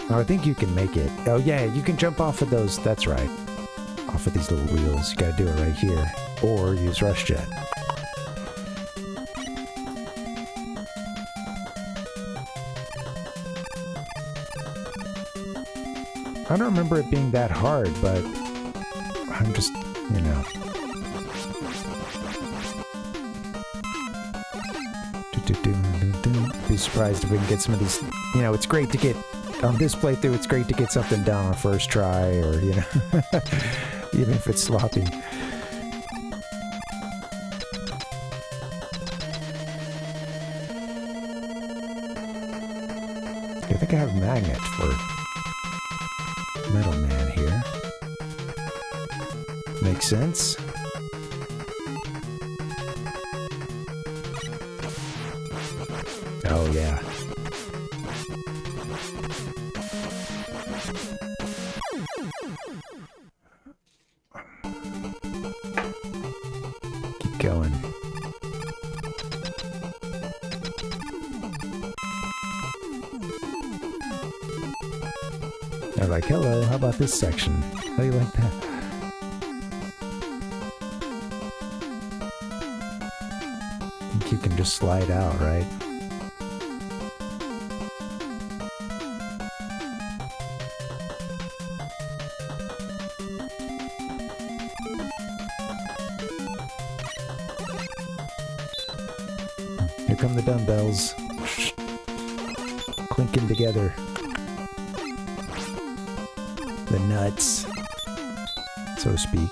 Oh, I think you can make it. Oh yeah, you can jump off of those. That's right. Off of these little wheels. You gotta do it right here. Or use rush jet. I don't remember it being that hard, but I'm just, you know. Be surprised if we can get some of these. You know, it's great to get on this playthrough. It's great to get something done on first try, or you know, even if it's sloppy. I think I have a magnet for Metal Man here. Makes sense. Oh yeah. keep going. They're like, hello, how about this section? How do you like that? I think you can just slide out, right? Here come the dumbbells. Clinking together. The nuts, so to speak.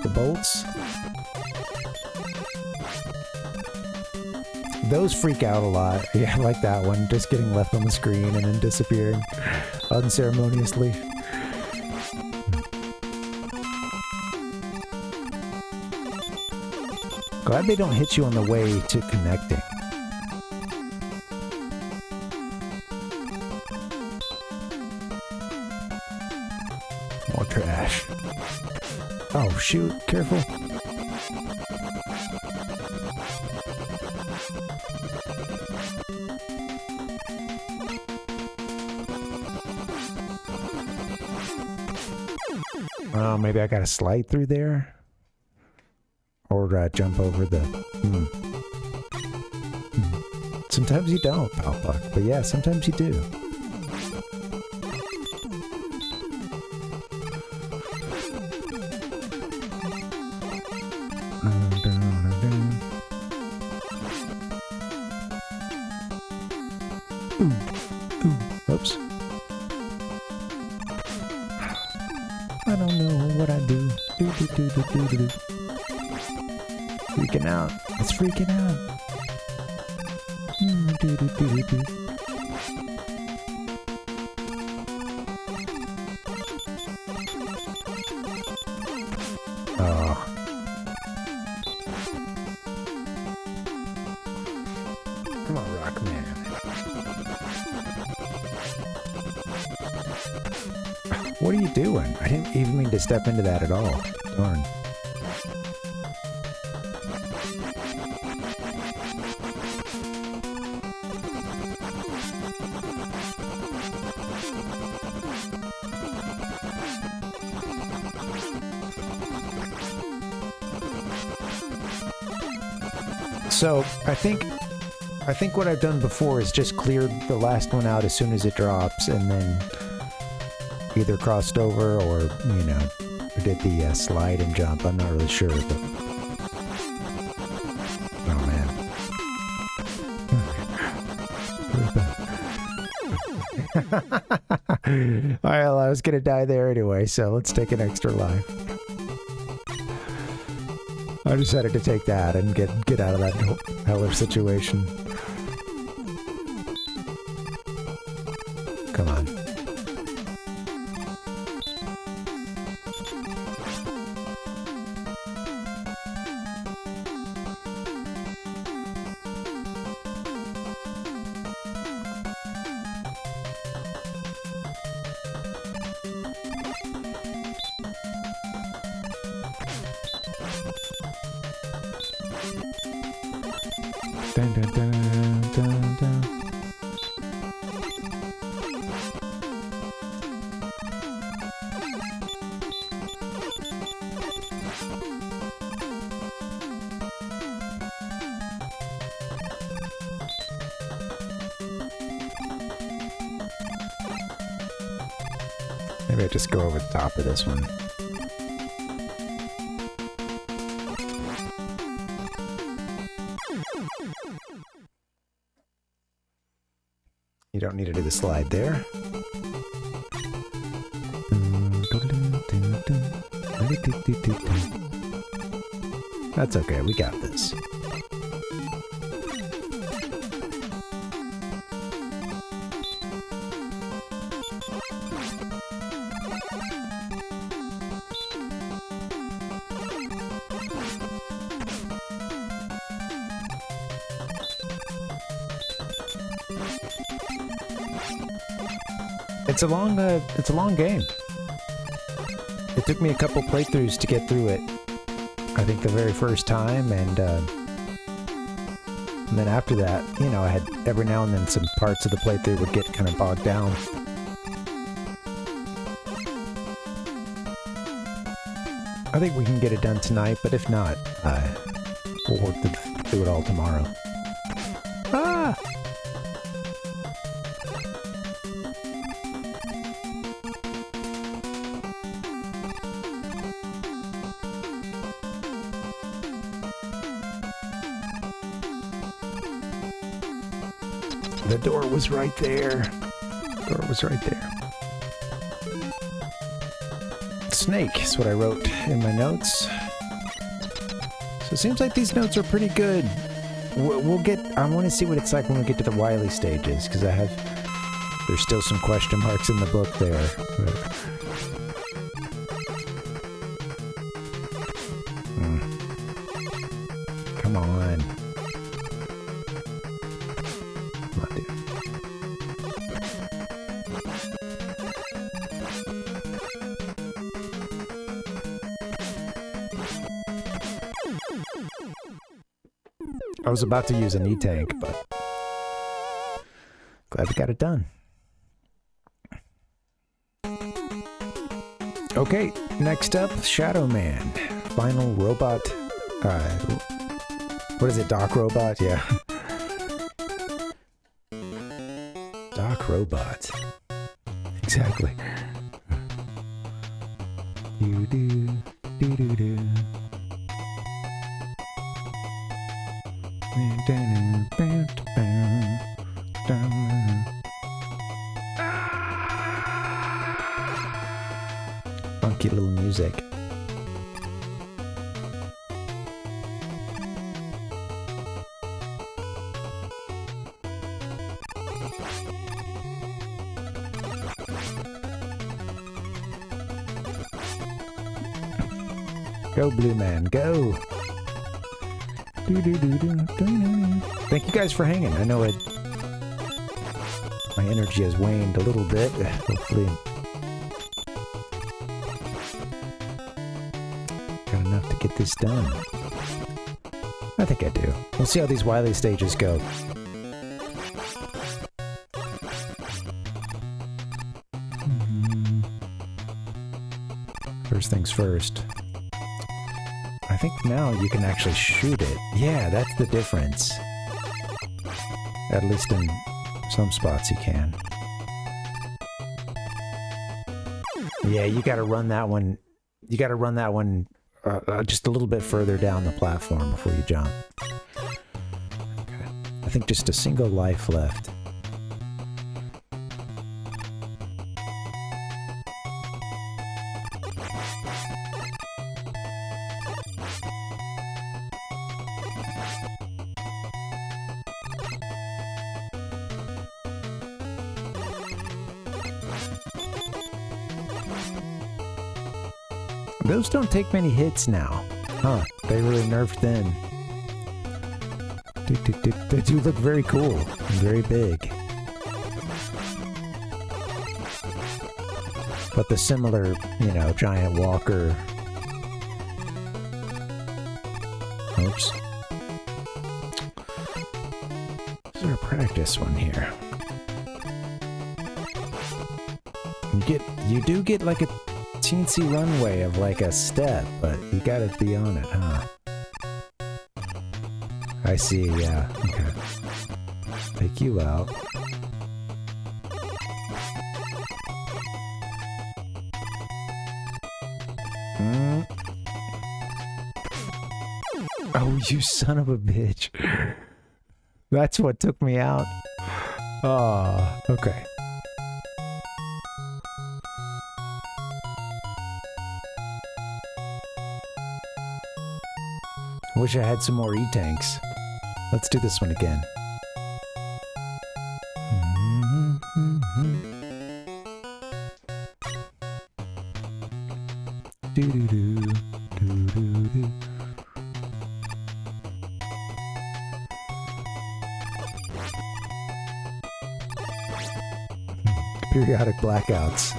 The bolts. Those freak out a lot. Yeah, I like that one. Just getting left on the screen and then disappearing unceremoniously. Glad they don't hit you on the way to connecting. More trash. Oh, shoot. Careful. Oh, maybe I gotta slide through there? Or jump over the... Sometimes you don't, Palpuck. But yeah, sometimes you do. Oops. I don't know what I do. Do. Freaking out. It's freaking out. Do. Oh. Come on, Rockman. What are you doing? I didn't even mean to step into that at all. Darn. So, I think what I've done before is just cleared the last one out as soon as it drops, and then either crossed over or, you know, did the slide and jump. I'm not really sure, but... Oh, man. Well, I was gonna die there anyway, so let's take an extra life. I decided to take that and get out of that hellish situation. Come on. Dun, dun, dun, dun, dun. Maybe I just go over the top of this one. You don't need to do the slide there. That's okay, we got this. It's a long game. it took me a couple playthroughs to get through it. I think the very first time, and then after that, you know, I had every now and then some parts of the playthrough would get kind of bogged down. I think we can get it done tonight, but if not, we'll work to do it all tomorrow. Ah! The door was right there. The door was right there. Snake is what I wrote in my notes. So it seems like these notes are pretty good. We'll get... I want to see what it's like when we get to the Wily stages, because there's still some question marks in the book there. Come on. Come on, dude. I was about to use an E-tank, but glad we got it done. Okay, next up, Shadow Man. Final robot. What is it, Doc Robot? Yeah. Doc Robot. Exactly. You do, do do do. Funky little music. Go, Blue Man, go! Thank you guys for hanging. I know my energy has waned a little bit. Hopefully got enough to get this done. I think I do. We'll see how these Wily stages go. First things first. I think now you can actually shoot it. Yeah, that's the difference. At least in some spots you can. Yeah, you gotta run that one. You gotta run that one just a little bit further down the platform before you jump. Okay. I think just a single life left. Those don't take many hits now. Huh, they really nerfed them. They do look very cool and very big. But the similar, you know, giant walker... Oops. Is there a practice one here? You do get like a teensy runway of like a step, but you gotta be on it, huh? I see, yeah. Okay. Take you out. Oh, you son of a bitch. That's what took me out. Oh, okay. Wish I had some more E-tanks. Let's do this one again. Periodic blackouts.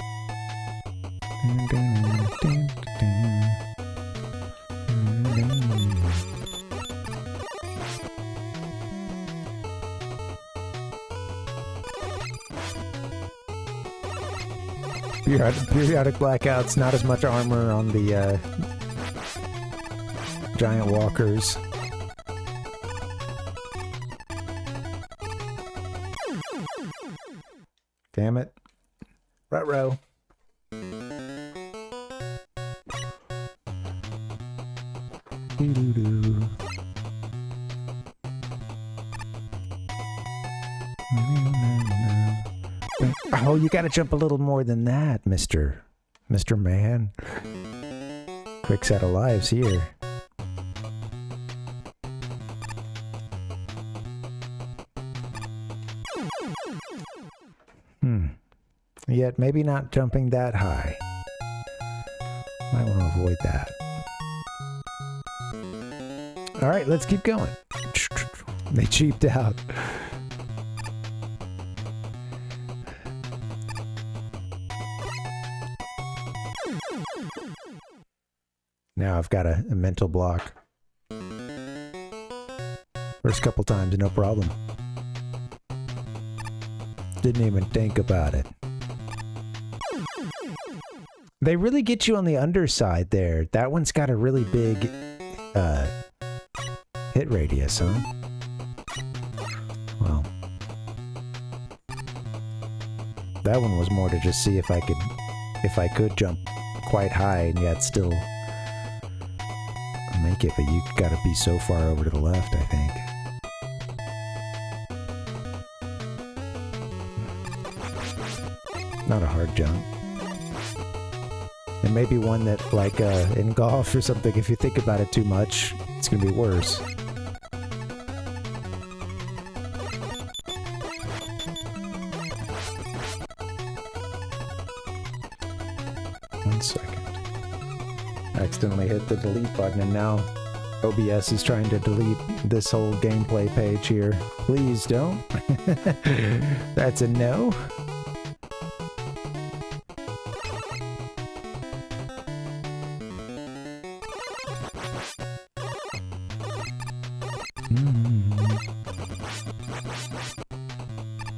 periodic blackouts, not as much armor on the giant walkers. Damn it. Ruh-roh. Doo-doo-doo. Oh, you gotta jump a little more than that, Mr. Man. Quick set of lives here. Yet maybe not jumping that high. Might want to avoid that. Alright, let's keep going. They cheaped out. Now I've got a mental block. First couple times, no problem. Didn't even think about it. They really get you on the underside there. That one's got a really big hit radius, huh? Well, that one was more to just see if I could jump quite high and yet still make it, but you gotta be so far over to the left, I think. Not a hard jump. And maybe one that, like in golf or something, if you think about it too much, it's gonna be worse. One second. I accidentally hit the delete button and now OBS is trying to delete this whole gameplay page here. Please don't. That's a no.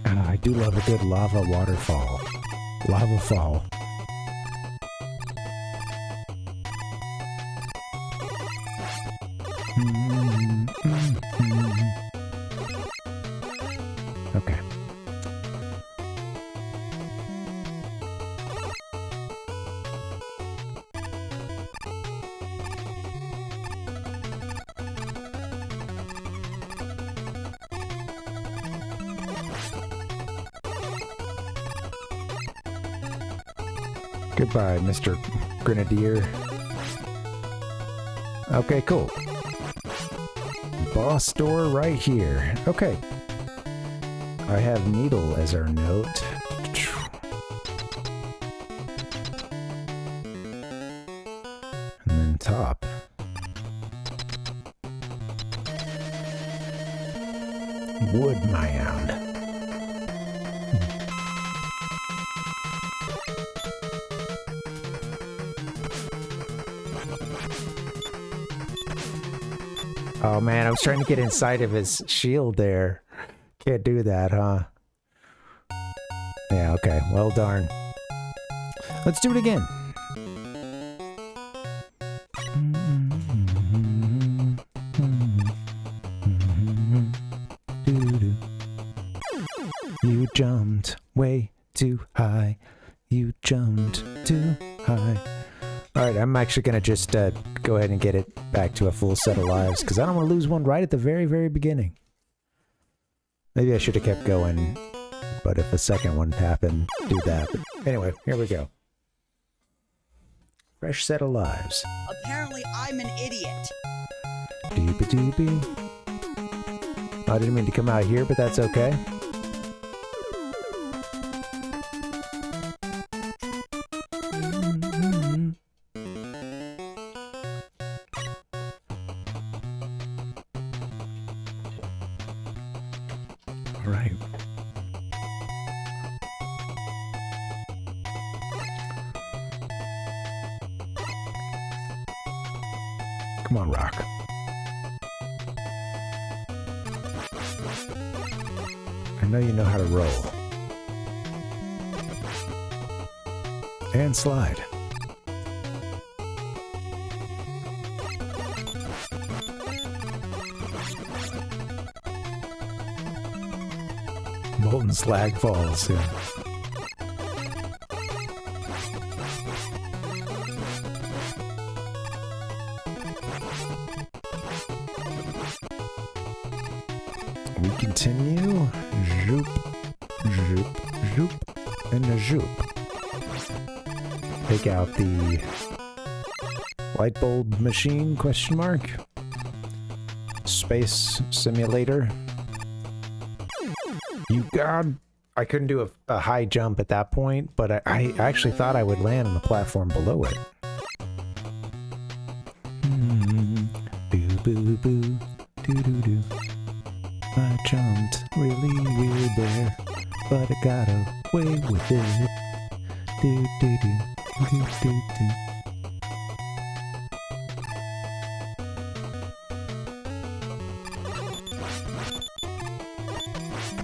I do love a good lava waterfall. Lava fall. Okay. Goodbye, Mr. Grenadier. Okay, cool. Boss door right here. Okay. I have needle as our note. And then top. Wood mound. Oh man, I was trying to get inside of his shield there. Can't do that, huh? Yeah, okay. Well, darn. Let's do it again. You jumped way too high. You jumped too high. Alright, I'm actually going to just go ahead and get it back to a full set of lives, because I don't want to lose one right at the very, very beginning. Maybe I should have kept going, but if a second one happened, do that. But anyway, here we go. Fresh set of lives. Apparently, I'm an idiot. Doopy-doopy. I didn't mean to come out here, but that's okay. Right. Come on, Rock. I know you know how to roll. And slide. Molten slag falls, yeah. We continue. Zoop, zoop, zoop, and a zoop. Take out the light bulb machine, question mark. Space simulator. You God, I couldn't do a high jump at that point, but I actually thought I would land on the platform below it. Boo boo boo, doo doo doo. I jumped really weird there, but I got away with it. Do do do do do do.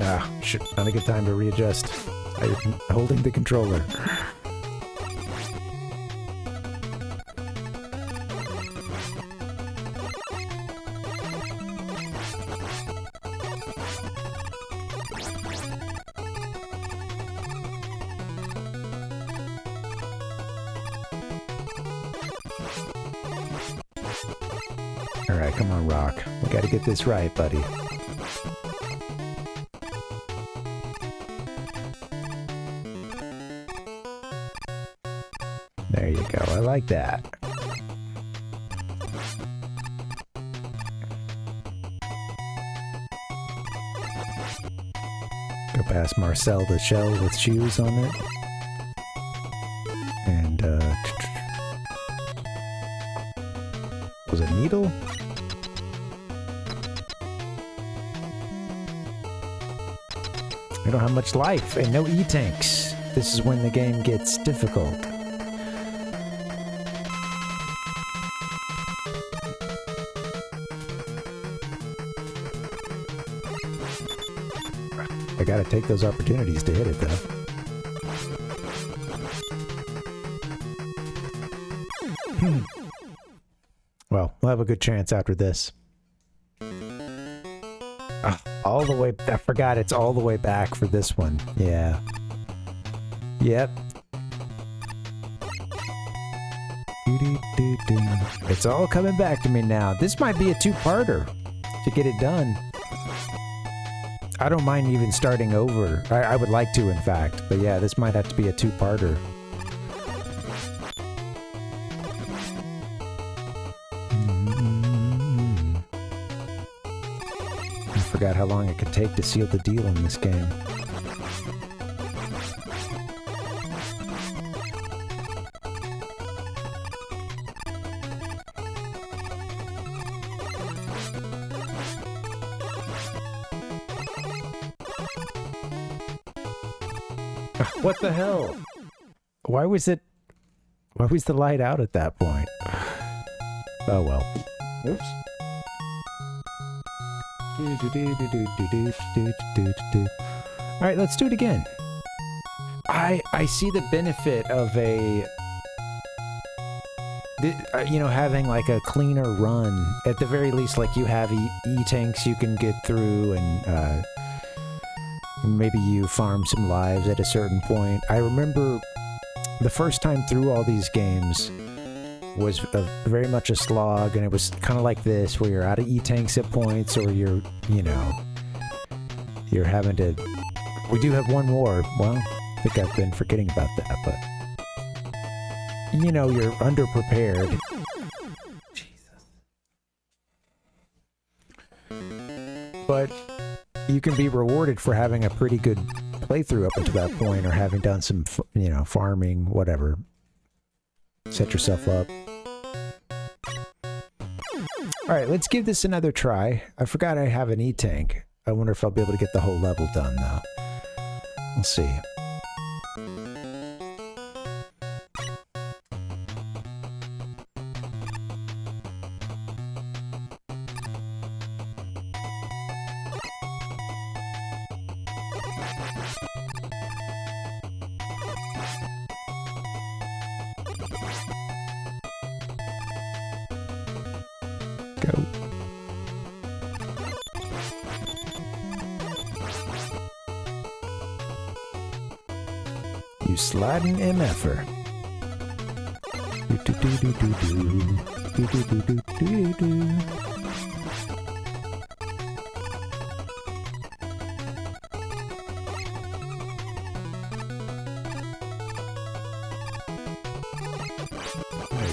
Ah, shit, not a good time to readjust. I'm holding the controller. Alright, come on, Rock. We gotta get this right, buddy. There you go. I like that. Go past Marcel the shell with shoes on it. And, was it needle? I don't have much life and no E-tanks. This is when the game gets difficult. I gotta take those opportunities to hit it, though. Well, we'll have a good chance after this. All the way... I forgot it's all the way back for this one. Yeah. Yep. It's all coming back to me now. This might be a two-parter to get it done. I don't mind even starting over. I would like to, in fact. But yeah, this might have to be a two-parter. I forgot how long it could take to seal the deal in this game. What the hell? Why was the light out at that point? Oh well. Oops. Alright, let's do it again. I see the benefit of having like a cleaner run. At the very least, like you have E-tanks you can get through, and maybe you farm some lives at a certain point. I remember the first time through all these games was very much a slog, and it was kind of like this, where you're out of E-tanks at points, or you're having to... We do have one more. Well, I think I've been forgetting about that, but... you're underprepared. Jesus. But you can be rewarded for having a pretty good playthrough up until that point, or having done some, farming, whatever. Set yourself up. Alright, let's give this another try. I forgot I have an E-tank. I wonder if I'll be able to get the whole level done, though. We'll see. Go. You sliding MFer. Do do do do do do do do do do do.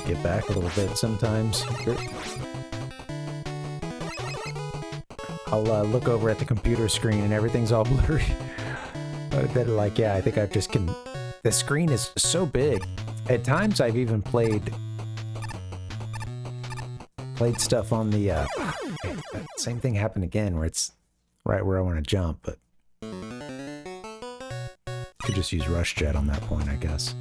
Get back a little bit sometimes. I'll look over at the computer screen and everything's all blurry. Then like, yeah, I think I've just can. The screen is so big. At times I've even played stuff on the. Same thing happened again where it's right where I want to jump, but could just use Rush Jet on that point, I guess.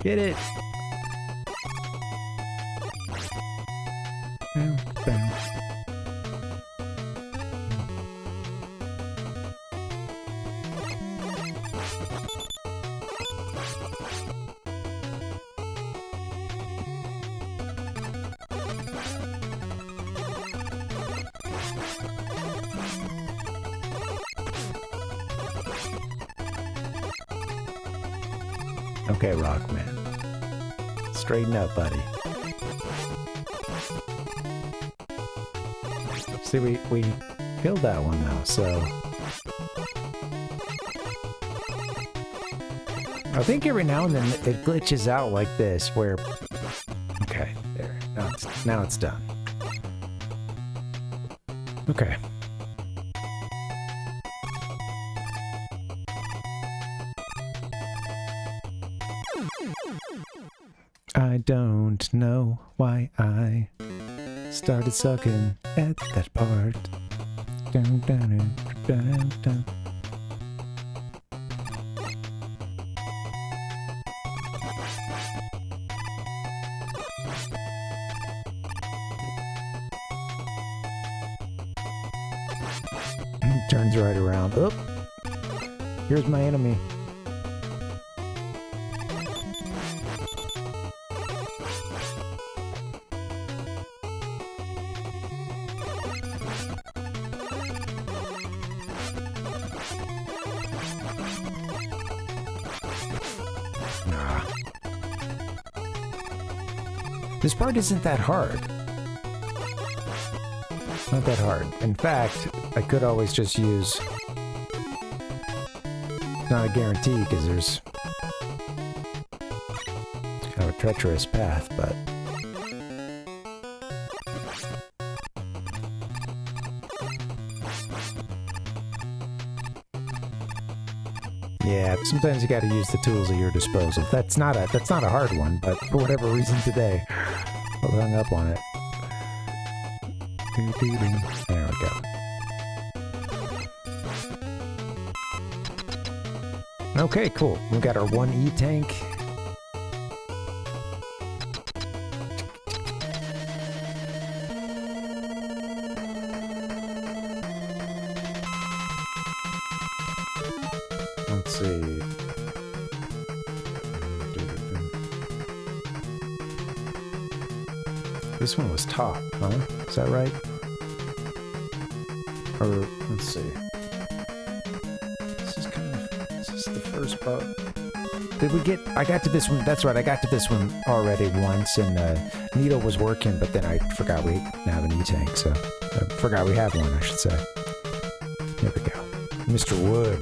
Get it! Okay, Rockman. Straighten up, buddy. See, we killed that one now, so... I think every now and then it glitches out like this, where... Okay, there. Now it's done. Okay. I don't know why I started sucking at that part. Dun, dun, dun, dun, dun. Turns right around. Oh, here's my enemy. This part isn't that hard. Not that hard. In fact, I could always just use... It's not a guarantee, because there's... kind of a treacherous path, but... Yeah, sometimes you gotta use the tools at your disposal. That's not a hard one, but for whatever reason today, I was hung up on it. There we go. Okay, cool. We got our 1E tank. Let's see. This one was top, huh? Is that right? Or, let's see. This is the first part. Did we get... I got to this one. That's right, I got to this one already once, and Needle was working, but then I forgot we have an E-tank, so... I forgot we have one, I should say. Here we go. Mr. Wood.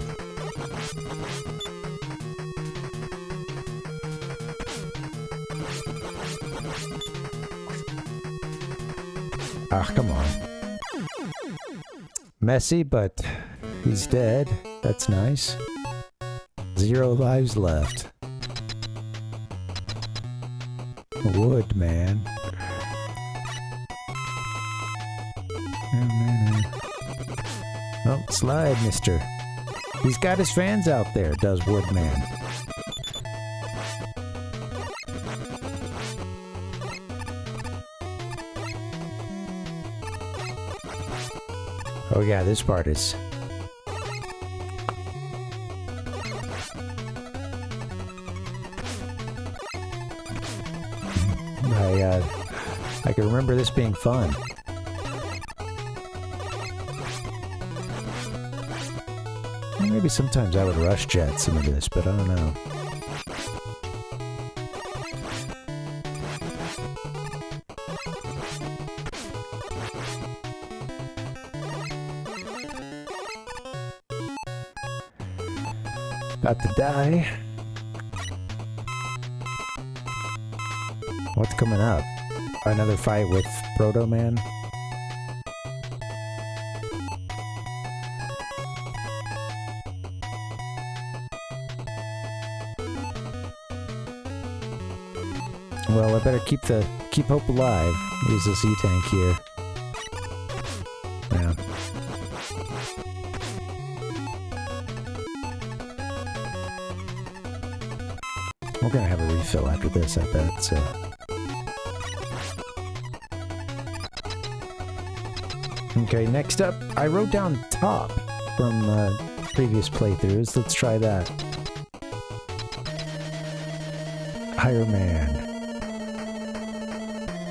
Ah, come on. Messy, but he's dead. That's nice. 0 lives left. Wood, man. Oh, slide, mister. He's got his fans out there, does Woodman. Oh yeah, this part is I can remember this being fun. Maybe sometimes I would rush jet some of this, but I don't know. About to die. What's coming up? Another fight with ProtoMan? Well, I better keep hope alive. Use this E-tank here. Yeah. We're gonna have a refill after this, I bet, so... Okay, next up, I wrote down top from previous playthroughs. Let's try that. Higher Man.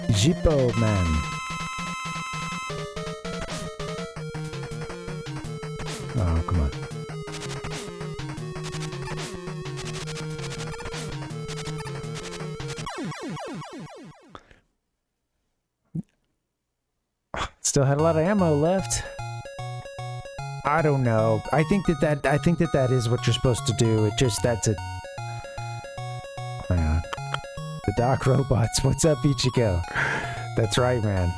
Jippo Man. Oh, come on. Still had a lot of ammo left. I don't know. I think that is what you're supposed to do. It just, that's it. Hang on. The Doc Robots. What's up, Ichigo? That's right, man.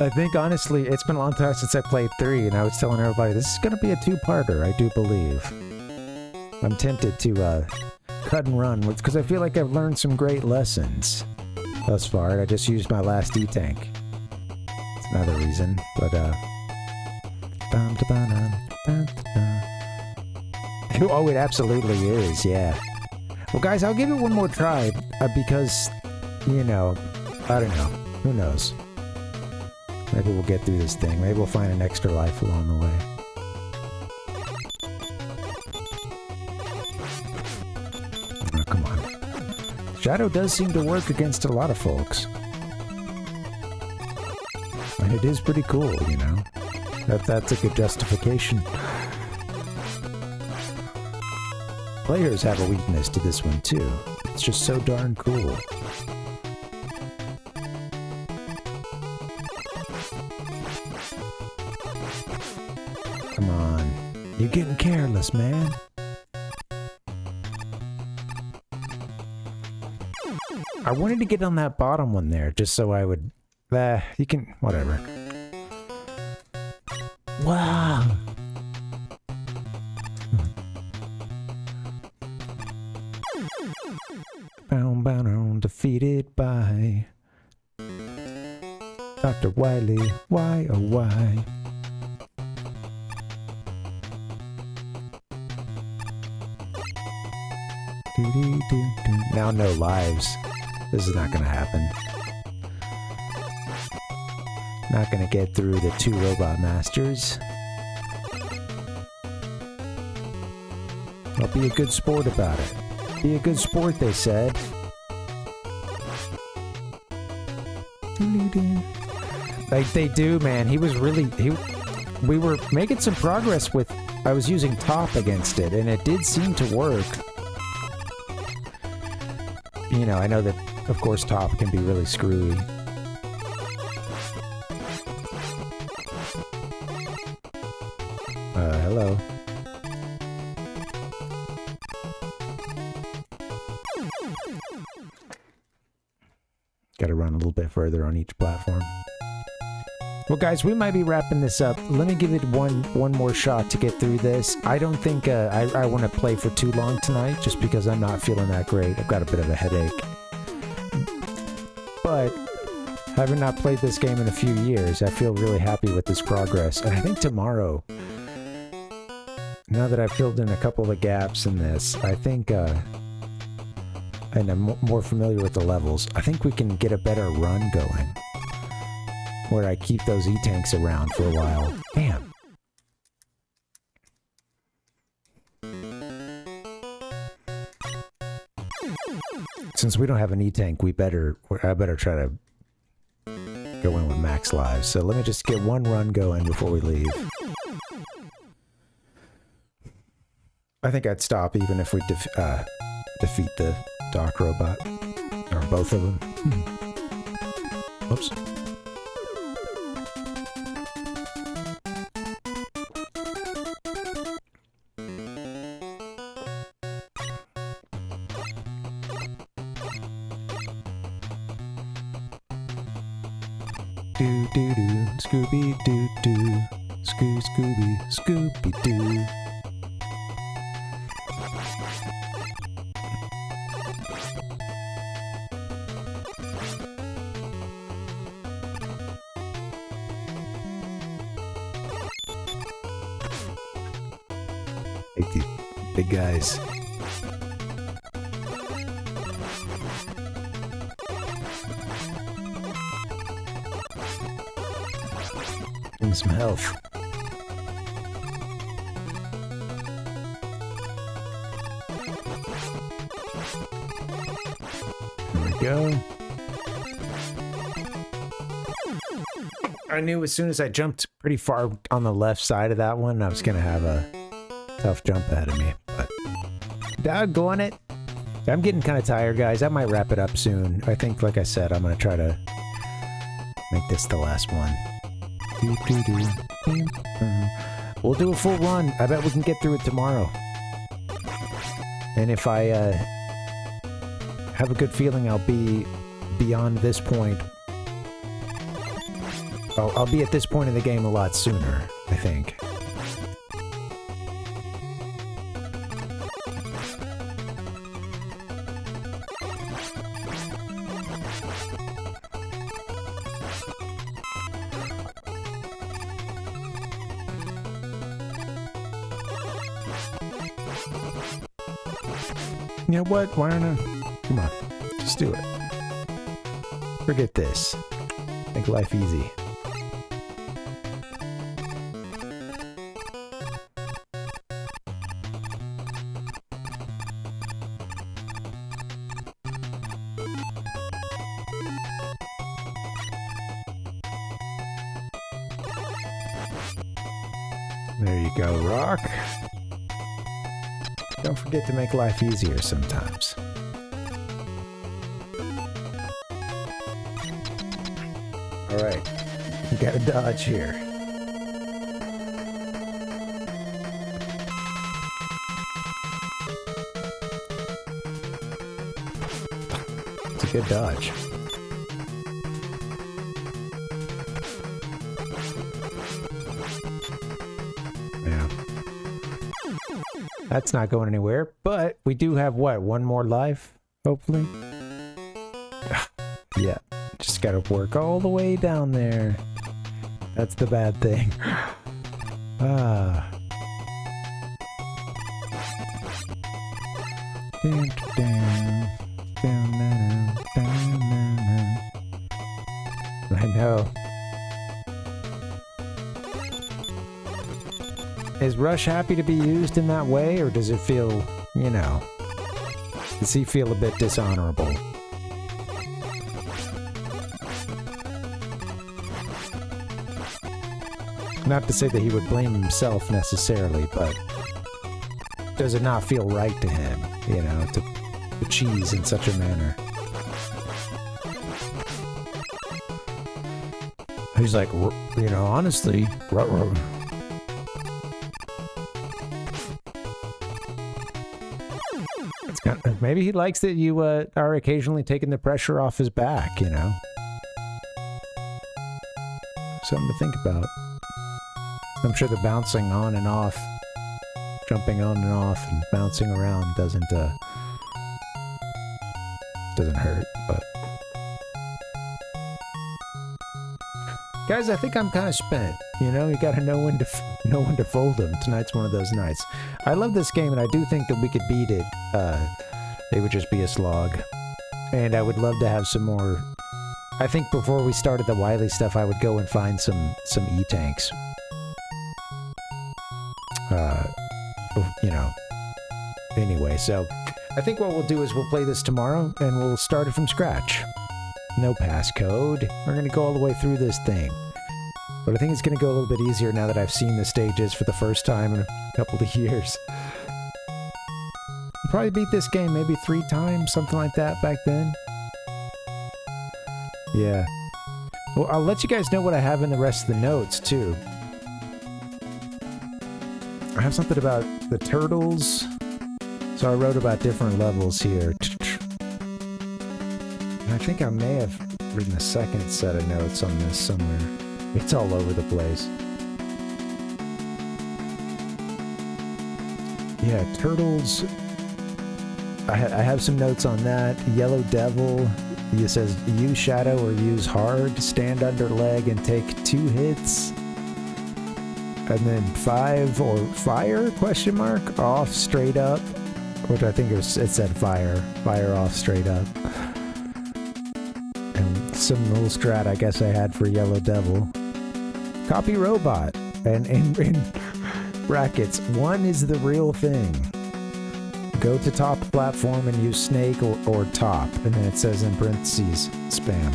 I think, honestly, it's been a long time since I played 3, and I was telling everybody, this is gonna be a 2-parter, I do believe. I'm tempted to, cut and run, because I feel like I've learned some great lessons thus far, and I just used my last E-tank. It's another reason, but, oh, it absolutely is, yeah. Well, guys, I'll give it one more try, because, you know, I don't know. Who knows? Maybe we'll get through this thing. Maybe we'll find an extra life along the way. Oh, come on. Shadow does seem to work against a lot of folks. And it is pretty cool, you know? That's a good justification. Players have a weakness to this one, too. It's just so darn cool. Come on. You're getting careless, man. I wanted to get on that bottom one there, just so I would... you can... whatever. Wow! Bound, defeated by... Dr. Wily. Why, oh why? Now no lives. This is not gonna happen. Not gonna get through the 2 robot masters. I'll be a good sport about it. Be a good sport, they said. Like they do, man. He was really... we were making some progress with... I was using top against it, and it did seem to work. You know, I know that, of course, top can be really screwy. Hello. Gotta run a little bit further on each platform. Well, guys, we might be wrapping this up. Let me give it one more shot to get through this. I don't think I want to play for too long tonight, just because I'm not feeling that great. I've got a bit of a headache. But, having not played this game in a few years, I feel really happy with this progress. And I think tomorrow, now that I've filled in a couple of gaps in this, I think, and I'm more familiar with the levels, I think we can get a better run going. Where I keep those E-tanks around for a while. Damn. Since we don't have an E-tank, I better try to go in with max lives. So let me just get one run going before we leave. I think I'd stop even if we defeat the Doc Robot. Or both of them. Oops. Do do do, Scooby doo doo, Scooby Scooby doo. Take these big guys. Give me some health. There we go. I knew as soon as I jumped pretty far on the left side of that one, I was going to have a tough jump ahead of me. But doggone it. I'm getting kind of tired, guys. I might wrap it up soon. I think, like I said, I'm going to try to make this the last one. We'll do a full run. I bet we can get through it tomorrow. And if I have a good feeling I'll be beyond this point. I'll be at this point in the game a lot sooner, I think. You know what? Why don't I? Come on. Just do it. Forget this. Make life easy. There you go, Rock. Don't forget to make life easier sometimes. Alright, you gotta dodge here. It's a good dodge. Yeah. That's not going anywhere, but we do have, what, one more life, hopefully? Yeah, just gotta work all the way down there. That's the bad thing. Ah. I know. Is Rush happy to be used in that way, or does it feel, you know, does he feel a bit dishonorable? Not to say that he would blame himself necessarily, but does it not feel right to him, you know, to cheese in such a manner? He's like, you know, honestly, maybe he likes that you are occasionally taking the pressure off his back, you know? Something to think about. I'm sure the bouncing on and off, jumping on and off and bouncing around doesn't hurt, but... Guys, I think I'm kind of spent, you know? You gotta know when to fold them. Tonight's one of those nights. I love this game, and I do think that we could beat it. It would just be a slog. And I would love to have some more... I think before we started the Wily stuff, I would go and find some E-tanks. You know. Anyway, so I think what we'll do is we'll play this tomorrow, and we'll start it from scratch. No passcode. We're going to go all the way through this thing. But I think it's going to go a little bit easier now that I've seen the stages for the first time in a couple of years. I'll probably beat this game maybe 3 times, something like that back then. Yeah. Well, I'll let you guys know what I have in the rest of the notes, too. I have something about the turtles. So I wrote about different levels here. And I think I may have written a second set of notes on this somewhere. It's all over the place. Yeah, turtles. I have some notes on that. Yellow Devil. It says use shadow or use hard. Stand under leg and take 2 hits. And then 5 or fire? Question mark. Off straight up. Which I think it said fire. Fire off straight up. And some little strat I guess I had for Yellow Devil. Copy robot. And in brackets, 1 is the real thing. Go to top platform and use snake or top. And then it says in parentheses, spam.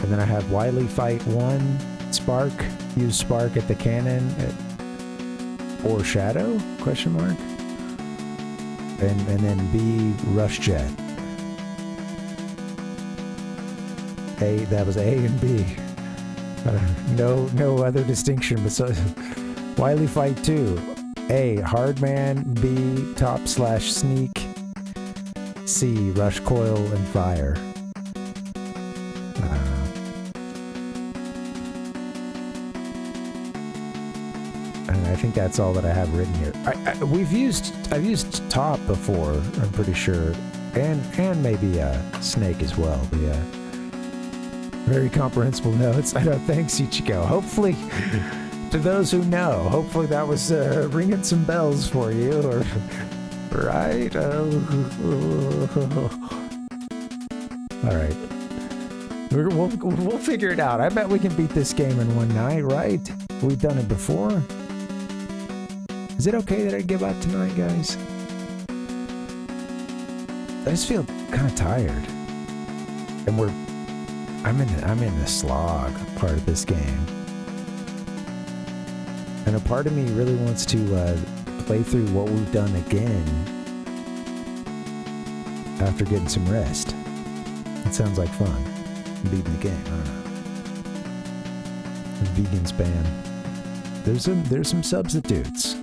And then I have Wily fight 1, spark. Use spark at the cannon. Or shadow? Question mark. And then B, rush jet. A, that was A and B. No other distinction. But so, Wily fight 2. A, hardman. B, top/sneak. C, rush coil and fire. And I think that's all that I have written here. I've used top before, I'm pretty sure, and maybe snake as well. But yeah, very comprehensible notes. I know. Thanks, Ichigo. Hopefully, to those who know, hopefully that was ringing some bells for you, or right? All right. We'll figure it out. I bet we can beat this game in one night, right? We've done it before. Is it okay that I give up tonight, guys? I just feel kind of tired. And I'm in the slog part of this game. And a part of me really wants to play through what we've done again after getting some rest. It sounds like fun. Beating the game, I don't know. Vegan spam. There's some substitutes.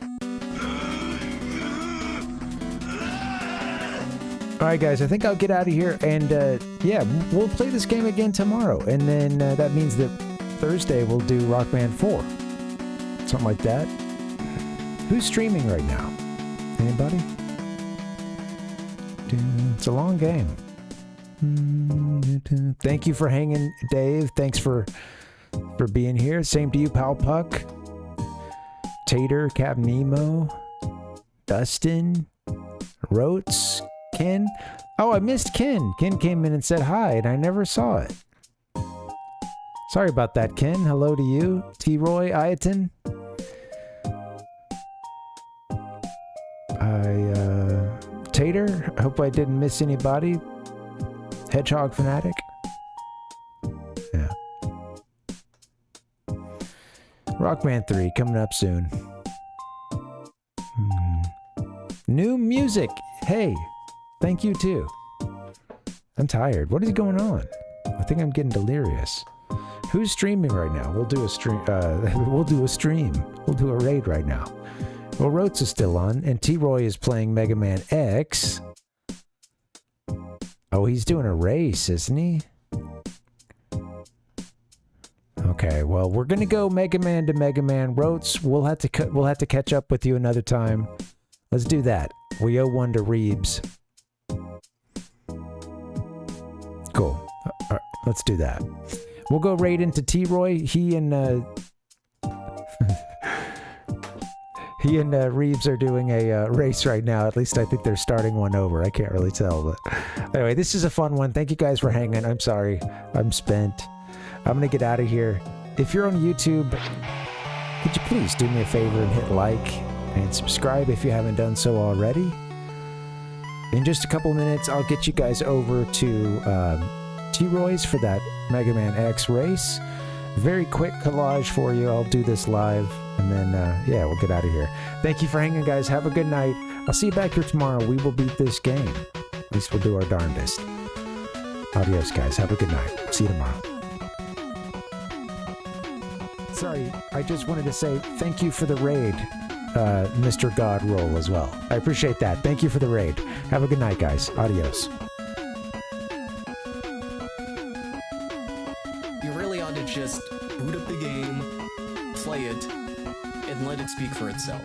Alright guys, I think I'll get out of here, and yeah, we'll play this game again tomorrow, and then that means that Thursday we'll do Rockman 4. Something like that. Who's streaming right now? Anybody? It's a long game. Thank you for hanging, Dave. Thanks for being here. Same to you, Pal Puck. Tater, Cap Nemo, Dustin, Rotes, Ken. Oh, I missed Ken. Ken came in and said hi, and I never saw it. Sorry about that, Ken. Hello to you. T-Roy, Ayaton. Tater, I hope I didn't miss anybody. Hedgehog Fanatic. Yeah. Rockman 3 coming up soon. New music. Hey, thank you too. I'm tired. What is going on? I think I'm getting delirious. Who's streaming right now? We'll do a stream. We'll do a stream. We'll do a raid right now. Well, Rotes is still on, and T-Roy is playing Mega Man X. Oh, he's doing a race, isn't he? Okay, well, we're gonna go Mega Man to Mega Man. Rotes, we'll have to catch up with you another time. Let's do that. We owe one to Reeves. Cool. All right, let's do that. We'll go right into T-Roy. He and Reeves are doing a race right now. At least I think they're starting one over. I can't really tell, but anyway, this is a fun one. Thank you guys for hanging. I'm sorry. I'm spent. I'm gonna get out of here. If you're on YouTube, could you please do me a favor and hit like and subscribe if you haven't done so already. In just a couple minutes, I'll get you guys over to T-Roy's for that Mega Man X race. Very quick collage for you. I'll do this live, and then, yeah, we'll get out of here. Thank you for hanging, guys. Have a good night. I'll see you back here tomorrow. We will beat this game. At least we'll do our darndest. Adios, guys. Have a good night. See you tomorrow. Sorry, I just wanted to say thank you for the raid, Mr. God roll as well. I appreciate that. Thank you for the raid. Have a good night, guys. Adios. You really ought to just boot up the game, play it, and let it speak for itself.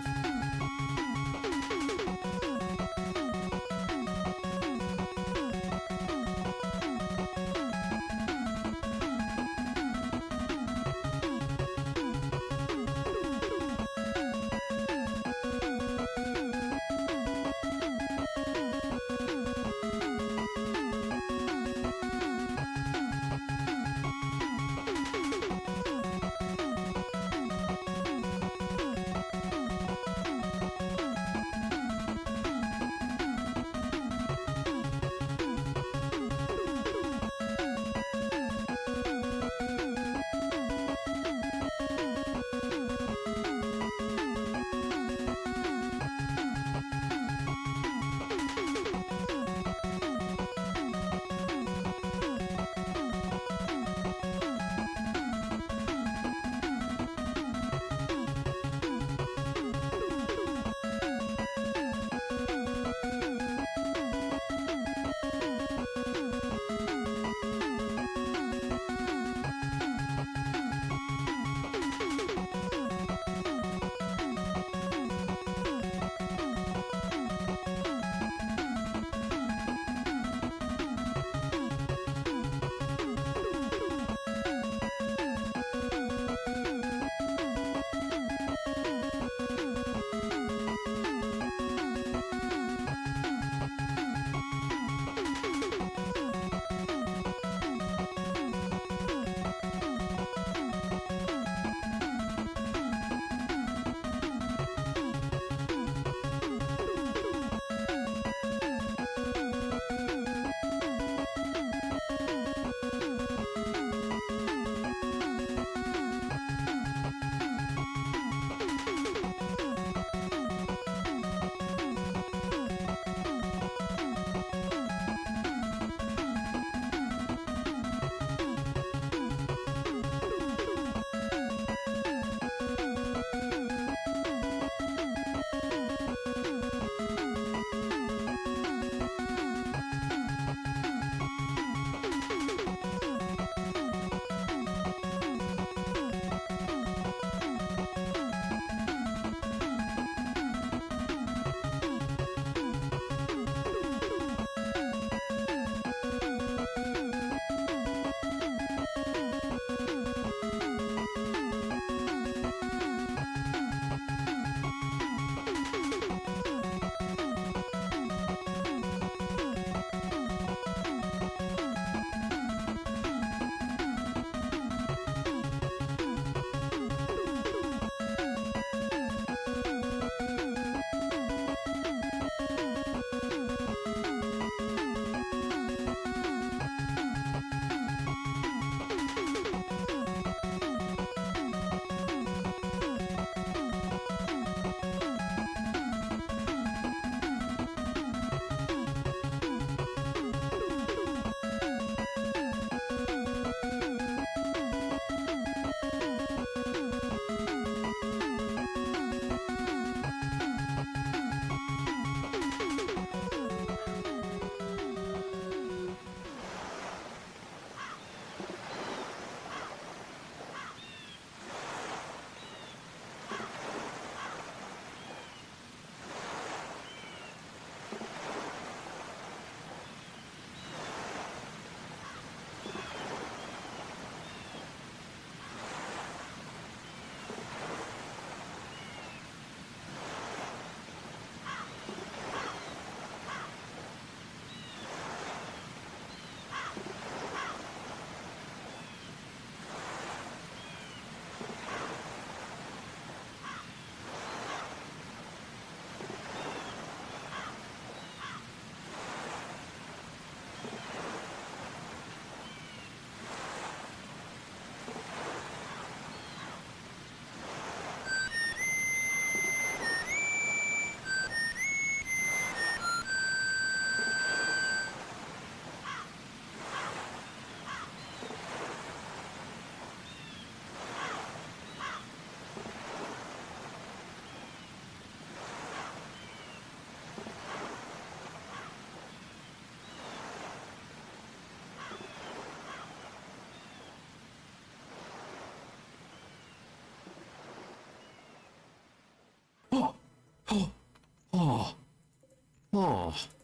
Oh.